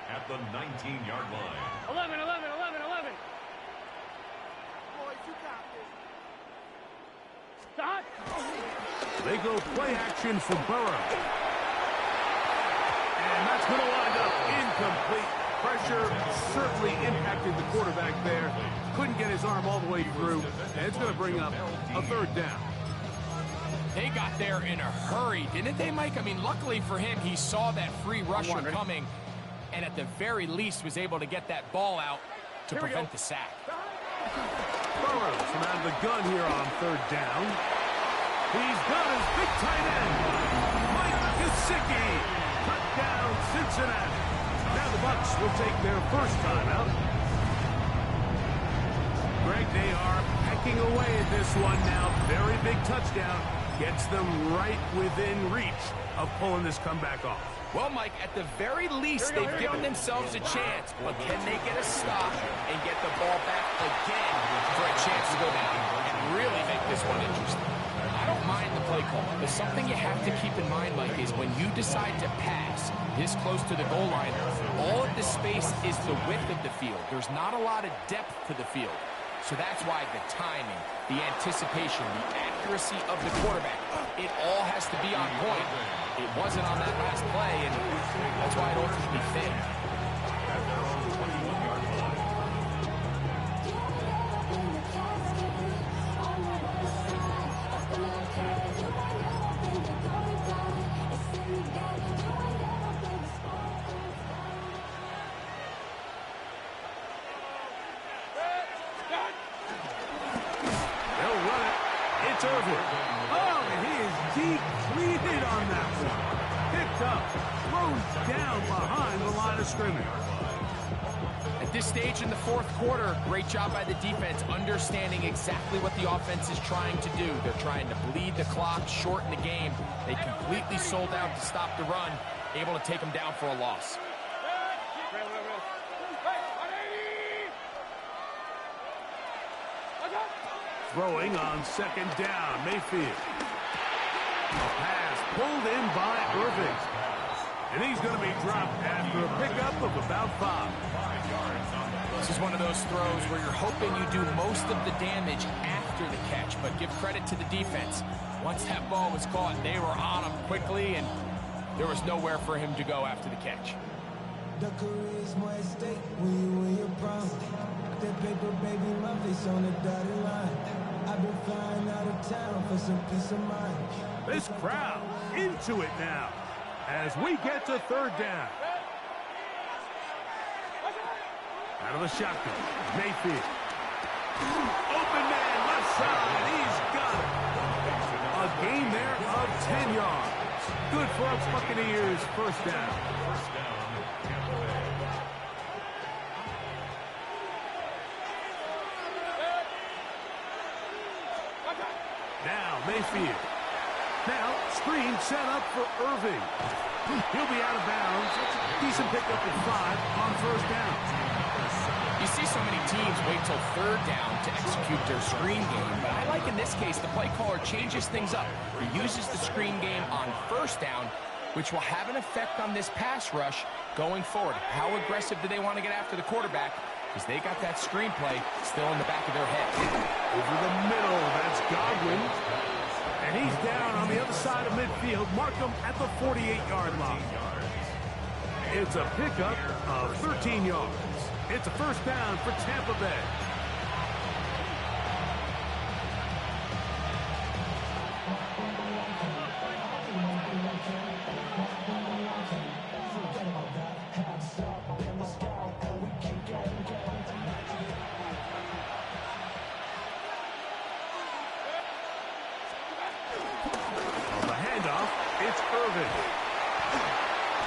At the 19-yard line. 11. Boys, you got this. Stop. They go play action for Burrow. And that's going to wind up incomplete. Pressure certainly impacted the quarterback there. Couldn't get his arm all the way through. And it's going to bring up a 3rd down. They got there in a hurry, didn't they, Mike? I mean, luckily for him, he saw that free rusher coming, and at the very least was able to get that ball out to prevent the sack. Burrows from out of the gun here on 3rd down. He's got his big tight end, Mike Gesicki. Touchdown, Cincinnati. Now the Bucs will take their first time out. Greg, they are hacking away at this one now. Very big touchdown. Gets them right within reach of pulling this comeback off. Well, Mike, at the very least, they've given themselves a chance. But can they get a stop and get the ball back again for a chance to go down and really make this one interesting? I don't mind the play call, but something you have to keep in mind, Mike, is when you decide to pass this close to the goal line, all of the space is the width of the field. There's not a lot of depth to the field. So that's why the timing, the anticipation, the accuracy of the quarterback, it all has to be on point. It wasn't on that last play, and that's why it ultimately failed. It's Irvin. Oh, and he is depleted on that one. Picked up, thrown down behind the line of scrimmage. At this stage in the fourth quarter, great job by the defense, understanding exactly what the offense is trying to do. They're trying to bleed the clock, shorten the game. They completely sold out to stop the run, able to take them down for a loss. Throwing on 2nd down, Mayfield. A pass pulled in by Irving. And he's going to be dropped after a pickup of about 5. This is one of those throws where you're hoping you do most of the damage after the catch, but give credit to the defense. Once that ball was caught, they were on him quickly, and there was nowhere for him to go after the catch. The career is more at stake when you win your prom. That paper, baby, my face on the dotted line. I've been flying out of town for some peace of mind. This crowd into it now as we get to 3rd down. Out of the shotgun, Mayfield. Open man, left side, he's got it. A gain there of 10 yards. Good for us Buccaneers, 1st down. Now, Mayfield. Now, screen set up for Irving. He'll be out of bounds. Decent pickup at 5 on 1st down. You see so many teams wait till 3rd down to execute their screen game, but I like in this case the play caller changes things up. He uses the screen game on 1st down, which will have an effect on this pass rush going forward. How aggressive do they want to get after the quarterback? Because they got that screenplay still in the back of their head. Over the middle, that's Godwin. And he's down on the other side of midfield. Mark him at the 48-yard line. It's a pickup of 13 yards. It's a 1st down for Tampa Bay. It's Irvin.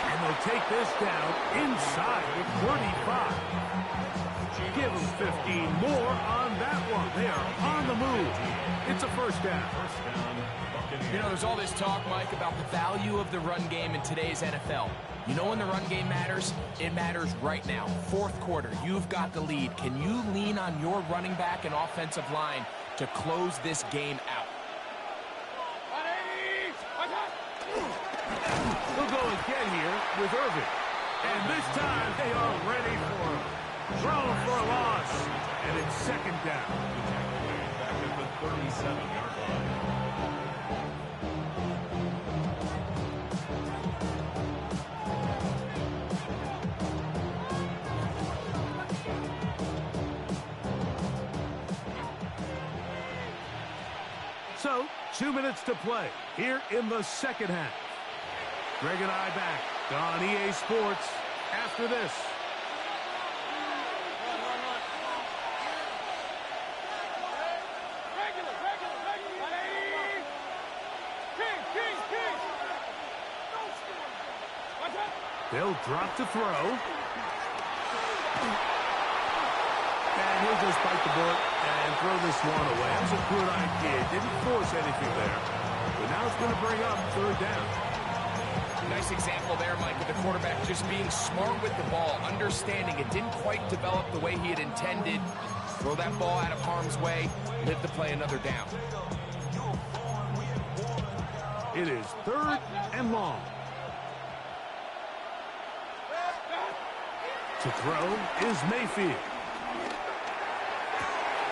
And they'll take this down inside the 35. Give them 15 more on that one. They are on the move. It's a first down. You know, there's all this talk, Mike, about the value of the run game in today's NFL. You know when the run game matters? It matters right now. Fourth quarter, you've got the lead. Can you lean on your running back and offensive line to close this game out? We'll go again here with Irvin. And this time they are ready for him. Thrown for a loss. And it's second down. Back at the 37-yard line. So, 2 minutes to play here in the second half. Greg and I back on EA Sports after this. They'll drop to throw. And he'll just bite the bullet and throw this one away. That's a good idea. Didn't force anything there. But now it's going to bring up third down. Nice example there, Mike, with the quarterback just being smart with the ball, understanding it didn't quite develop the way he had intended. Throw that ball out of harm's way, live to play another down. It is third and long. To throw is Mayfield.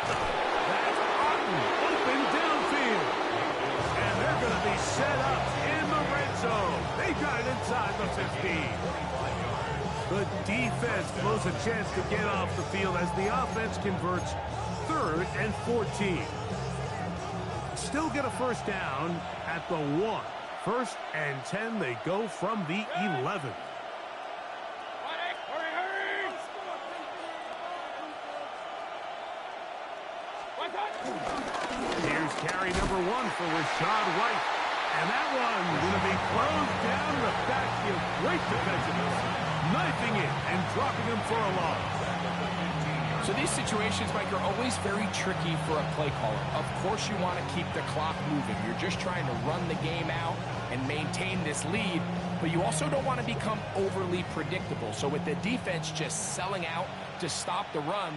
That's Otten, open downfield. And they're going to be set up in the red zone. They got it inside the 15. The defense blows a chance to get off the field as the offense converts 3rd and 14. Still get a first down at the 1. 1st and 10, they go from the 11. Here's carry number 1 for Rashad White. And that one going to be closed down the backfield. Great defensiveness. Knifing it and dropping him for a loss. So these situations, Mike, are always very tricky for a play caller. Of course you want to keep the clock moving. You're just trying to run the game out and maintain this lead, but you also don't want to become overly predictable. So with the defense just selling out to stop the run,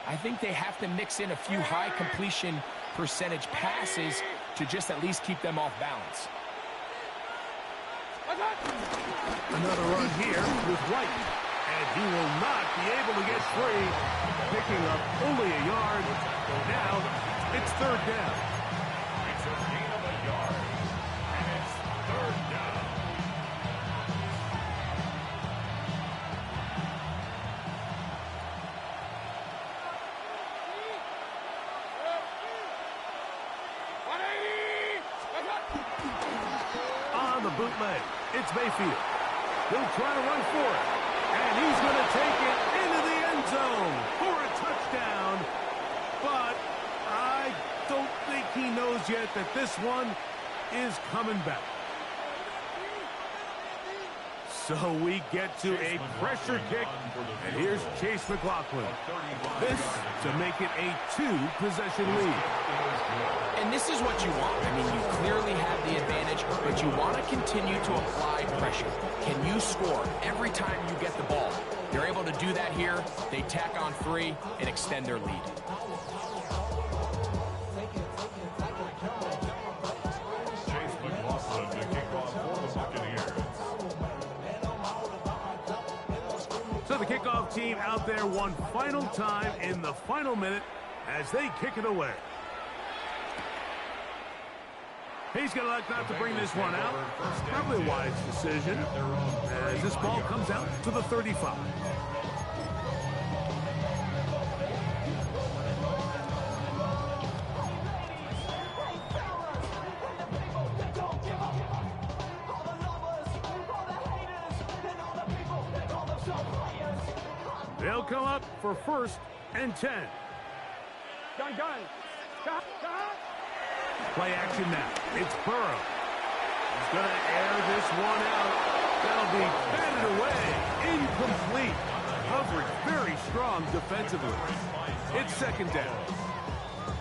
I think they have to mix in a few high completion percentage passes to just at least keep them off balance. Another run here with White. And he will not be able to get free. Picking up only a yard. Now it's third down. It's a gain of a yard. And it's third down. On the bootleg, it's Mayfield. He'll try to run for it. And he's going to take it into the end zone for a touchdown. But I don't think he knows yet that this one is coming back. So we get to a pressure kick. And here's Chase McLaughlin. This to make it a 2-possession lead. And this is what you want. I mean, you clearly have the advantage, but you want to continue to apply pressure. Can you score every time you get the ball? They're able to do that here. They tack on 3 and extend their lead. Chase McLaughlin to kick off for the Buccaneers. So the kickoff team out there one final time in the final minute as they kick it away. He's going to elect not to bring this one out. Probably a wise decision as this ball comes out to the 35. They'll come up for 1st and 10. Gun. Play action now. It's Burrow. He's going to air this one out. That'll be batted away. Incomplete. Coverage very strong defensively. It's second down.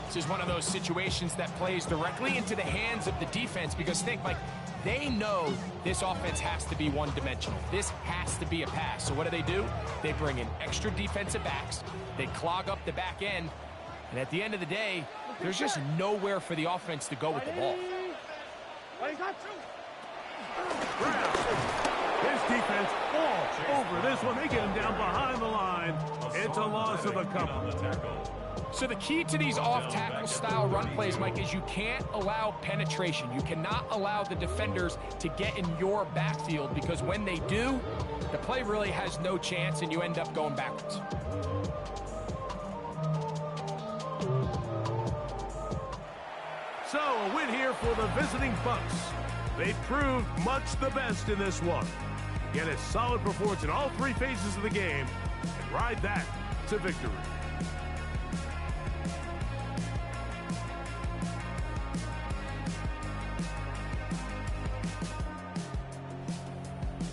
This is one of those situations that plays directly into the hands of the defense because think, like, they know this offense has to be one-dimensional. This has to be a pass. So what do? They bring in extra defensive backs. They clog up the back end. And at the end of the day, there's just nowhere for the offense to go with the ball. His defense all over this one. They get him down behind the line. It's a loss of a couple. So the key to these off-tackle style run plays, Mike, is you can't allow penetration. You cannot allow the defenders to get in your backfield because when they do, the play really has no chance and you end up going backwards. So a win here for the visiting Bucks. They proved much the best in this one. Get a solid performance in all three phases of the game and ride that to victory.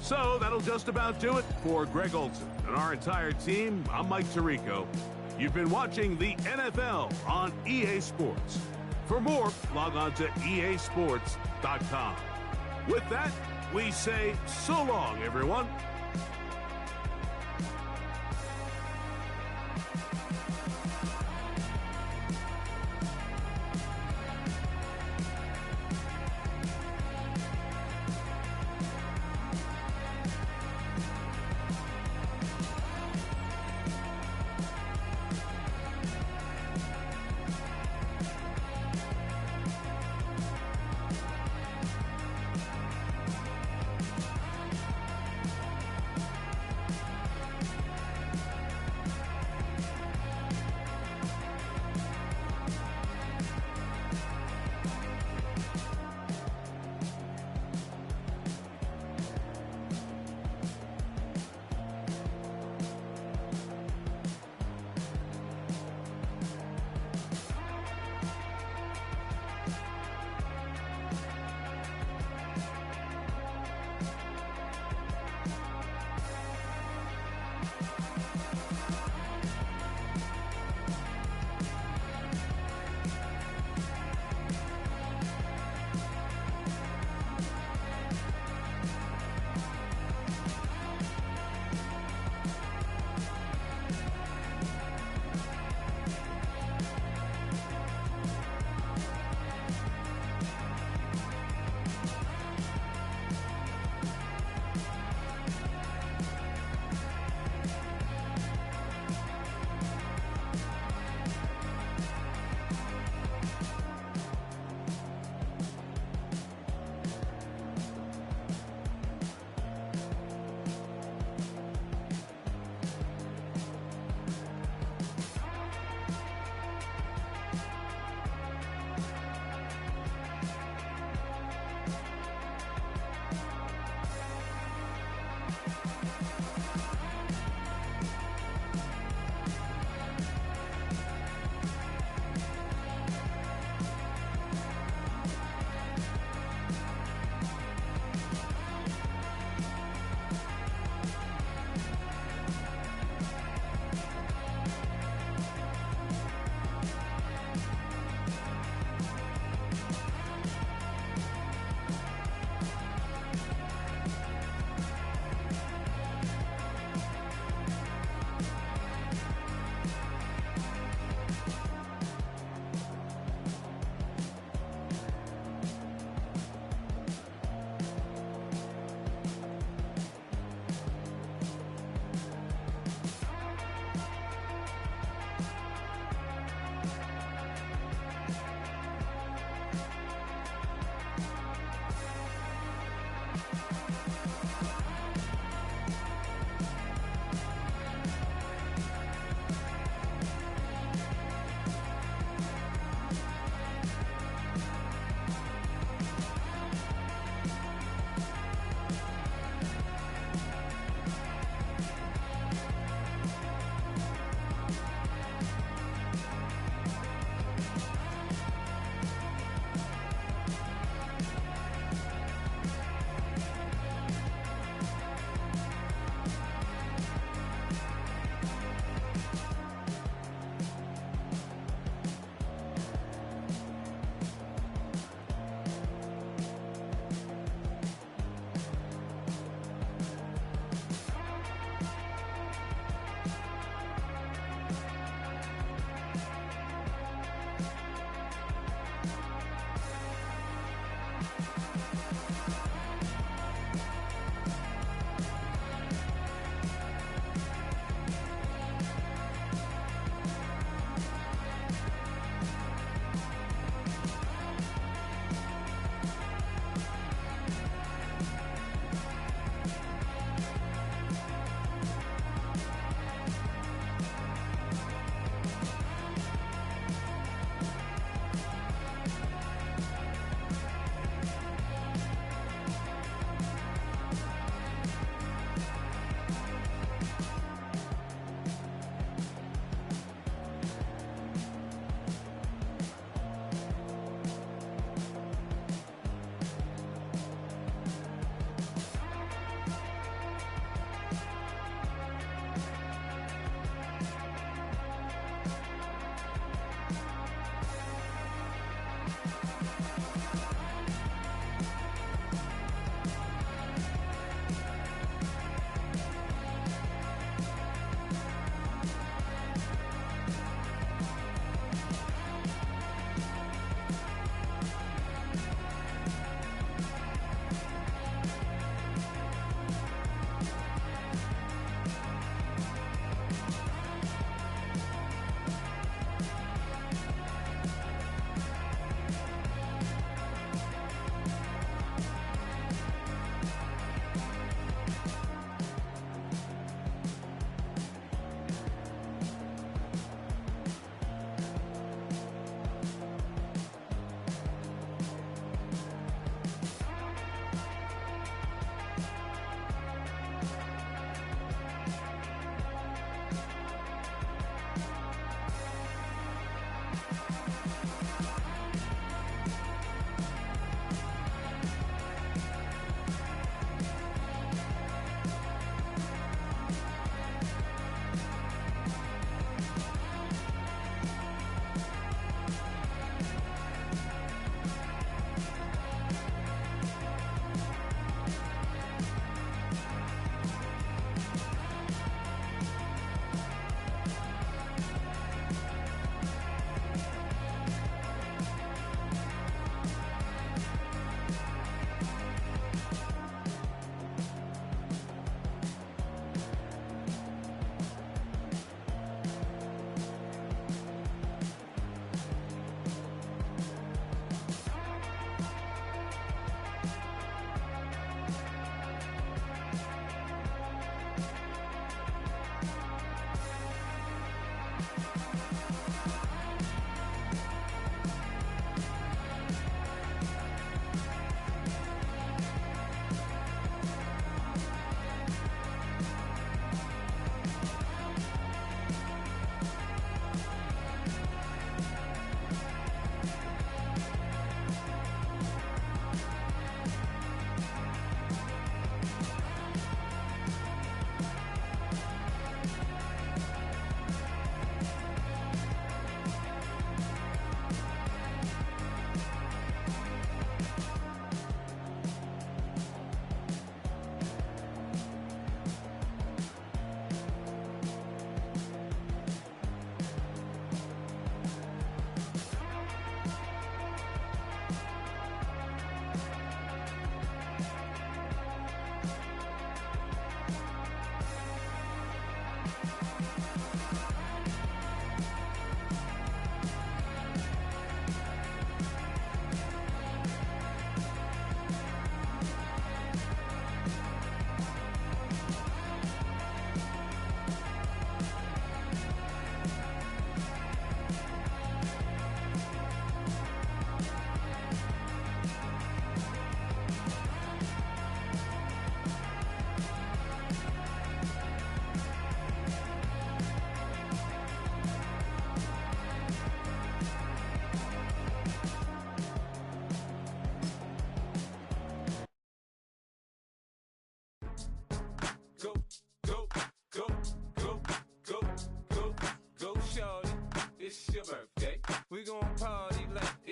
So that'll just about do it for Greg Olsen and our entire team. I'm Mike Tirico. You've been watching the NFL on EA Sports. For more, log on to easports.com. With that, we say so long, everyone.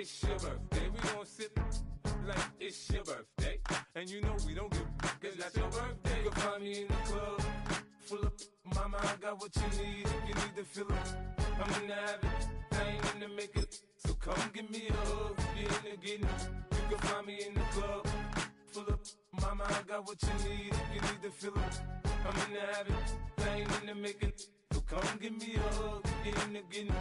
it's your birthday. We gon' sip like it's your birthday. And you know we don't give cause that's your birthday. You can find me in the club, full of mama, I got what you need. If you need to fill up, I'm in the habit, I ain't in the make it. So come give me a hug, if you're in the getting. You can find me in the club. Full up, mama, I got what you need. If you need to fill it, I'm in the habit. I ain't in the making. So come give me a hug, get in the getting.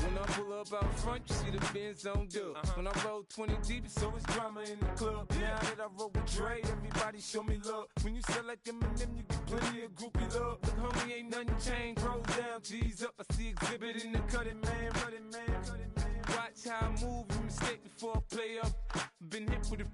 When I pull up out front, you see the Benz on dub. When I roll 20 deep, it's always drama in the club. Now that I roll with Dre, everybody show me love. When you sell like Eminem, you get plenty of groupie love. Look, homie, ain't nothing changed. Rolls down, G's up. I see exhibit in the cutting, man. Running, man. Watch how I move, you mistake before I play up. Been hit with a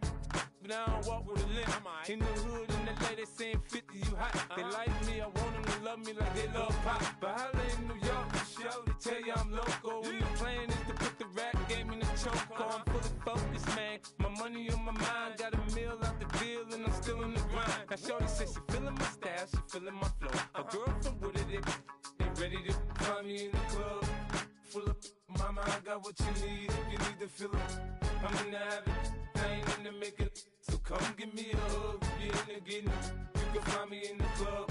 but I don't walk with a limp. In the hood, in the LA, they saying 50, you hot. They like me, I want them to love me like they love pop. But holla in New York, show, they tell you I'm local. When the plan is to put the rap game in the choke. I'm fully focused, man. My money on my mind, got a meal out the deal, and I'm still in the grind. Now shorty says she feeling my style, she feeling my flow. A girl from Wooded, they ready to find me in the club. Full of mama, I got what you need. If you need to fill it, I'm in the habit. I ain't in the making. So come give me a hug, get in the getting. You can find me in the club.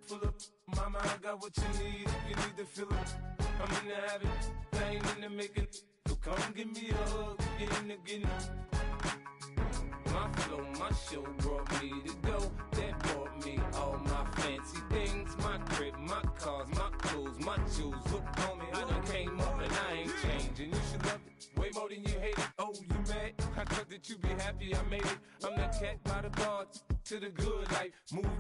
Full of mama, I got what you need. If you need to fill it, I'm in the habit. I ain't in the making. So come give me a hug, get in the getting. My flow, my show brought me to go. That brought me all my fancy things. My crib, my cars, my clothes, my shoes. Look, homie, I done came up and I ain't changing. You should love it way more than you hate it. Oh, you mad? I thought that you be happy I made it. I'm that cat by the bar to the good life. Moved out.